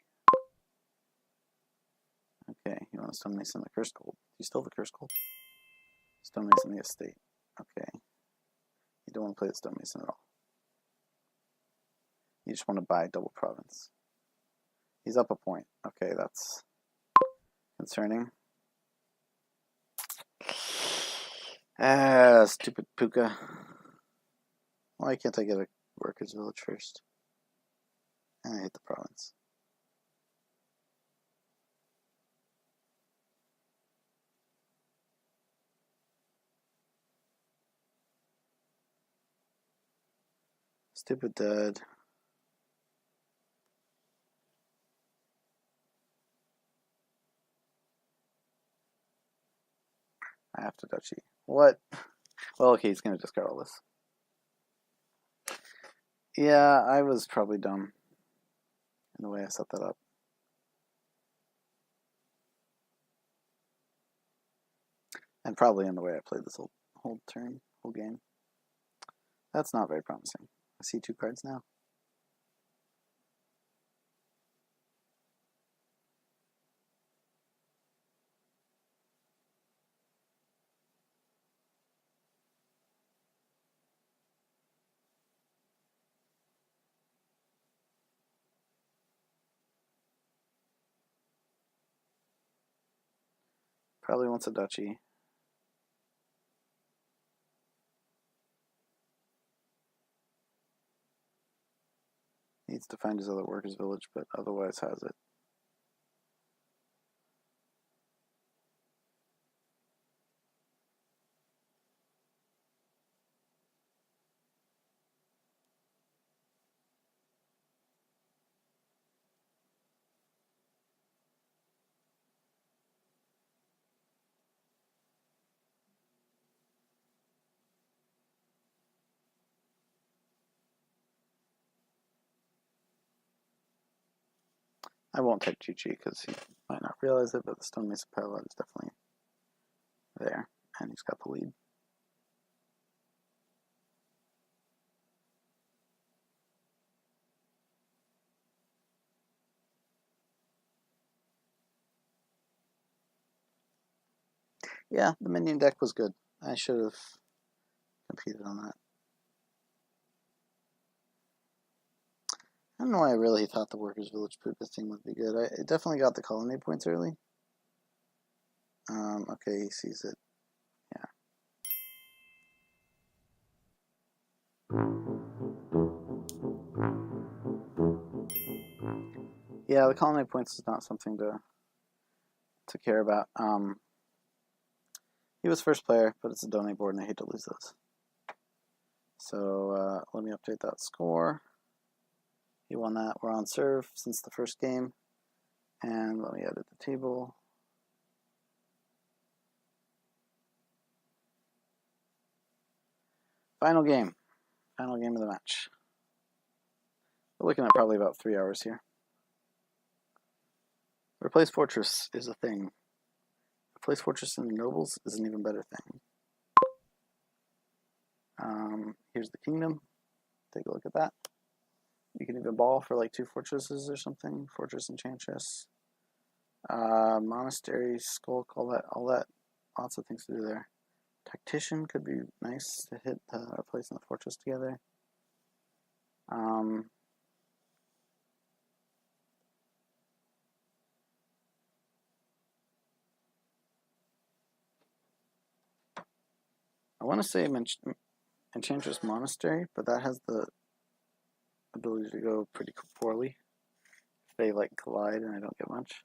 Speaker 1: Okay, you want to stonemason the curse gold. Do you still have the curse gold? Stonemason the estate. Okay. You don't want to play the stonemason at all. You just want to buy double province. He's up a point. Okay, that's concerning. Stupid puka. Why can't I get a workers' village first? And I hit the province. Stupid dud. I have to duchy. What? Well, okay, he's going to discard all this. Yeah, I was probably dumb in the way I set that up. And probably in the way I played this whole turn, whole game. That's not very promising. I see 2 cards now. Probably wants a duchy. Needs to find his other workers' village, but otherwise has it. I won't take GG because he might not realize it, but the Stone Mesa Pilot is definitely there, and he's got the lead. Yeah, the minion deck was good. I should have competed on that. I don't know why I really thought the Workers' Village Puka thing would be good. It definitely got the colony points early. Okay, he sees it. Yeah, the colony points is not something to care about. He was first player, but it's a donate board, and I hate to lose those. So let me update that score. He won that. We're on serve since the first game. And let me edit the table. Final game. Final game of the match. We're looking at probably about 3 hours here. Replace Fortress is a thing. Replace Fortress in the Nobles is an even better thing. Here's the Kingdom. Take a look at that. You can even ball for like 2 fortresses or something. Fortress Enchantress. Monastery, Skulk, all that. Lots of things to do there. Tactician could be nice to hit replacing the fortress together. I want to say Enchantress Monastery, but that has the ability to go pretty poorly if they like collide and I don't get much.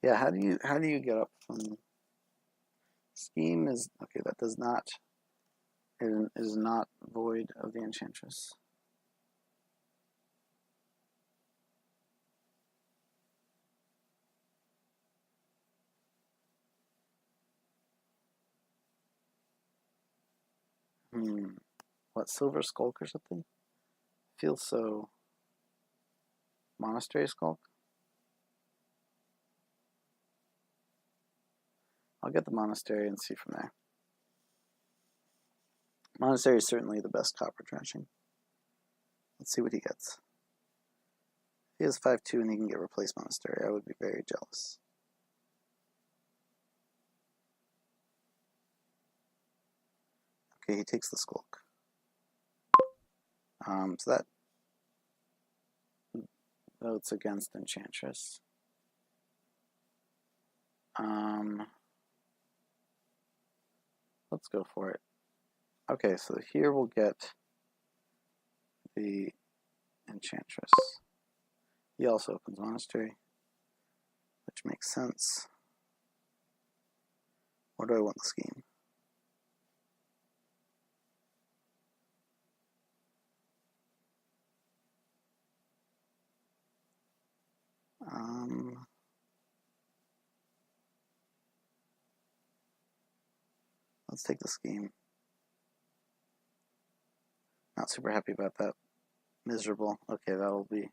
Speaker 1: Yeah, how do you get up from Scheme is okay, that does not is not void of the Enchantress. What, Silver Skulk or something? Feels so Monastery Skulk? I'll get the Monastery and see from there. Monastery is certainly the best copper drenching. Let's see what he gets. If he has 5-2 and he can get replaced Monastery, I would be very jealous. Okay, he takes the Skulk. So that votes against Enchantress. Let's go for it. Okay, so here we'll get the Enchantress. He also opens Monastery, which makes sense. Where do I want the Scheme? Let's take the Scheme. Not super happy about that. Miserable. Okay, that'll be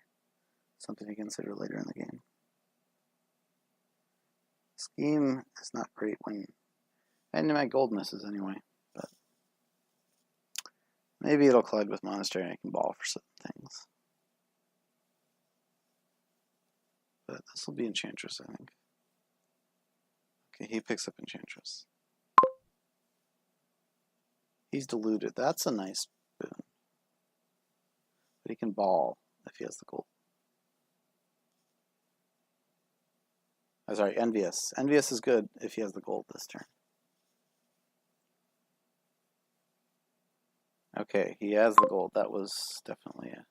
Speaker 1: something to consider later in the game. Scheme is not great when... And my gold misses anyway, but... Maybe it'll collide with Monastery and I can ball for certain things. But this will be Enchantress, I think. Okay, he picks up Enchantress. He's deluded. That's a nice boon. But he can ball if he has the gold. Oh, sorry, envious. Envious is good if he has the gold this turn. Okay, he has the gold. That was definitely a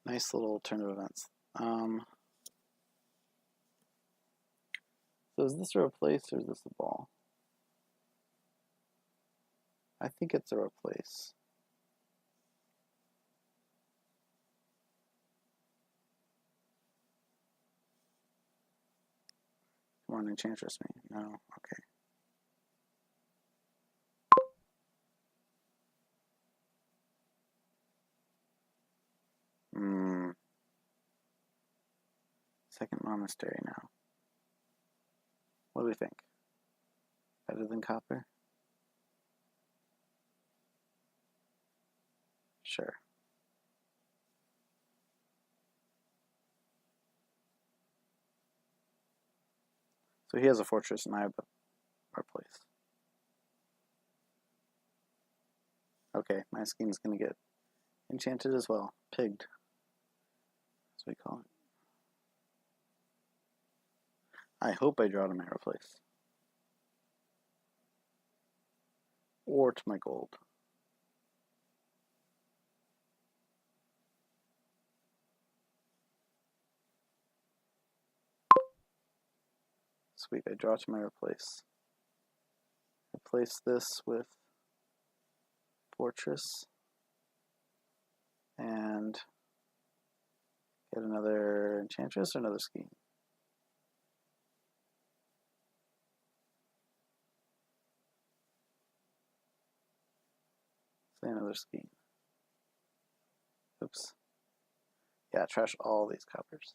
Speaker 1: nice little turn of events. So is this a replace or is this a ball? I think it's a replace. Come on, Enchantress me. No, okay. Second monastery now. What do we think? Better than copper? Sure. So he has a fortress and I have our place. Okay, my scheme's gonna get enchanted as well. Pigged. That's what we call it. I hope I draw to my replace. Or to my gold. Sweet, I draw to my replace. Replace this with fortress. And get another enchantress or another scheme. Say another scheme. Oops. Yeah, trash all these coppers.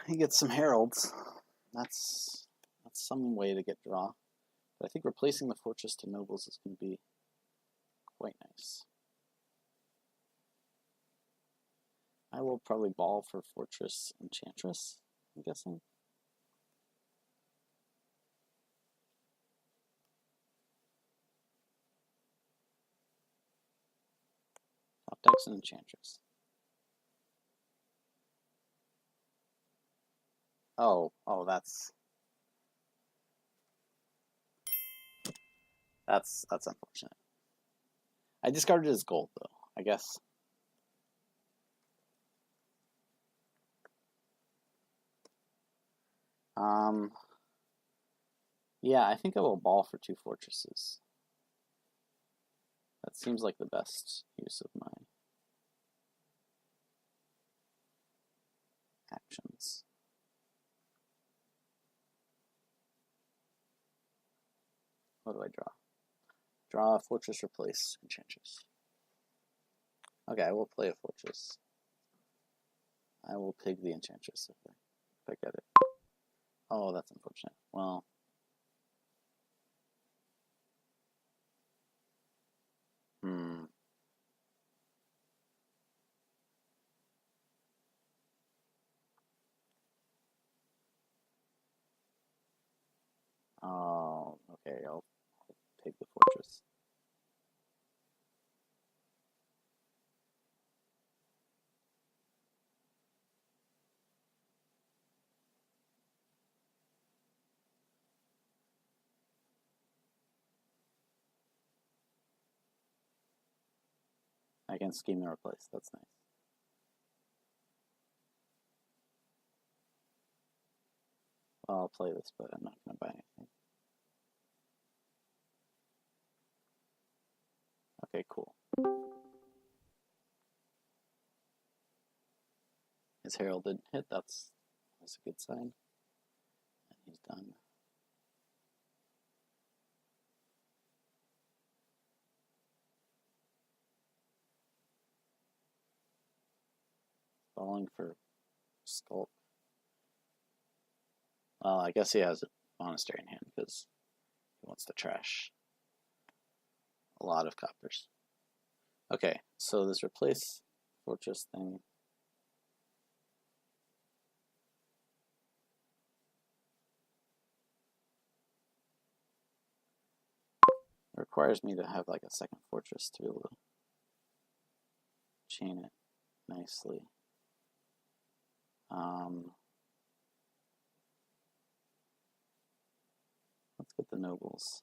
Speaker 1: He gets some heralds. That's some way to get draw. But I think replacing the fortress to nobles is going to be quite nice. I will probably ball for fortress enchantress, I'm guessing. Top deck's an enchantress. Oh, that's unfortunate. I discarded his gold though, I guess. Yeah, I think I will ball for 2 fortresses. That seems like the best use of my actions. What do I draw? Draw a fortress, replace enchantress. Okay, I will play a fortress. I will pig the enchantress if I get it. Oh, that's unfortunate. Well, Oh, okay, I'll take the fortress. I can scheme and replace. That's nice. Well, I'll play this, but I'm not going to buy anything. Okay, cool. His herald didn't hit. That's a good sign. And he's done. Falling for Sculpt. Well, I guess he has a monastery in hand because he wants to trash a lot of coppers. Okay, so this replace fortress thing. requires me to have like a second fortress to be able to chain it nicely. Let's get the nobles.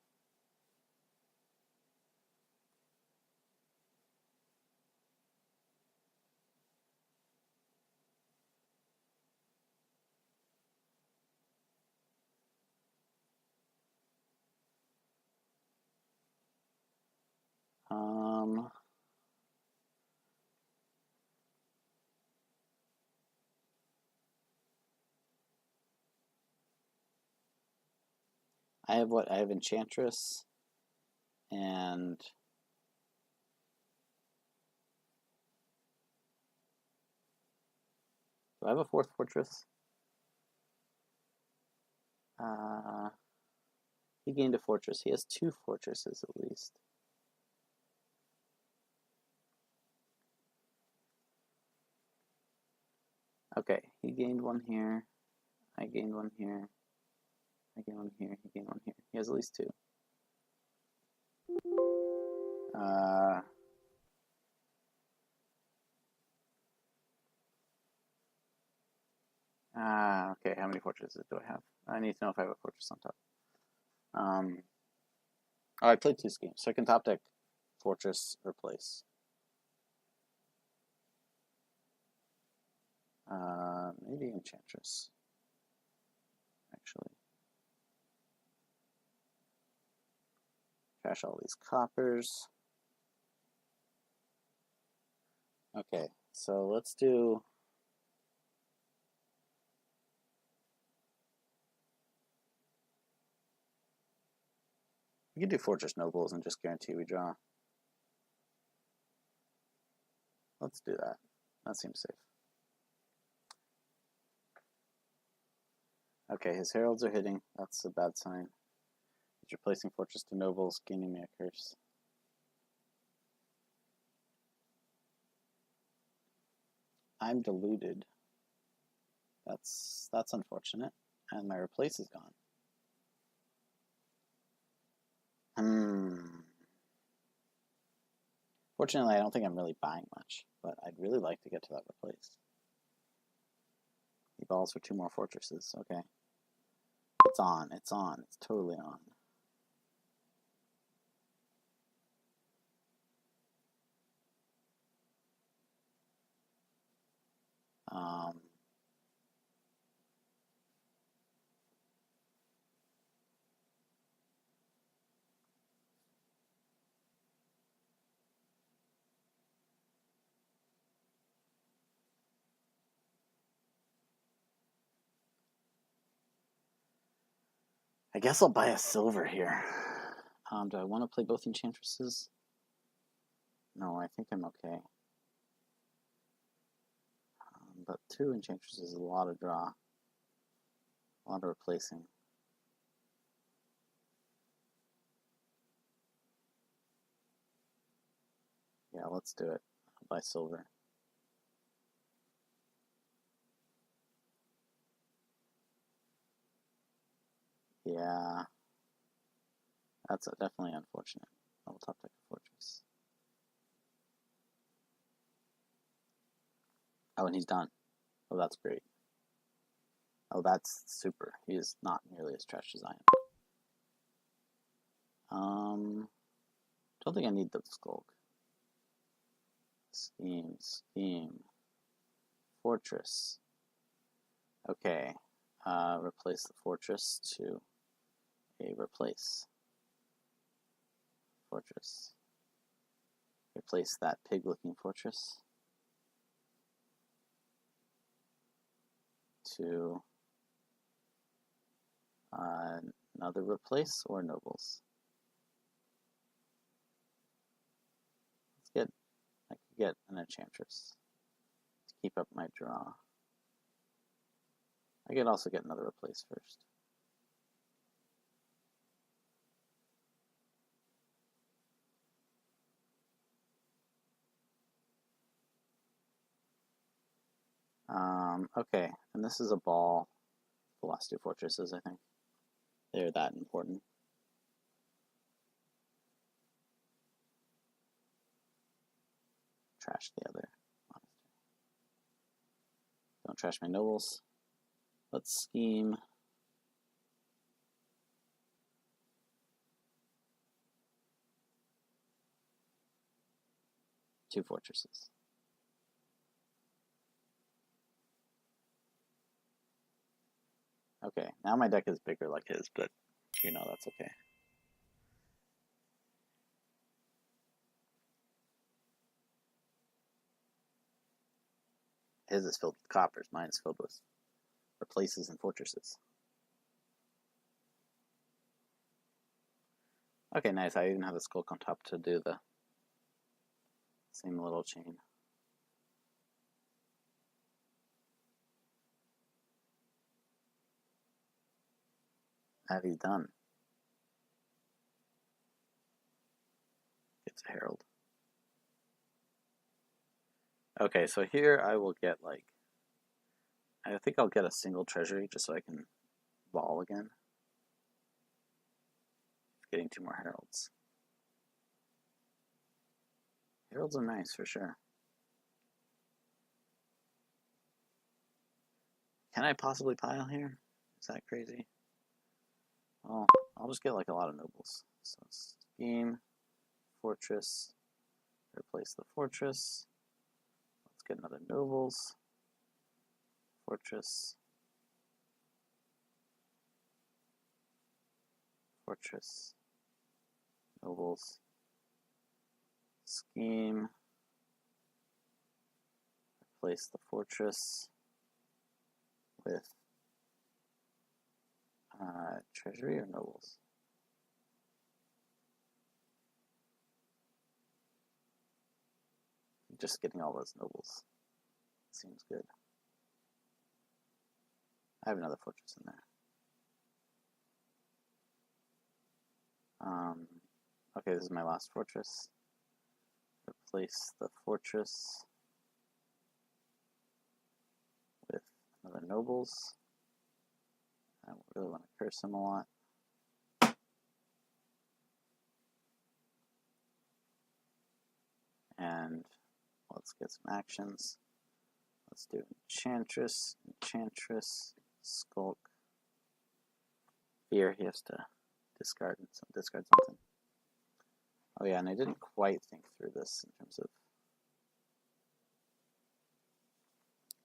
Speaker 1: I have what? I have Enchantress and do I have a fourth fortress? He gained a fortress. He has 2 fortresses at least. Okay, he gained one here. I gained one here. I gained one here. He gained one here. He has at least 2. Okay, how many fortresses do I have? I need to know if I have a fortress on top. Oh, I played 2 schemes, so I can top deck fortress or place. Maybe Enchantress, actually. Trash all these coppers. Okay, so let's do... We can do Fortress Nobles and just guarantee we draw. Let's do that. That seems safe. Okay, his heralds are hitting. That's a bad sign. He's replacing Fortress to Nobles, gaining me a curse. I'm deluded. That's unfortunate. And my replace is gone. Fortunately, I don't think I'm really buying much, but I'd really like to get to that replace. He balls for 2 more fortresses. Okay. It's on. It's on. It's totally on. I guess I'll buy a silver here. Do I want to play both Enchantresses? No, I think I'm okay. But 2 Enchantresses is a lot of draw. A lot of replacing. Yeah, let's do it. I'll buy silver. Yeah. That's definitely unfortunate. I'll top deck a fortress. Oh, and he's done. Oh, that's great. Oh, that's super. He is not nearly as trash as I am. Don't think I need the skulk. Scheme. Fortress. Okay. Replace the fortress to a replace. Fortress. Replace that pig-looking fortress to another replace or nobles. I could get an Enchantress to keep up my draw. I could also get another replace first. Okay, and this is a ball. The last 2 fortresses, I think. They're that important. trash the other monastery. Don't trash my nobles. Let's scheme. Two fortresses. Okay, now my deck is bigger like his, but you know that's okay. His is filled with coppers, mine is filled with replaces and fortresses. Okay, nice. I even have a skulk on top to do the same little chain. That he's done. Gets a herald. Okay, so here I will get like, I think I'll get a single treasury just so I can ball again. Getting 2 more heralds. Heralds are nice for sure. Can I possibly pile here? Is that crazy? Well, I'll just get like a lot of nobles. So scheme, fortress, replace the fortress. Let's get another nobles. Fortress. Fortress. Nobles. Scheme. Replace the fortress with treasury or nobles. Just getting all those nobles seems good. I have another fortress in there. Okay, this is my last fortress. Replace the fortress with another nobles. I really want to curse him a lot. And let's get some actions. Let's do Enchantress, Enchantress, Skulk. Here he has to discard something. Oh yeah, and I didn't quite think through this in terms of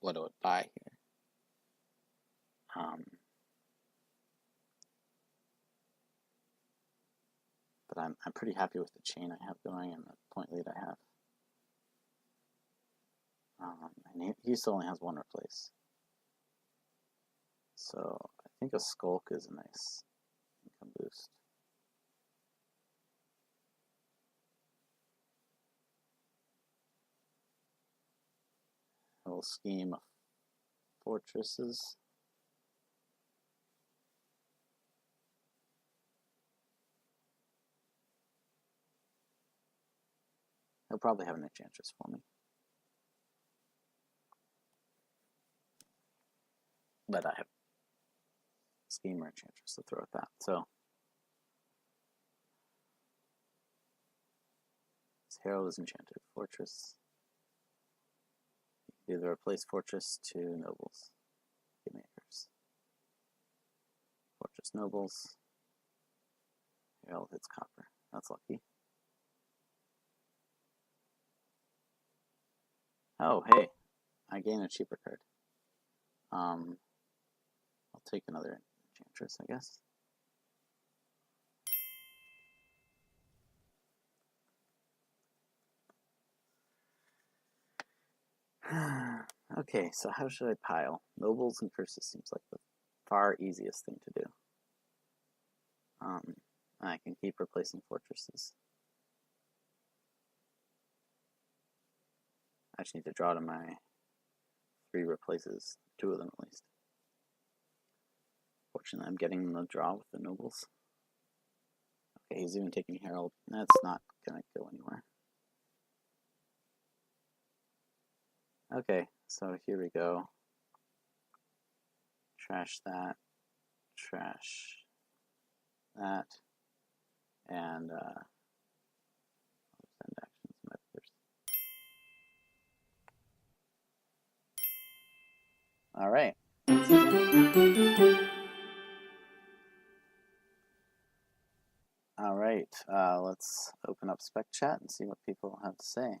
Speaker 1: what I would buy here. But I'm pretty happy with the chain I have going and the point lead I have. And he still only has 1 replace. So I think a Skulk is a nice income boost. We'll scheme fortresses. He'll probably have an Enchantress for me. But I have Scheme or Enchantress to throw at that. So this Herald is enchanted. Fortress. Either replace Fortress to Nobles. Give me a curse. Fortress Nobles. Herald hits copper. That's lucky. Oh, hey. I gain a cheaper card. I'll take another Enchantress, I guess. Okay, so how should I pile? Nobles and curses seems like the far easiest thing to do. I can keep replacing fortresses. I just need to draw to my 3 replaces, 2 of them at least. Fortunately, I'm getting the draw with the nobles. Okay, he's even taking Herald. That's not going to go anywhere. Okay, so here we go. Trash that. Trash that. And send actions. All right. All right. Let's open up Spec Chat and see what people have to say.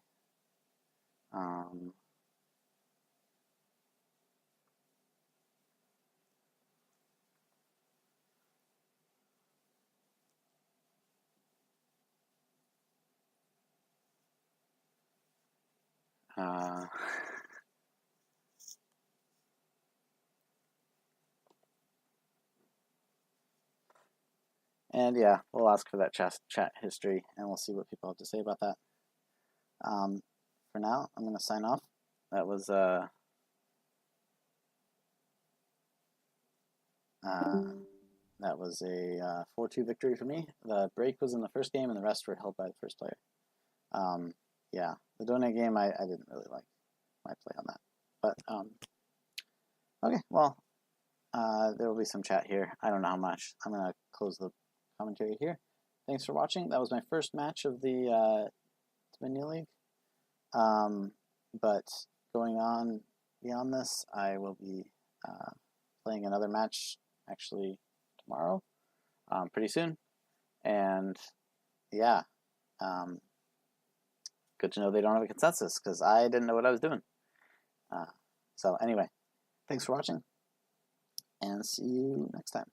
Speaker 1: And yeah, we'll ask for that chat history, and we'll see what people have to say about that. For now, I'm going to sign off. That was a 4-2 victory for me. The break was in the first game, and the rest were held by the first player. Yeah, the donate game, I didn't really like my play on that. But, okay, well, there will be some chat here. I don't know how much. I'm going to close the commentary here. Thanks for watching. That was my first match of the Dominion League. But going on beyond this, I will be playing another match actually tomorrow, pretty soon. And yeah, good to know they don't have a consensus, because I didn't know what I was doing. So anyway, thanks for watching, and see you next time.